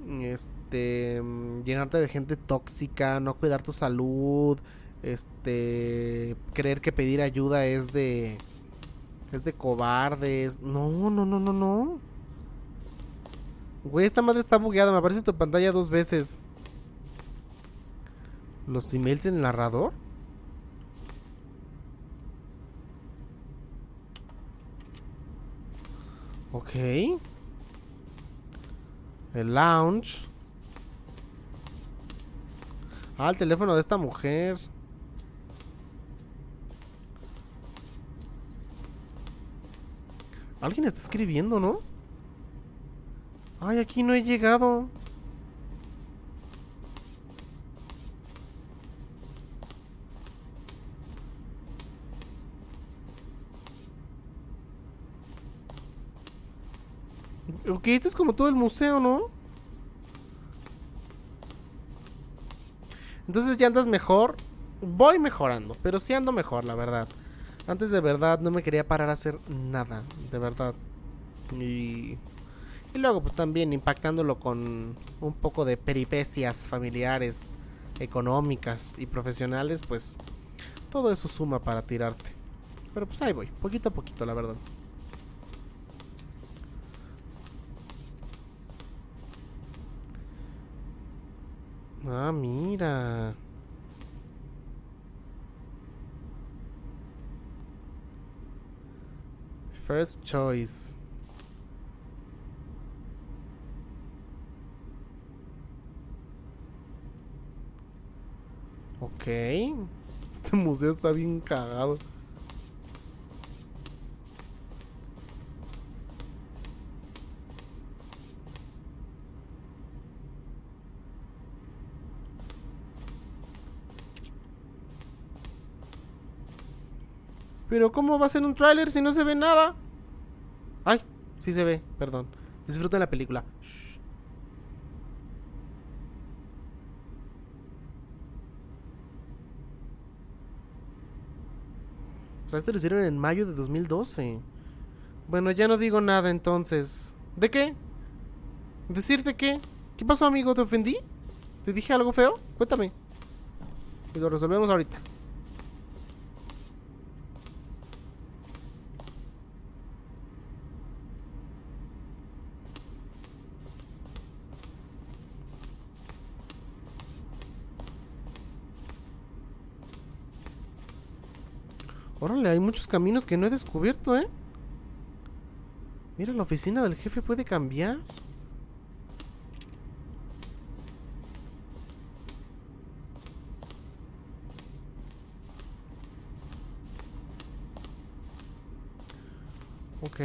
Speaker 1: llenarte de gente tóxica, no cuidar tu salud, creer que pedir ayuda es de cobardes. No, no, no, no, no. Güey, esta madre está bugueada, me aparece tu pantalla 2 veces. ¿Los emails del narrador? Ok. El lounge. Ah, el teléfono de esta mujer. Alguien está escribiendo, ¿no? Ay, aquí no he llegado. Ok, esto es como todo el museo, ¿no? Entonces ya andas mejor. Voy mejorando, pero sí ando mejor, la verdad. Antes de verdad no me quería parar a hacer nada, de verdad. Y luego pues también impactándolo con un poco de peripecias familiares, económicas y profesionales, pues todo eso suma para tirarte. Pero pues ahí voy, poquito a poquito, la verdad. Ah, mira. First choice. Ok. Este museo está bien cagado. Pero ¿cómo va a ser un tráiler si no se ve nada? Ay, sí se ve, perdón. Disfruten la película. Shh. O sea, lo hicieron en mayo de 2012. Bueno, ya no digo nada entonces. ¿De qué? ¿Decirte qué? ¿Qué pasó, amigo? ¿Te ofendí? ¿Te dije algo feo? Cuéntame. Y lo resolvemos ahorita. Órale, hay muchos caminos que no he descubierto, ¿eh? Mira, la oficina del jefe puede cambiar. Ok.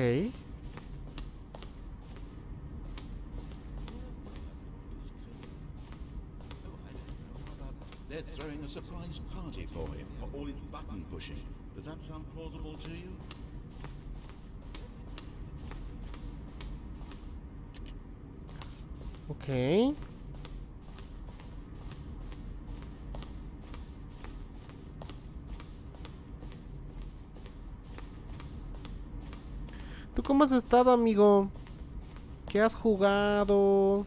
Speaker 3: They're throwing a surprise party for him for all his button pushing. Does that sound plausible to you?
Speaker 1: Ok. ¿Tú cómo has estado, amigo? ¿Qué has jugado?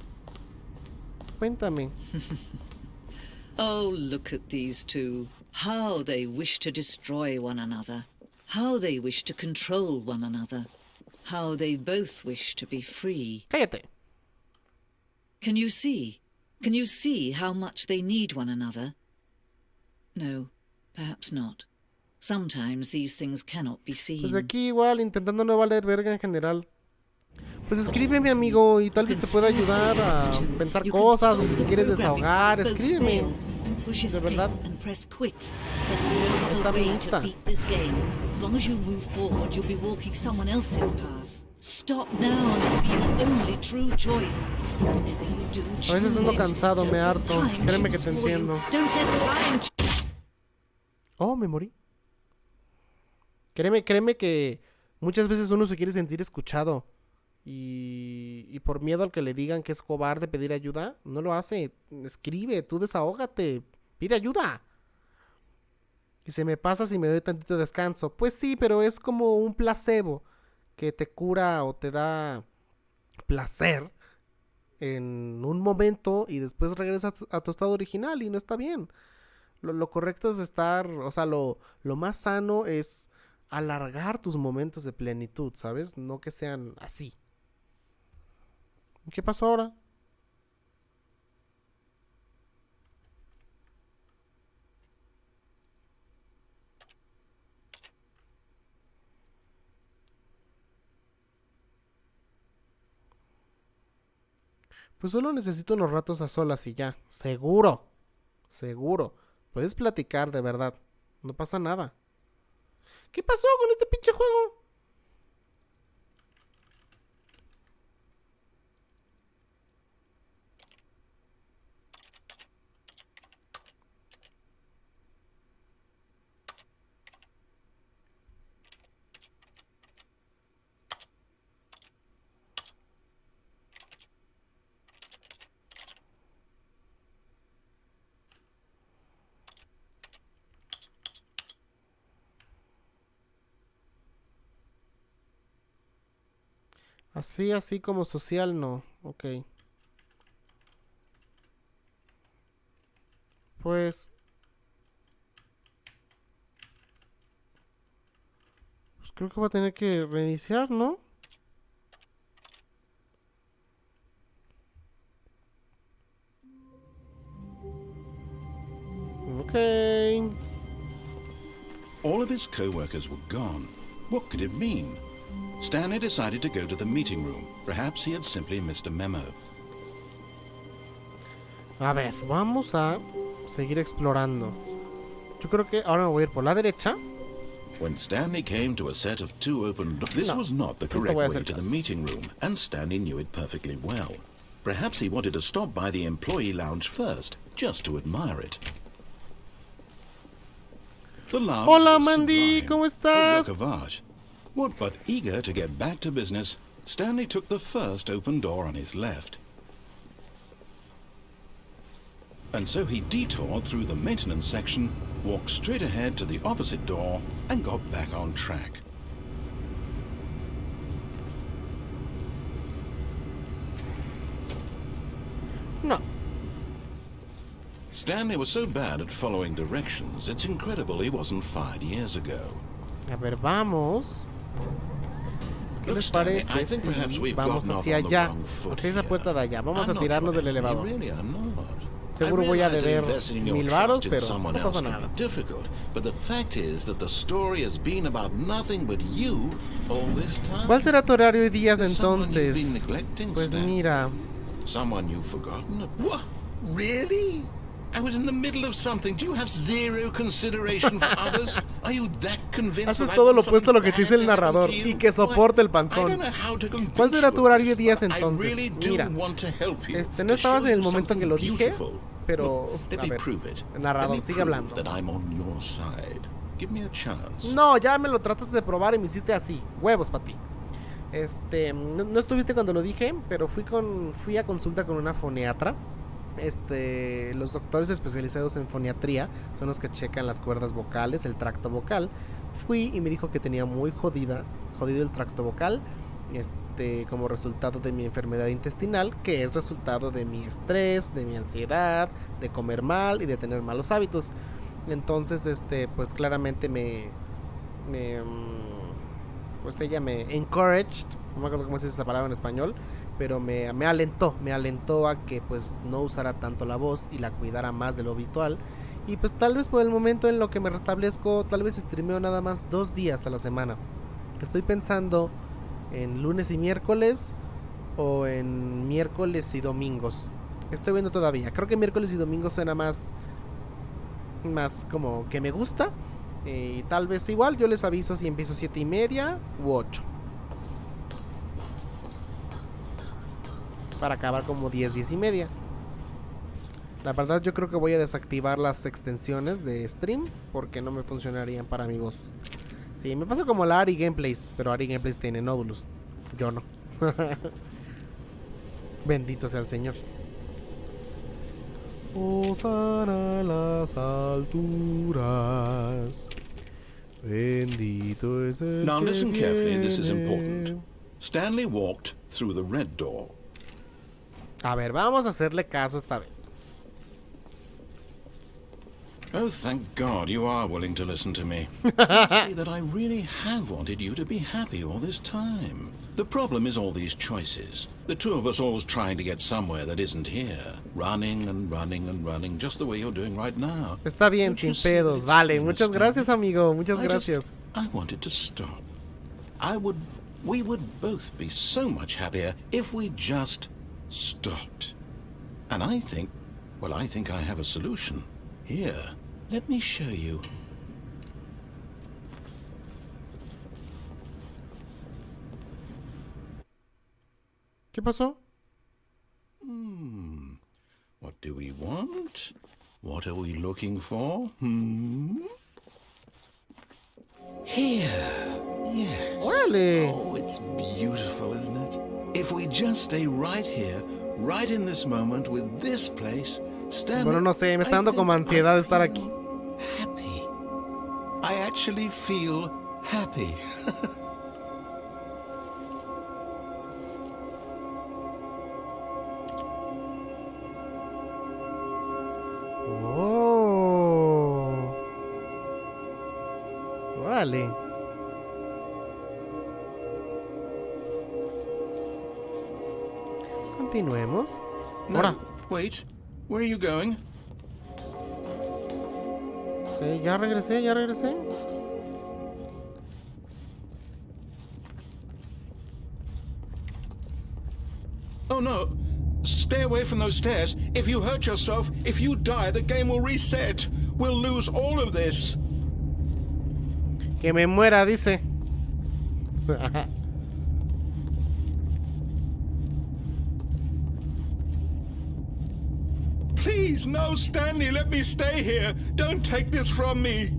Speaker 1: Cuéntame.
Speaker 5: Oh, look at these two. How they wish to destroy one another. How they wish to control one another. How they both wish to be free.
Speaker 1: Cállate.
Speaker 5: Can you see? Can you see how much they need one another? No, perhaps not. Sometimes these things cannot be seen.
Speaker 1: Pues aquí igual, intentando no valer verga en general. Pues escríbeme, amigo, y tal vez te pueda ayudar a pensar cosas, o si te quieres desahogar, escríbeme. De verdad. Está bien lista. A veces ando cansado, me harto. Créeme que te entiendo. Oh, me morí. Créeme que muchas veces uno se quiere sentir escuchado. y por miedo al que le digan que es cobarde pedir ayuda, no lo hace. Escribe, tú desahógate, pide ayuda. Y se me pasa si me doy tantito descanso. Pues sí, pero es como un placebo que te cura o te da placer en un momento y después regresas a tu estado original y no está bien. Lo correcto es estar, o sea, lo más sano es alargar tus momentos de plenitud, ¿sabes? No que sean así. ¿Qué pasó ahora? Pues solo necesito unos ratos a solas y ya. Seguro. Seguro. Puedes platicar, de verdad. No pasa nada. ¿Qué pasó con este pinche juego? Así como social, no. Ok. Pues creo que va a tener que reiniciar, ¿no? Ok.
Speaker 3: All of his co-workers were gone. What could it mean? Stanley decided to go to the meeting room. Perhaps he had simply missed a memo.
Speaker 1: A ver, vamos a seguir explorando. Yo creo que ahora me voy a ir por la derecha.
Speaker 3: When Stanley came to a set of 2 open doors, this was not the correct way to the meeting room, and Stanley knew it perfectly well. Perhaps he wanted to stop by the employee lounge first, just to admire it. The lounge
Speaker 1: Hola,
Speaker 3: was
Speaker 1: Mandy,
Speaker 3: sublime,
Speaker 1: ¿cómo
Speaker 3: a
Speaker 1: estás?
Speaker 3: work of art. What but eager to get back to business, Stanley took the first open door on his left. And so he detoured through the maintenance section, walked straight ahead to the opposite door, and got back on track.
Speaker 1: No.
Speaker 3: Stanley was so bad at following directions, it's incredible he wasn't fired years ago.
Speaker 1: A ver, vamos. ¿Qué
Speaker 3: Look,
Speaker 1: les
Speaker 3: Stanley,
Speaker 1: parece
Speaker 3: I think perhaps
Speaker 1: si
Speaker 3: we've
Speaker 1: vamos
Speaker 3: gotten off
Speaker 1: hacia
Speaker 3: on the
Speaker 1: allá?
Speaker 3: wrong foot
Speaker 1: Hacia esa
Speaker 3: here.
Speaker 1: puerta de allá. Vamos a
Speaker 3: I'm not
Speaker 1: tirarnos
Speaker 3: sure
Speaker 1: del
Speaker 3: that
Speaker 1: elevador.
Speaker 3: you really are not.
Speaker 1: Seguro
Speaker 3: I
Speaker 1: voy a
Speaker 3: realize that
Speaker 1: deber
Speaker 3: investing your
Speaker 1: 1000
Speaker 3: trust
Speaker 1: varos,
Speaker 3: in
Speaker 1: pero
Speaker 3: someone
Speaker 1: no pasa
Speaker 3: else can
Speaker 1: nada.
Speaker 3: be difficult. But the fact is that the story has been about nothing but you all this time.
Speaker 1: ¿Cuál será tu horario y días
Speaker 3: There's someone you've been
Speaker 1: entonces?
Speaker 3: neglecting,
Speaker 1: Pues
Speaker 3: Stan.
Speaker 1: mira,
Speaker 3: Someone you've forgotten. What? Really? I was in the middle of something. Do you have zero consideration for others? Are you that convinced
Speaker 1: haces
Speaker 3: that I
Speaker 1: todo
Speaker 3: want
Speaker 1: lo opuesto a lo que
Speaker 3: something
Speaker 1: te dice el
Speaker 3: bad to happen
Speaker 1: narrador
Speaker 3: to you?
Speaker 1: y que soporte el
Speaker 3: Why, I
Speaker 1: panzón.
Speaker 3: don't know how to convince
Speaker 1: ¿Cuál será
Speaker 3: you
Speaker 1: tu
Speaker 3: of
Speaker 1: horario y
Speaker 3: this,
Speaker 1: días
Speaker 3: but I
Speaker 1: entonces?
Speaker 3: really do
Speaker 1: Mira,
Speaker 3: want to help you,
Speaker 1: no
Speaker 3: to
Speaker 1: estabas
Speaker 3: show
Speaker 1: en el
Speaker 3: you
Speaker 1: momento en que lo
Speaker 3: something
Speaker 1: dije,
Speaker 3: beautiful.
Speaker 1: pero
Speaker 3: Look, let
Speaker 1: a
Speaker 3: me
Speaker 1: ver,
Speaker 3: prove it.
Speaker 1: narrador,
Speaker 3: Let me
Speaker 1: sigue
Speaker 3: prove
Speaker 1: hablando.
Speaker 3: that I'm on your side. Give me a chance.
Speaker 1: No, ya me lo trataste de probar y me hiciste así. Huevos para ti. No estuviste cuando lo dije, pero fui a consulta con una foniatra. Los doctores especializados en foniatría son los que checan las cuerdas vocales, el tracto vocal. Fui y me dijo que tenía muy jodido el tracto vocal, como resultado de mi enfermedad intestinal, que es resultado de mi estrés, de mi ansiedad, de comer mal y de tener malos hábitos. Entonces, pues claramente pues ella me encouraged, no me acuerdo cómo se dice esa palabra en español, pero me alentó a que pues no usara tanto la voz y la cuidara más de lo habitual. Y pues tal vez por el momento en lo que me restablezco, tal vez streameo nada más 2 días a la semana. Estoy pensando en lunes y miércoles o en miércoles y domingos. Estoy viendo todavía. Creo que miércoles y domingos suena más como que me gusta. Y tal vez igual yo les aviso si empiezo 7:30 u 8. Para acabar como 10:30. La verdad yo creo que voy a desactivar las extensiones de stream porque no me funcionarían para mi voz. Sí, me pasa como la Ari Gameplays, pero Ari Gameplays tiene nódulos. Yo no. Bendito sea el Señor. Hosana las alturas. Bendito es el
Speaker 3: Now
Speaker 1: que
Speaker 3: listen carefully, this is
Speaker 1: viene.
Speaker 3: important. Stanley walked through the red door.
Speaker 1: A ver, vamos a hacerle caso esta vez.
Speaker 3: Oh, thank God you are willing to listen to me. You see that I really have wanted you to be happy all this time. The problem is all these choices. The two of us always trying to get somewhere that isn't here. Running and running and running, just the way you're doing right now.
Speaker 1: Está bien,
Speaker 3: Don't you
Speaker 1: sin
Speaker 3: see that
Speaker 1: pedos.
Speaker 3: it's
Speaker 1: Vale,
Speaker 3: clean,
Speaker 1: muchas
Speaker 3: Stanley?
Speaker 1: gracias, amigo. Muchas
Speaker 3: I
Speaker 1: gracias.
Speaker 3: I wanted to stop. We would both be so much happier if we just stopped. And I think I have a solution. Here, let me show you.
Speaker 1: ¿Qué pasó?
Speaker 3: What do we want? What are we looking for? Here. Yes.
Speaker 1: ¡Órale!
Speaker 3: Oh, it's beautiful, isn't it? If we just stay right here, right in this moment with this place, Stanley,
Speaker 1: Bueno, no sé, me está
Speaker 3: I
Speaker 1: dando
Speaker 3: think
Speaker 1: como ansiedad
Speaker 3: I
Speaker 1: estar aquí.
Speaker 3: feel happy. I actually feel happy.
Speaker 1: Oh. Órale. Continuemos. Ahora.
Speaker 3: No, wait. Where are you going?
Speaker 1: Ok, ya regresé, ya regresé.
Speaker 3: Oh no. Stay away from those stairs. If you hurt yourself, if you die, the game will reset. We'll lose all of this.
Speaker 1: Que me muera, dice.
Speaker 3: Please, no, Stanley, let me stay here. Don't take this from me.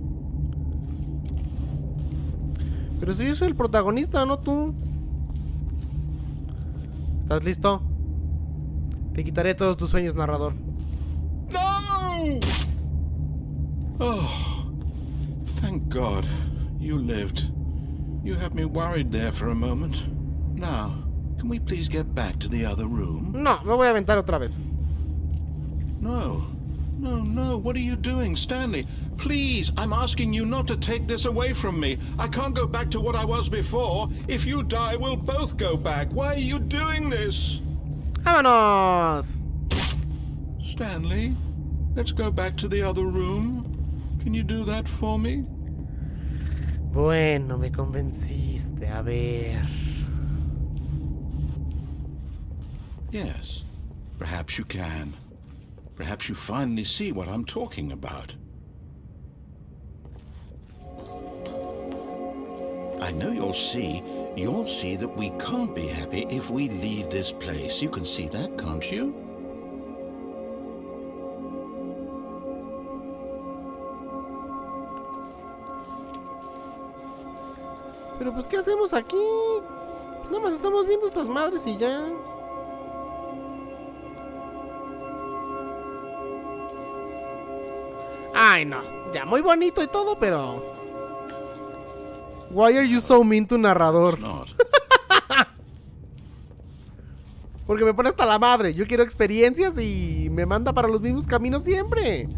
Speaker 1: Pero si yo soy el protagonista, no tú. ¿Estás listo? Te quitaré todos tus sueños, narrador.
Speaker 3: No! Oh, thank God you lived. You had me worried there for a moment. Now, can we please get back to the other room?
Speaker 1: No, me voy a aventar otra vez.
Speaker 3: No. No, what are you doing, Stanley? Please, I'm asking you not to take this away from me. I can't go back to what I was before. If you die, we'll both go back. Why are you doing this?
Speaker 1: ¡Vámonos!
Speaker 3: Stanley, let's go back to the other room. Can you do that for me?
Speaker 1: Bueno, me convenciste. A ver.
Speaker 3: Yes, perhaps you can. Perhaps you finally see what I'm talking about. I know you'll see that we can't be happy if we leave this place. You can see that, can't you?
Speaker 1: Pero pues, ¿qué hacemos aquí? Nada más estamos viendo estas madres y ya. Ay, no. Ya, muy bonito y todo, pero... Why are you so mean to narrador?
Speaker 3: It's not.
Speaker 1: Porque me pone hasta la madre. Yo quiero experiencias y me manda para los mismos caminos siempre.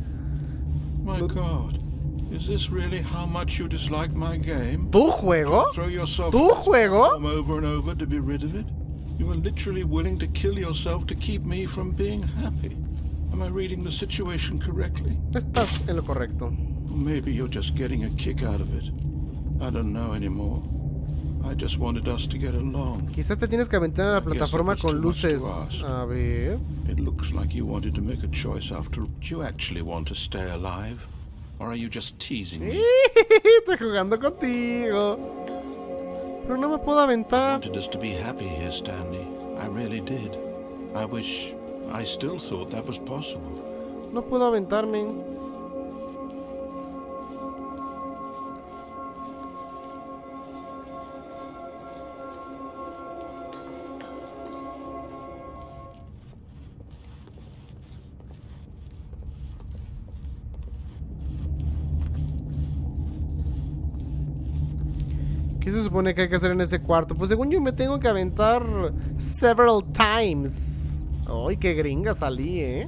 Speaker 3: My God, is this really how much you dislike my game?
Speaker 1: ¿Tu juego?
Speaker 3: Throw yourself
Speaker 1: ¿Tu juego?
Speaker 3: over and over to be rid of it? You are literally willing to kill yourself to keep me from being happy. Am I reading the situation correctly?
Speaker 1: Estás en lo correcto.
Speaker 3: Or maybe you're just getting a kick out of it. I don't know anymore. I just wanted us to get along.
Speaker 1: Quizás te tienes que aventar a la
Speaker 3: I guess
Speaker 1: plataforma
Speaker 3: that was
Speaker 1: con
Speaker 3: too much to
Speaker 1: luces.
Speaker 3: ask.
Speaker 1: A ver.
Speaker 3: It looks like you wanted to make a choice after. Do you actually want to stay alive? Or are you just teasing me?
Speaker 1: Estoy jugando contigo. Pero no me puedo
Speaker 3: I
Speaker 1: aventar.
Speaker 3: wanted us to be happy here, Stanley. I really did. I still thought that was possible.
Speaker 1: No puedo aventarme. ¿Qué se supone que hay que hacer en ese cuarto? Pues según yo me tengo que aventar several times. Ay, qué gringa salí, ¿eh?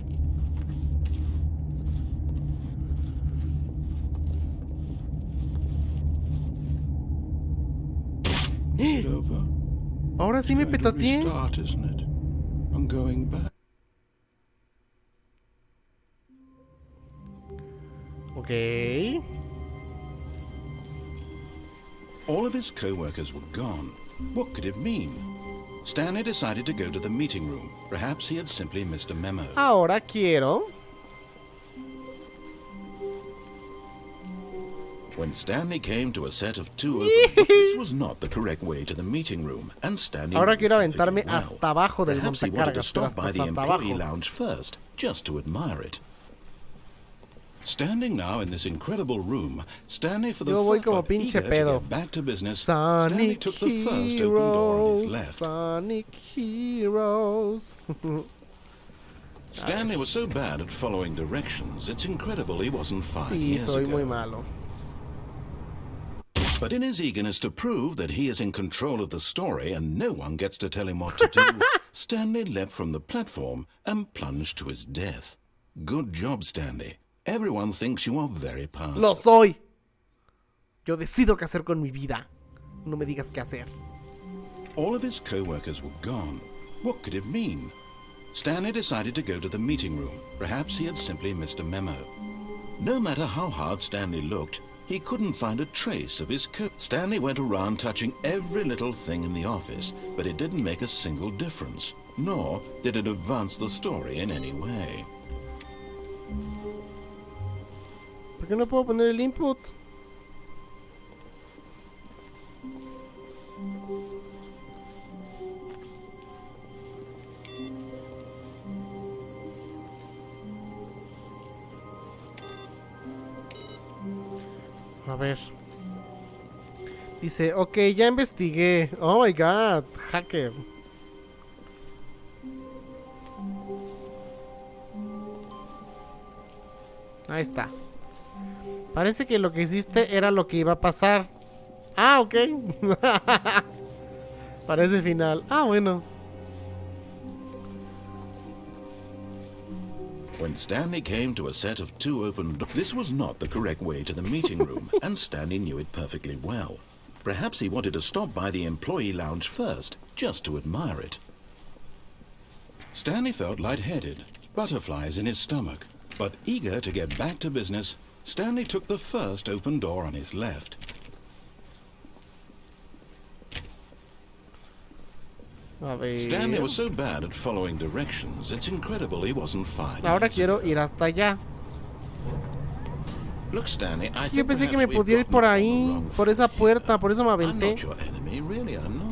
Speaker 1: Ahora sí me petateé. Ok.
Speaker 3: All of his co-workers were gone. What could it mean? Stanley decided to go to the meeting room. Perhaps he had simply missed a memo.
Speaker 1: Ahora quiero.
Speaker 3: When Stanley came to a set of two open books, this was not the correct way to the meeting room, and Stanley
Speaker 1: Ahora
Speaker 3: knew
Speaker 1: quiero
Speaker 3: it perfectly
Speaker 1: aventarme
Speaker 3: well.
Speaker 1: hasta abajo del
Speaker 3: Perhaps he wanted to
Speaker 1: montacargas, pero
Speaker 3: stop by
Speaker 1: hasta
Speaker 3: the employee
Speaker 1: abajo.
Speaker 3: lounge first, just to admire it. Standing now in this incredible room, Stanley for the
Speaker 1: Yo voy
Speaker 3: first
Speaker 1: como
Speaker 3: time
Speaker 1: pinche
Speaker 3: eager
Speaker 1: pedo.
Speaker 3: to get back to business, Stanley
Speaker 1: Sonic
Speaker 3: took the first open door on his
Speaker 1: Heroes,
Speaker 3: left.
Speaker 1: Sonic Heroes.
Speaker 3: Stanley was so bad at following directions, it's incredible he wasn't 5
Speaker 1: Sí,
Speaker 3: years
Speaker 1: soy
Speaker 3: ago.
Speaker 1: muy malo.
Speaker 3: But in his eagerness to prove that he is in control of the story and no one gets to tell him what to do, Stanley leapt from the platform and plunged to his death. Good job, Stanley. Everyone thinks you are very powerful.
Speaker 1: Lo soy. Yo decido qué hacer con mi vida. No me digas qué hacer.
Speaker 3: All of his co-workers were gone. What could it mean? Stanley decided to go to the meeting room. Perhaps he had simply missed a memo. No matter how hard Stanley looked, he couldn't find a trace of his coat. Stanley went around touching every little thing in the office, but it didn't make a single difference, nor did it advance the story in any way.
Speaker 1: ¿Por qué no puedo poner el input? A ver. Dice, ok, ya investigué. Oh my god, hacker. Ahí está. Parece que lo que hiciste era lo que iba a pasar. Ah, ok. Parece final. Ah, bueno.
Speaker 3: When Stanley came to a set of two open doors, this was not the correct way to the meeting room, and Stanley knew it perfectly well. Perhaps he wanted to stop by the employee lounge first, just to admire it. Stanley felt lightheaded, butterflies in his stomach, but eager to get back to business, Stanley took the first open door on his left.
Speaker 1: A ver.
Speaker 3: Stanley was so bad at following directions, it's incredible he wasn't 5
Speaker 1: Ahora
Speaker 3: years
Speaker 1: quiero
Speaker 3: ago.
Speaker 1: ir hasta allá.
Speaker 3: Look, Stanley, I
Speaker 1: Yo
Speaker 3: think
Speaker 1: pensé que
Speaker 3: perhaps
Speaker 1: me
Speaker 3: we've
Speaker 1: podía ir
Speaker 3: gotten
Speaker 1: por
Speaker 3: off on the
Speaker 1: ahí,
Speaker 3: wrong
Speaker 1: por esa
Speaker 3: foot
Speaker 1: puerta,
Speaker 3: here.
Speaker 1: por eso me
Speaker 3: I'm
Speaker 1: aventé.
Speaker 3: not your enemy, really, I'm not.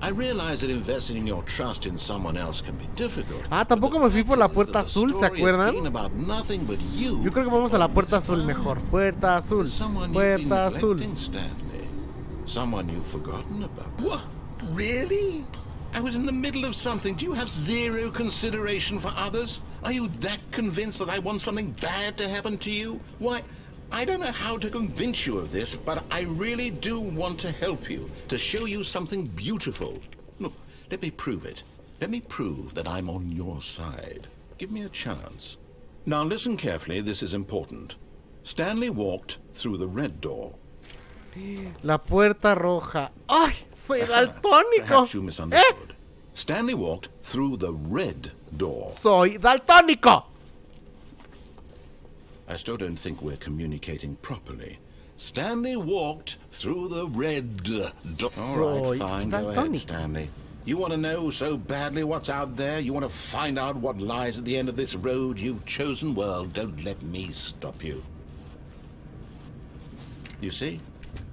Speaker 3: I realize that investing your trust in someone else can be difficult.
Speaker 1: Ah,
Speaker 3: but
Speaker 1: tampoco
Speaker 3: the
Speaker 1: me fui
Speaker 3: fact
Speaker 1: por la
Speaker 3: is
Speaker 1: puerta
Speaker 3: that the
Speaker 1: azul, ¿se
Speaker 3: story has
Speaker 1: acuerdan?
Speaker 3: been about nothing but you.
Speaker 1: Yo creo que vamos a la
Speaker 3: all
Speaker 1: puerta
Speaker 3: this
Speaker 1: azul
Speaker 3: time.
Speaker 1: mejor. Puerta azul.
Speaker 3: There's someone you've been
Speaker 1: Puerta azul.
Speaker 3: neglecting, Stanley. Someone you've forgotten about. What? Really? I was in the middle of something. Do you have zero consideration for others? Are you that convinced that I want something bad to happen to you? Why, I don't know how to convince you of this, but I really do want to help you, to show you something beautiful. Look, let me prove it. Let me prove that I'm on your side. Give me a chance. Now listen carefully, this is important. Stanley walked through the red door.
Speaker 1: La puerta roja. ¡Ay! Soy daltónico.
Speaker 3: Perhaps you misunderstood. Stanley walked through the red door.
Speaker 1: Soy daltónico.
Speaker 3: I still don't think we're communicating properly. Stanley walked through the red door. All right, fine. Go ahead,
Speaker 1: daltónico.
Speaker 3: Stanley. You want to know so badly what's out there? You want to find out what lies at the end of this road you've chosen? Well, don't let me stop you. You see?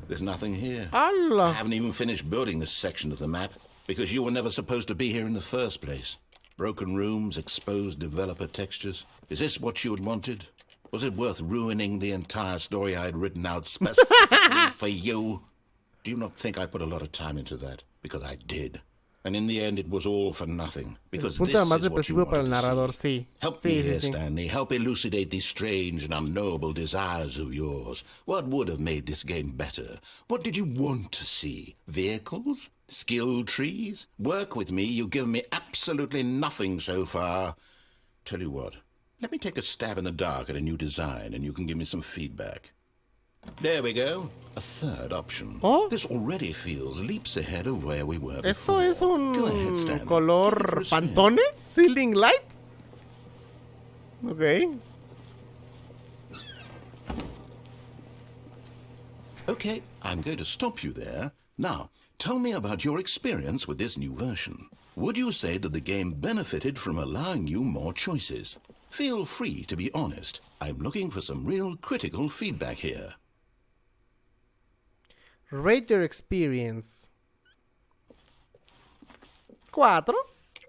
Speaker 3: There's nothing here. I
Speaker 1: ¡Hala!
Speaker 3: haven't even finished building this section of the map because you were never supposed to be here in the first place. Broken rooms, exposed developer textures. Is this what you had wanted? Was it worth ruining the entire story I had written out specifically for you? Do you not think I put a lot of time into that? Because I did. And in the end, it was all for nothing. Because
Speaker 1: El
Speaker 3: this
Speaker 1: punto más
Speaker 3: is what you
Speaker 1: depresivo para el
Speaker 3: wanted to
Speaker 1: narrador,
Speaker 3: see.
Speaker 1: sí.
Speaker 3: Help
Speaker 1: Sí,
Speaker 3: me
Speaker 1: sí,
Speaker 3: here,
Speaker 1: sí.
Speaker 3: Stanley. Help elucidate these strange and unknowable desires of yours. What would have made this game better? What did you want to see? Vehicles? Skill trees? Work with me. You've given me absolutely nothing so far. Tell you what. Let me take a stab in the dark at a new design, and you can give me some feedback. There we go. A third option.
Speaker 1: Oh.
Speaker 3: This already feels leaps ahead of where we were
Speaker 1: ¿Esto
Speaker 3: before.
Speaker 1: es un
Speaker 3: Go ahead, Stanley.
Speaker 1: color
Speaker 3: Take it for a spin.
Speaker 1: Pantone? ¿Ceiling light? Ok.
Speaker 3: Okay, I'm going to stop you there. Now, tell me about your experience with this new version. Would you say that the game benefited from allowing you more choices? Feel free to be honest. I'm looking for some real critical feedback here.
Speaker 1: Rate your experience. 4.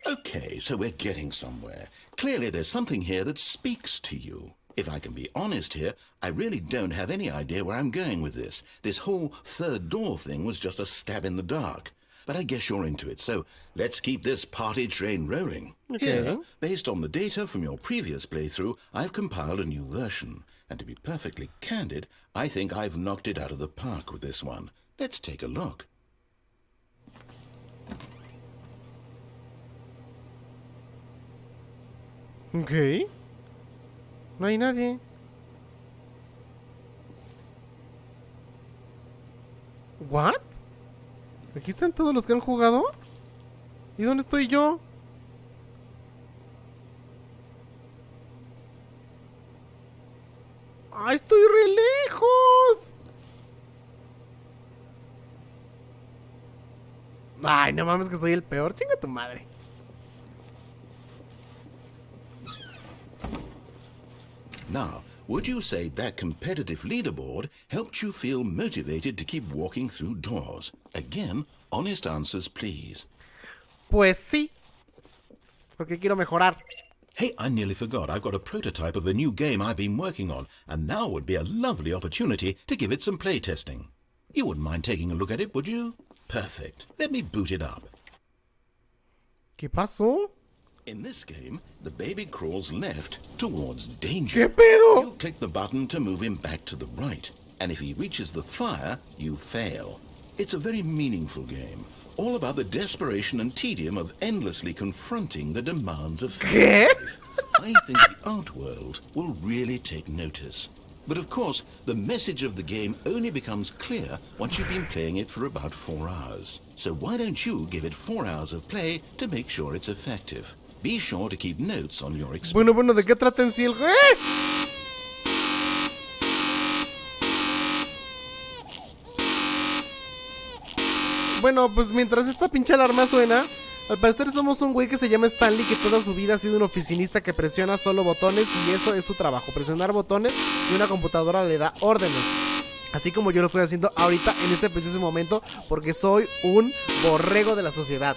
Speaker 3: Okay, so we're getting somewhere. Clearly there's something here that speaks to you. If I can be honest here, I really don't have any idea where I'm going with this. This whole third door thing was just a stab in the dark. But I guess you're into it, so let's keep this party train rolling.
Speaker 1: Okay.
Speaker 3: Here, based on the data from your previous playthrough, I've compiled a new version. And to be perfectly candid, I think I've knocked it out of the park with this one. Let's take a look.
Speaker 1: Ok. No hay nadie. ¿What? ¿Aquí están todos los que han jugado? ¿Y dónde estoy yo? ¡Ay, estoy re lejos! Ay, no mames que soy el peor. Chinga tu madre.
Speaker 3: Now, would you say that competitive leaderboard helped you feel motivated to keep walking through doors? Again, honest answers, please.
Speaker 1: Pues sí. Porque quiero mejorar.
Speaker 3: Hey, I nearly forgot. I've got a prototype of a new game I've been working on, and now would be a lovely opportunity to give it some playtesting. You wouldn't mind taking a look at it, would you? Perfect. Let me boot it up.
Speaker 1: ¿Qué pasó?
Speaker 3: In this game, the baby crawls left towards danger.
Speaker 1: ¿Qué pedo?
Speaker 3: You click the button to move him back to the right, and if he reaches the fire, you fail. It's a very meaningful game, all about the desperation and tedium of endlessly confronting the demands of
Speaker 1: ¿Qué?
Speaker 3: life. I think the art world will really take notice. But of course, the message of the game only becomes clear once you've been playing it for about 4 hours. So why don't you give it 4 hours of play to make sure it's effective? Be sure to keep notes on your experience.
Speaker 1: Bueno, ¿de qué trata en sí el juego? Bueno, pues mientras esta pinche alarma suena, al parecer somos un güey que se llama Stanley, que toda su vida ha sido un oficinista que presiona solo botones y eso es su trabajo, presionar botones y una computadora le da órdenes. Así como yo lo estoy haciendo ahorita en este preciso momento, porque soy un borrego de la sociedad.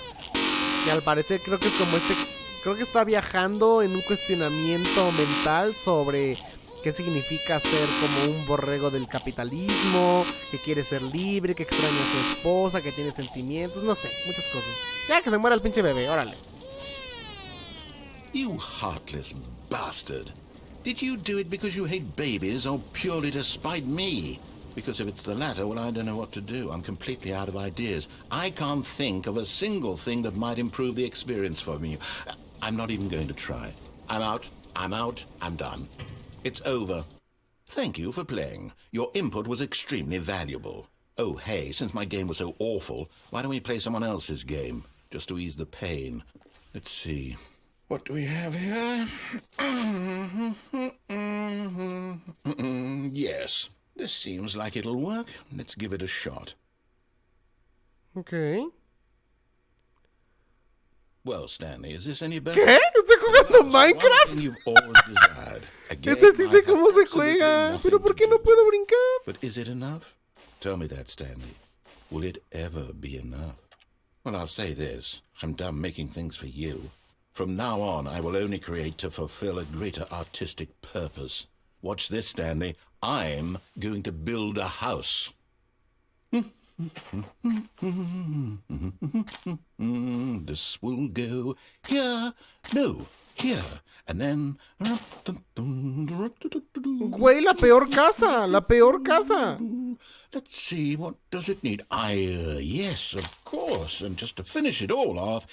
Speaker 1: Y al parecer creo que está viajando en un cuestionamiento mental sobre qué significa ser como un borrego del capitalismo, que quiere ser libre, que extraña a su esposa, que tiene sentimientos, no sé, muchas cosas. Ya que se muera el pinche bebé, órale.
Speaker 3: You heartless bastard. Did you do it because you hate babies or purely to spite me? Because if it's the latter, well, I don't know what to do. I'm completely out of ideas. I can't think of a single thing that might improve the experience for me. I'm not even going to try. I'm out. I'm done. It's over. Thank you for playing. Your input was extremely valuable. Oh, hey, since my game was so awful, why don't we play someone else's game? Just to ease the pain. Let's see. What do we have here? Yes. This seems like it'll work. Let's give it a shot.
Speaker 1: Okay.
Speaker 3: Well, Stanley, is this any better?
Speaker 1: ¿Qué? ¿Estoy jugando
Speaker 3: One
Speaker 1: Minecraft?
Speaker 3: thing you've always desired. Again,
Speaker 1: Este sí
Speaker 3: I
Speaker 1: sé
Speaker 3: have
Speaker 1: cómo se
Speaker 3: absolutely
Speaker 1: juega,
Speaker 3: nothing
Speaker 1: pero ¿por
Speaker 3: to
Speaker 1: qué no
Speaker 3: do.
Speaker 1: puedo brincar?
Speaker 3: But is it enough? Tell me that, Stanley. Will it ever be enough? Well, I'll say this. I'm done making things for you. From now on, I will only create to fulfill a greater artistic purpose. Watch this, Stanley. I'm going to build a house. This will go here, no, here, and then...
Speaker 1: Güey, la peor casa, la peor casa.
Speaker 3: Let's see, what does it need? Yes, of course, and just to finish it all off,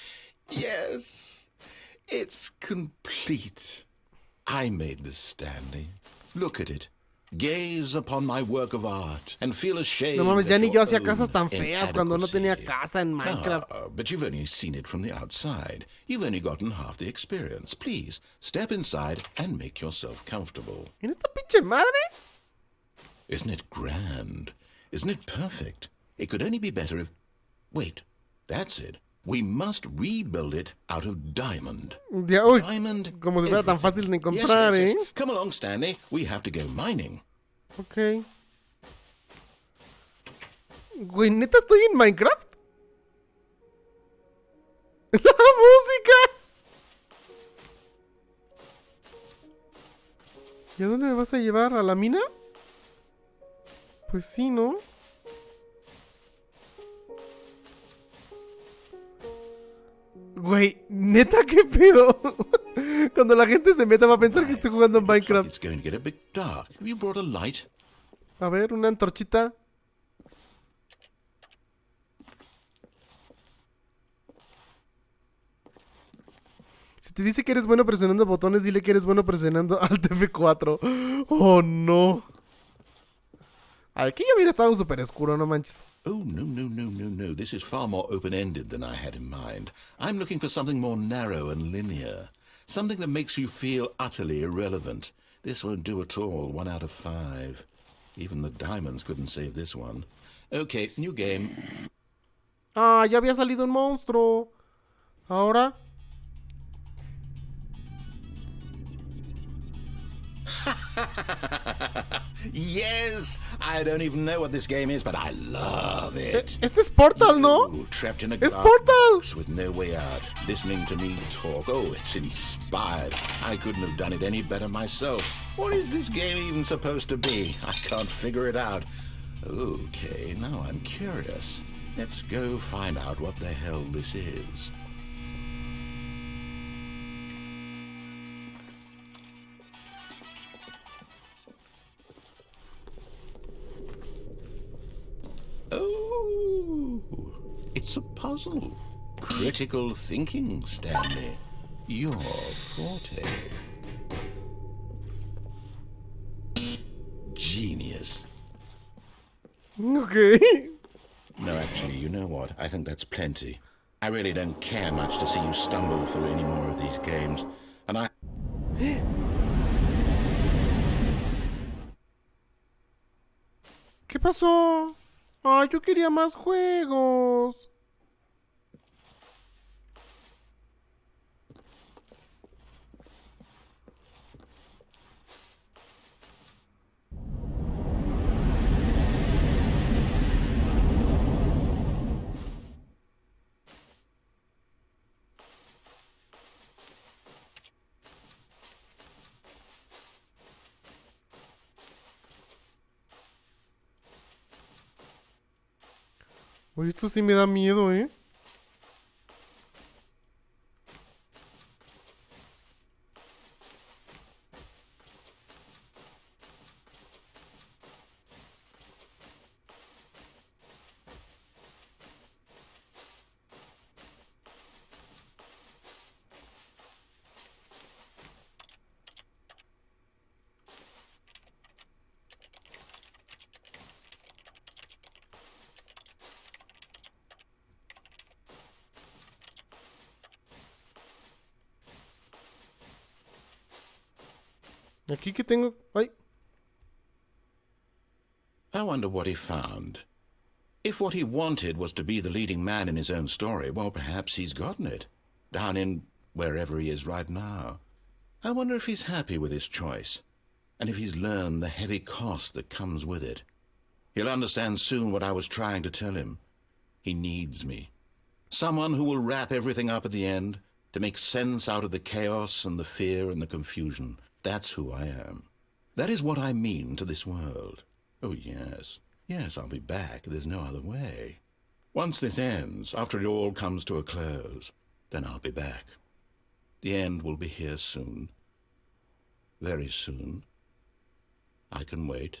Speaker 3: yes, it's complete. I made this, Stanley. Look at it. Gaze upon my work of art and feel ashamed.
Speaker 1: No mames, ya ni yo hacía casas tan feas cuando no tenía casa en Minecraft.
Speaker 3: But you've only seen it from the outside. You've only gotten half the experience. Please, step inside and make yourself comfortable.
Speaker 1: ¿En esta pinche madre?
Speaker 3: Isn't it grand? Isn't it perfect? It could only be better if... Wait, that's it. We must rebuild it out of diamond.
Speaker 1: Ya, uy,
Speaker 3: Diamond.
Speaker 1: como si fuera tan fácil de
Speaker 3: Yes,
Speaker 1: encontrar,
Speaker 3: yes,
Speaker 1: ¿eh?
Speaker 3: yes. Come along, Stanley. We have to go mining.
Speaker 1: Ok. Güey, ¿neta estoy en Minecraft? ¡La música! ¿Y a dónde me vas a llevar? ¿A la mina? Pues sí, ¿no? Güey, neta, ¿qué pedo? Cuando la gente se meta va a pensar que estoy jugando en Minecraft.
Speaker 3: It's going to get a bit dark. Have you brought a light?
Speaker 1: A ver, una antorchita. Si te dice que eres bueno presionando botones, dile que eres bueno presionando Alt F4. Oh, no. Aquí ya hubiera estado súper oscuro, no manches.
Speaker 3: Oh, no. This is far more open-ended than I had in mind. I'm looking for something more narrow and linear. Something that makes you feel utterly irrelevant. This won't do at all. 1 out of 5. Even the diamonds couldn't save this one. Okay, new game.
Speaker 1: Ah, ya había salido un monstruo. Ahora...
Speaker 3: Yes! I don't even know what this game is, but I love it.
Speaker 1: Este es Portal, ¿no?
Speaker 3: Ooh, trapped in a
Speaker 1: Es
Speaker 3: dark
Speaker 1: Portal.
Speaker 3: box with no way out, listening to me talk. Oh, it's inspired. I couldn't have done it any better myself. What is this game even supposed to be? I can't figure it out. Okay, now I'm curious. Let's go find out what the hell this is. Oh, it's a puzzle. Critical thinking, Stanley. Your forte. Genius.
Speaker 1: Ok.
Speaker 3: No, actually, you know what? I think that's plenty. I really don't care much to see you stumble through any more of these games. And I...
Speaker 1: ¿Qué pasó? Ah, yo quería más juegos. Oye, esto sí me da miedo, ¿eh? Aquí que tengo... Ay.
Speaker 3: I wonder what he found. If what he wanted was to be the leading man in his own story, well, perhaps he's gotten it. Down in wherever he is right now. I wonder if he's happy with his choice. And if he's learned the heavy cost that comes with it. He'll understand soon what I was trying to tell him. He needs me. Someone who will wrap everything up at the end, to make sense out of the chaos and the fear and the confusion. That's who I am. That is what I mean to this world. Oh, yes. Yes, I'll be back. There's no other way. Once this ends, after it all comes to a close, then I'll be back. The end will be here soon. Very soon. I can wait.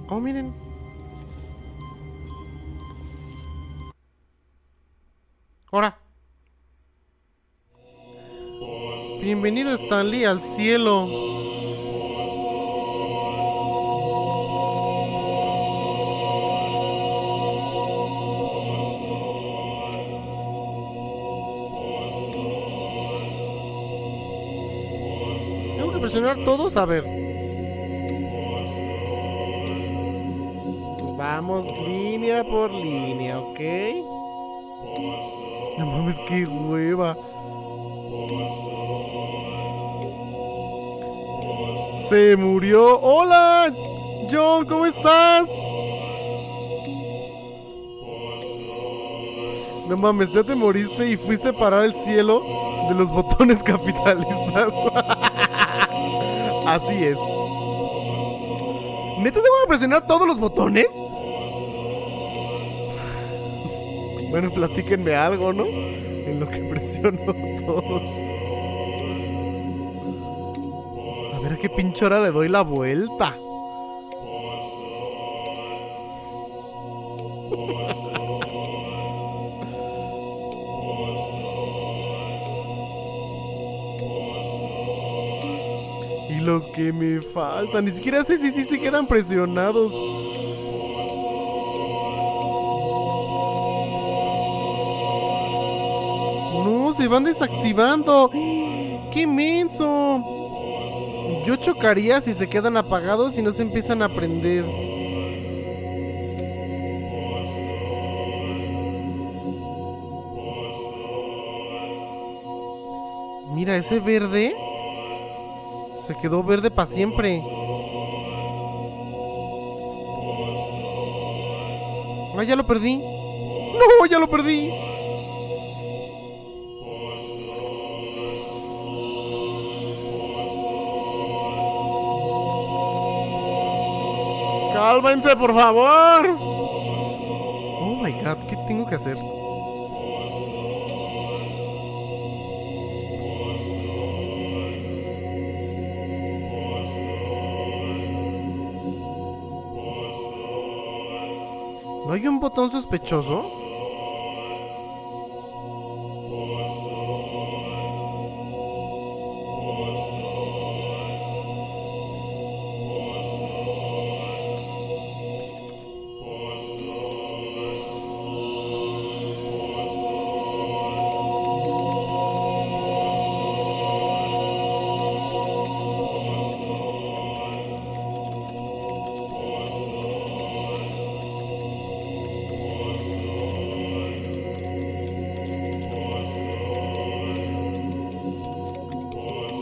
Speaker 1: Oh, miren. Hora. Bienvenido, Stanley, al cielo. Tengo que presionar todos, a ver. Vamos línea por línea, ¿ok? No mames, qué hueva. Se murió. ¡Hola! John, ¿cómo estás? No mames, ya te moriste y fuiste a parar al cielo de los botones capitalistas. Así es. ¿Neta tengo que presionar todos los botones? Bueno, platíquenme algo, ¿no? En lo que presiono todos. A ver a qué pinche hora le doy la vuelta. Y los que me faltan, ni siquiera sé si se quedan presionados. No, se van desactivando. ¡Qué menso! Yo chocaría si se quedan apagados y no se empiezan a prender. Mira, ese verde se quedó verde para siempre. Ah, ya lo perdí. No, ya lo perdí. Cálmense, por favor. Oh my god, ¿qué tengo que hacer? ¿No hay un botón sospechoso?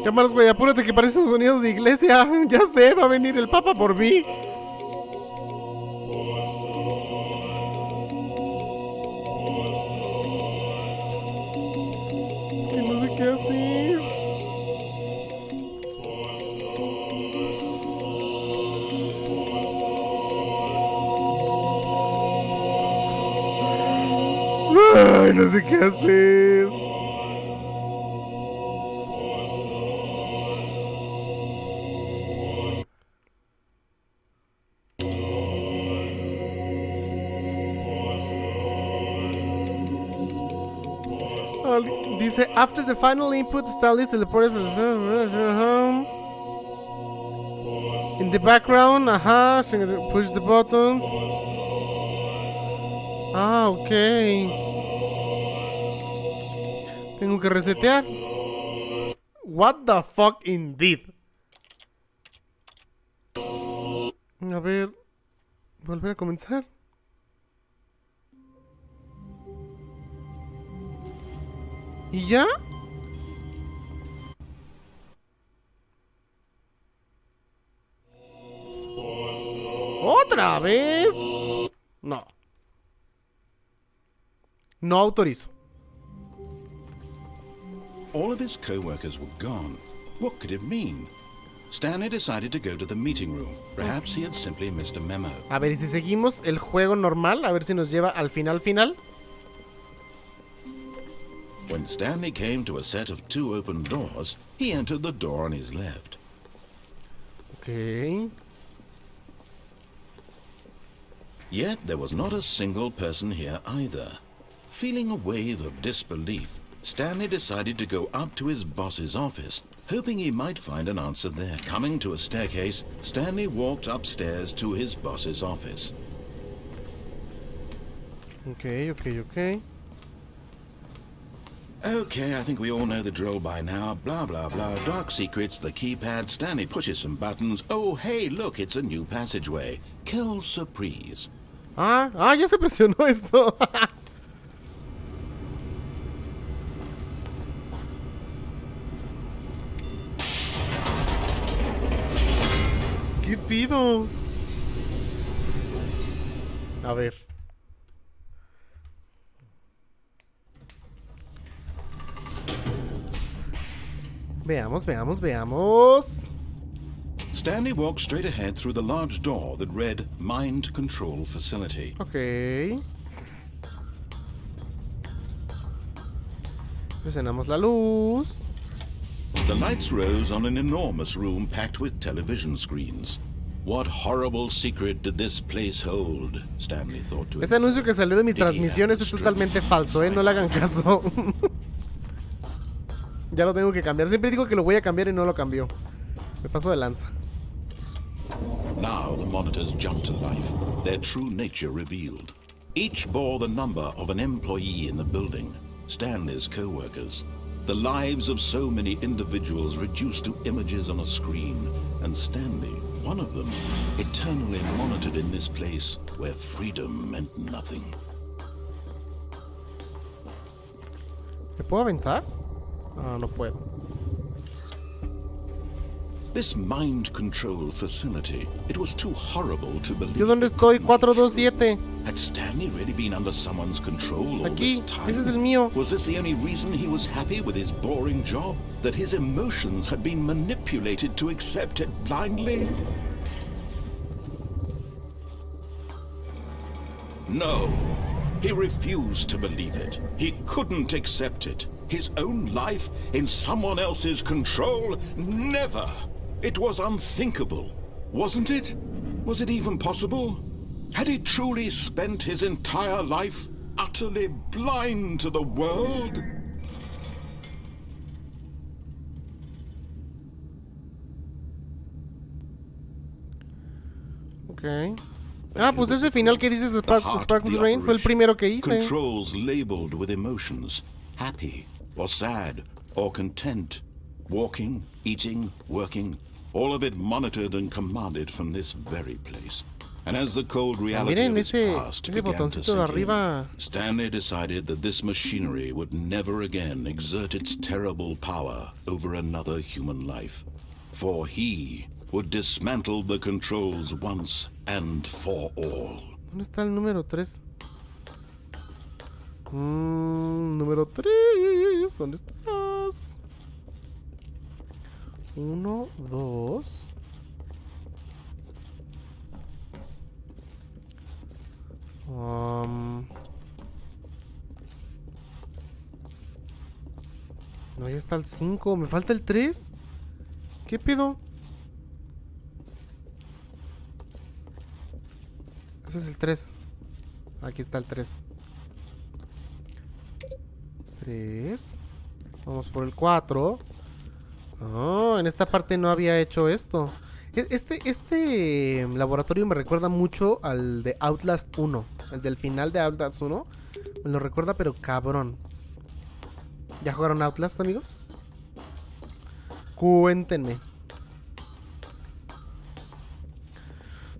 Speaker 1: Cámaras, güey, apúrate que parecen sonidos de iglesia. Ya sé, va a venir el Papa por mí. Es que no sé qué hacer. Ay, no sé qué hacer. Dice, after the final input, Stanley teleported home. In the background, push the buttons. Ah, ok. Tengo que resetear. What the fuck indeed. A ver, volver a comenzar. ¿Y ya? ¿Otra vez? No. No autorizo.
Speaker 3: All of his co-workers were gone. What could it mean? Stanley decided to go to the meeting room. Perhaps he had simply missed a memo.
Speaker 1: A ver, y si seguimos el juego normal, a ver si nos lleva al final.
Speaker 3: When Stanley came to a set of 2 open doors, he entered the door on his left.
Speaker 1: Ok.
Speaker 3: Yet there was not a single person here either. Feeling a wave of disbelief, Stanley decided to go up to his boss's office, hoping he might find an answer there. Coming to a staircase, Stanley walked upstairs to his boss's office.
Speaker 1: Ok.
Speaker 3: Okay, I think we all know the drill by now. Blah, blah, blah. Dark secrets, the keypad. Stanley pushes some buttons. Oh, hey, look, it's a new passageway. Quelle surprise.
Speaker 1: Ya se presionó esto. ¿Qué pido? A ver. Veamos.
Speaker 3: Stanley walked straight ahead through the large door that read Mind Control Facility.
Speaker 1: Ok. Presionamos la luz.
Speaker 3: The lights rose on an enormous room packed with television screens. What horrible secret did this place hold? Stanley thought to himself.
Speaker 1: Ese anuncio que salió de mis
Speaker 3: Did he have
Speaker 1: transmisiones
Speaker 3: a
Speaker 1: es totalmente falso, no le hagan caso. Ya lo tengo que cambiar. Siempre digo que lo voy a cambiar y no lo cambio. Me paso de lanza.
Speaker 3: Now the monitors jumped to life, their true nature revealed. Each bore the number of an employee in the building, Stanley's co-workers. The lives of so many individuals reduced to images on a screen, and Stanley, one of them, eternally monitored in this place where freedom meant nothing.
Speaker 1: ¿Me puedo aventar? No puedo.
Speaker 3: This mind control facility, it was too horrible to believe.
Speaker 1: ¿Yo dónde estoy? 427.
Speaker 3: Had Stanley really been under someone's control all
Speaker 1: Aquí,
Speaker 3: this time?
Speaker 1: ese es el mío.
Speaker 3: Was this the only reason he was happy with his boring job? That his emotions had been manipulated to accept it blindly? No. He refused to believe it. He couldn't accept it. His own life in someone else's control? Never. It was unthinkable. Wasn't it? Was it even possible? Had he truly spent his entire life utterly blind to the world?
Speaker 1: Ok. Pues ese final que dices Sparkles Rain fue el primero que hice.
Speaker 3: Controls labeled with emotions. Happy, or sad, or content. Walking, eating, working. All of it monitored and commanded from this very place. And as the cold reality
Speaker 1: Miren,
Speaker 3: of his past
Speaker 1: ese
Speaker 3: began to
Speaker 1: botoncito de
Speaker 3: sink
Speaker 1: arriba.
Speaker 3: in, Stanley decided that this machinery would never again exert its terrible power over another human life. For he would dismantle the controls once and for all.
Speaker 1: ¿Dónde está el número 3? Número 3. ¿Dónde estás? 1, 2. No, ya está el 5. Me falta el 3. ¿Qué pedo? Ese es el 3. Aquí está el 3. 3. Vamos por el 4. En esta parte no había hecho esto. Este laboratorio me recuerda mucho al de Outlast 1. El del final de Outlast 1. Me lo recuerda, pero cabrón. ¿Ya jugaron Outlast, amigos? Cuéntenme.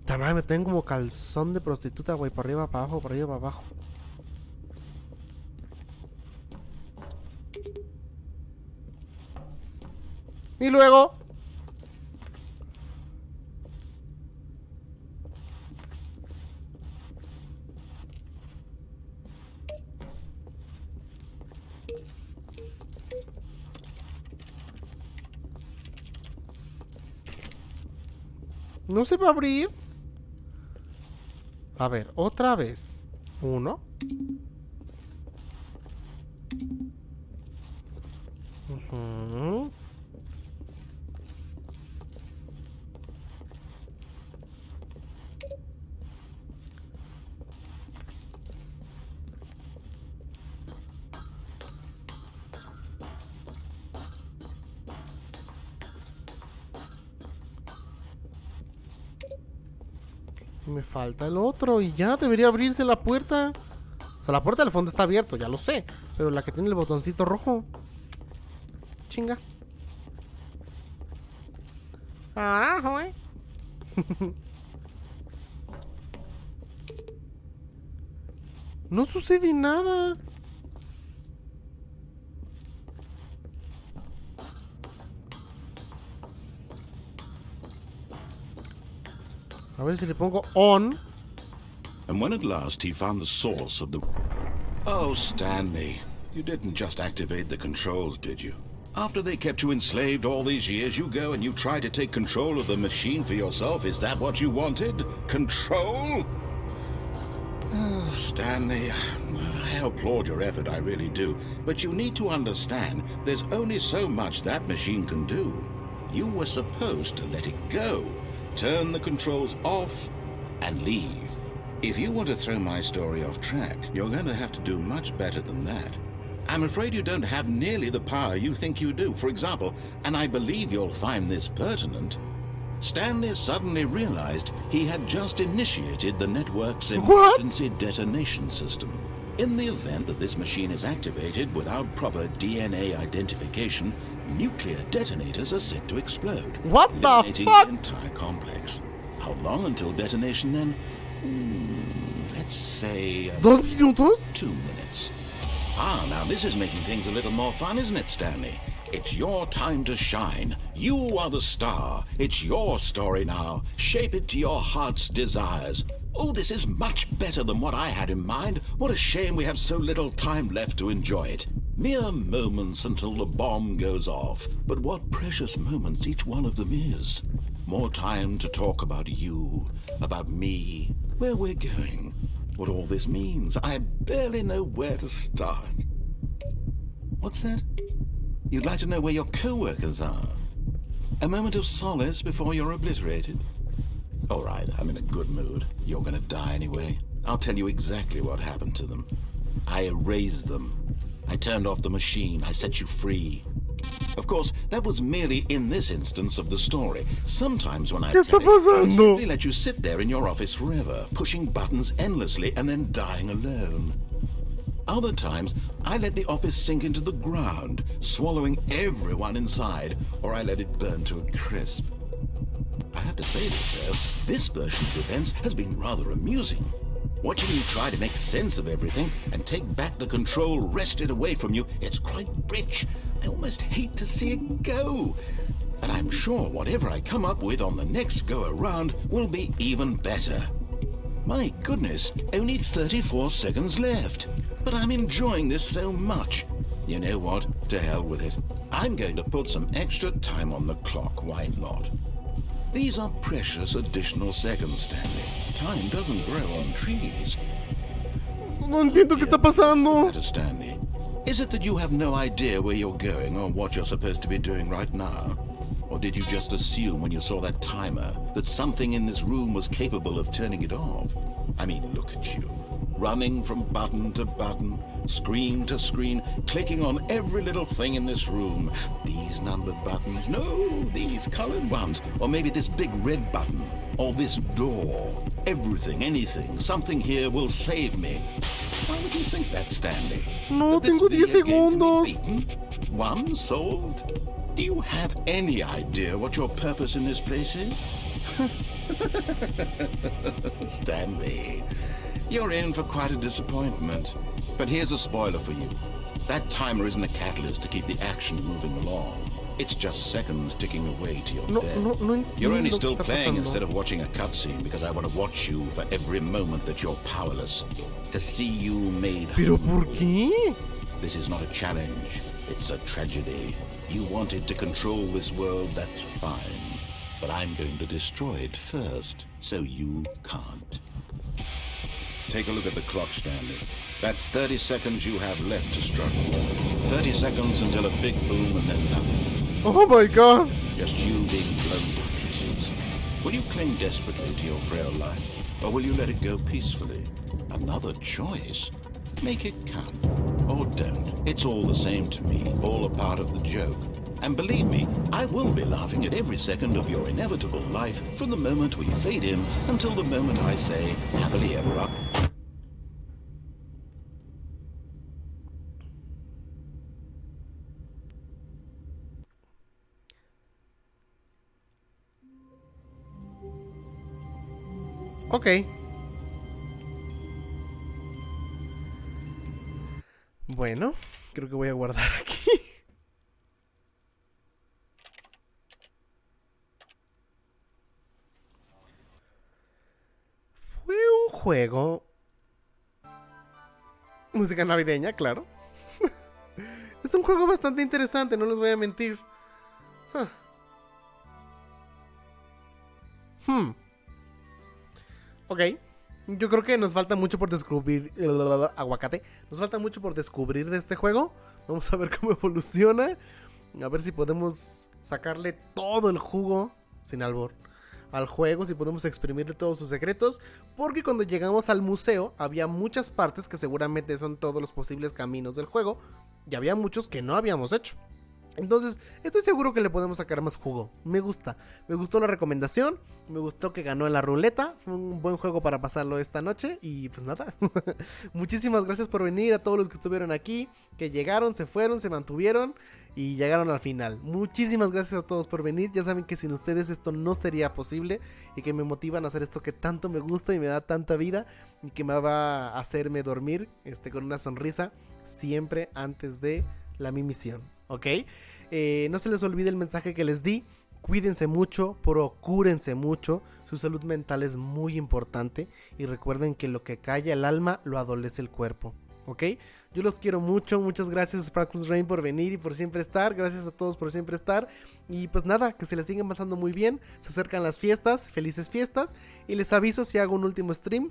Speaker 1: También me tengo como calzón de prostituta, güey. Para arriba, para abajo, para arriba, para abajo. Y luego... No se va a abrir. A ver, otra vez. 1. Me falta el otro y ya debería abrirse la puerta. O sea, la puerta del fondo está abierta, ya lo sé. Pero la que tiene el botoncito rojo. Chinga. Carajo, No sucede nada. A ver si le pongo on.
Speaker 3: And when at last he found the source of the... Oh, Stanley, you didn't just activate the controls, did you? After they kept you enslaved all these years, you go and you try to take control of the machine for yourself. Is that what you wanted? Control? Oh, Stanley, I applaud your effort, I really do. But you need to understand, there's only so much that machine can do. You were supposed to let it go. Turn the controls off and leave. If you want to throw my story off track, you're going to have to do much better than that. I'm afraid you don't have nearly the power you think you do. For example, and I believe you'll find this pertinent, Stanley suddenly realized he had just initiated the network's emergency detonation system. In the event that this machine is activated without proper DNA identification, nuclear detonators are set to explode.
Speaker 1: What the
Speaker 3: eliminating
Speaker 1: fuck?
Speaker 3: the entire complex. How long until detonation then? Let's say...
Speaker 1: 2 minutos?
Speaker 3: 2 minutes. Ah, now this is making things a little more fun, isn't it, Stanley? It's your time to shine. You are the star. It's your story now. Shape it to your heart's desires. Oh, this is much better than what I had in mind. What a shame we have so little time left to enjoy it. Mere moments until the bomb goes off. But what precious moments each one of them is. More time to talk about you, about me, where we're going, what all this means. I barely know where to start. What's that? You'd like to know where your co-workers are? A moment of solace before you're obliterated? All right, I'm in a good mood. You're gonna die anyway. I'll tell you exactly what happened to them. I erased them. I turned off the machine. I set you free. Of course, that was merely in this instance of the story. Sometimes when I tell it, I simply let you sit there in your office forever, pushing buttons endlessly and then dying alone. Other times, I let the office sink into the ground, swallowing everyone inside, or I let it burn to a crisp. I have to say this, though, this version of events has been rather amusing. Watching you try to make sense of everything and take back the control wrested away from you, it's quite rich. I almost hate to see it go. But I'm sure whatever I come up with on the next go-around will be even better. My goodness, only 34 seconds left. But I'm enjoying this so much. You know what? To hell with it. I'm going to put some extra time on the clock. Why not? These are precious additional seconds, Stanley. Time doesn't grow on trees.
Speaker 1: No entiendo qué está pasando.
Speaker 3: Stanley, is it that you have no idea where you're going or what you're supposed to be doing right now? Or did you just assume when you saw that timer that something in this room was capable of turning it off? I mean, look at you. Running from button to button, screen to screen, clicking on every little thing in this room. These numbered buttons, no, these colored ones. Or maybe this big red button, or this door. Everything, anything, something here will save me. Why would you think that, Stanley?
Speaker 1: No,
Speaker 3: That this
Speaker 1: tengo 10
Speaker 3: video game can be
Speaker 1: segundos.
Speaker 3: beaten? One solved? Do you have any idea what your purpose in this place is? Stanley, you're in for quite a disappointment. But here's a spoiler for you. That timer isn't a catalyst to keep the action moving along. It's just seconds ticking away to your death.
Speaker 1: No
Speaker 3: You're only
Speaker 1: entiendo
Speaker 3: still
Speaker 1: qué está
Speaker 3: playing
Speaker 1: pasando.
Speaker 3: instead of watching a cutscene because I want to watch you for every moment that you're powerless. To see you made
Speaker 1: ¿Pero
Speaker 3: whole.
Speaker 1: por qué?
Speaker 3: This is not a challenge. It's a tragedy. You wanted to control this world, that's fine. but I'm going to destroy it first, so you can't. Take a look at the clock, Stanley. That's 30 seconds you have left to struggle. 30 seconds until a big boom and then nothing.
Speaker 1: Oh my god.
Speaker 3: Just you being blown to pieces. Will you cling desperately to your frail life, or will you let it go peacefully? Another choice. Make it count. Or don't. It's all the same to me, all a part of the joke. And believe me, I will be laughing at every second of your inevitable life from the moment we fade in until the moment I say, happily ever after.
Speaker 1: Ok. Bueno, creo que voy a guardar aquí. Fue un juego. Música navideña, claro. Es un juego bastante interesante, no les voy a mentir. Ok, yo creo que nos falta mucho por descubrir. Aguacate. Nos falta mucho por descubrir de este juego. Vamos a ver cómo evoluciona. A ver si podemos sacarle todo el jugo, sin albur, al juego, si podemos exprimirle todos sus secretos. Porque cuando llegamos al museo había muchas partes que seguramente son todos los posibles caminos del juego, y había muchos que no habíamos hecho. Entonces estoy seguro que le podemos sacar más jugo. Me gustó la recomendación. Me gustó que ganó en la ruleta. Fue un buen juego para pasarlo esta noche. Y pues nada. Muchísimas gracias por venir, a todos los que estuvieron aquí, que llegaron, se fueron, se mantuvieron y llegaron al final. Muchísimas gracias a todos por venir. Ya saben que sin ustedes esto no sería posible, y que me motivan a hacer esto que tanto me gusta y me da tanta vida, y que me va a hacerme dormir con una sonrisa siempre antes de la mi misión. ¿Ok? No se les olvide el mensaje que les di. Cuídense mucho, procúrense mucho. Su salud mental es muy importante. Y recuerden que lo que calla el alma lo adolece el cuerpo. ¿Ok? Yo los quiero mucho. Muchas gracias, Sparkles Rain, por venir y por siempre estar. Gracias a todos por siempre estar. Y pues nada, que se les sigan pasando muy bien. Se acercan las fiestas. Felices fiestas. Y les aviso si hago un último stream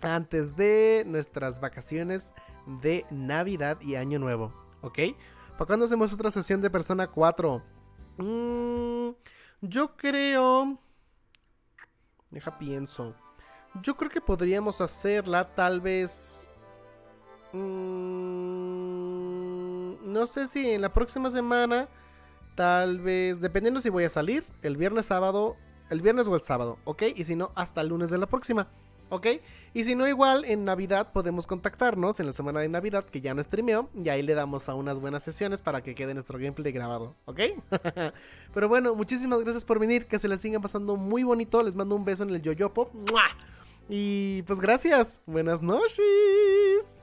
Speaker 1: antes de nuestras vacaciones de Navidad y Año Nuevo. ¿Ok? ¿Para cuándo hacemos otra sesión de Persona 4? Yo creo... pienso. Yo creo que podríamos hacerla tal vez... no sé si en la próxima semana. Tal vez, dependiendo si voy a salir el viernes o el sábado, ¿ok? Y si no, hasta el lunes de la próxima, ¿ok? Y si no, igual en Navidad podemos contactarnos en la semana de Navidad, que ya no streameo, y ahí le damos a unas buenas sesiones para que quede nuestro gameplay grabado, ¿ok? Pero bueno, muchísimas gracias por venir, que se la sigan pasando muy bonito. Les mando un beso en el yoyopo. ¡Mua! Y pues gracias, buenas noches.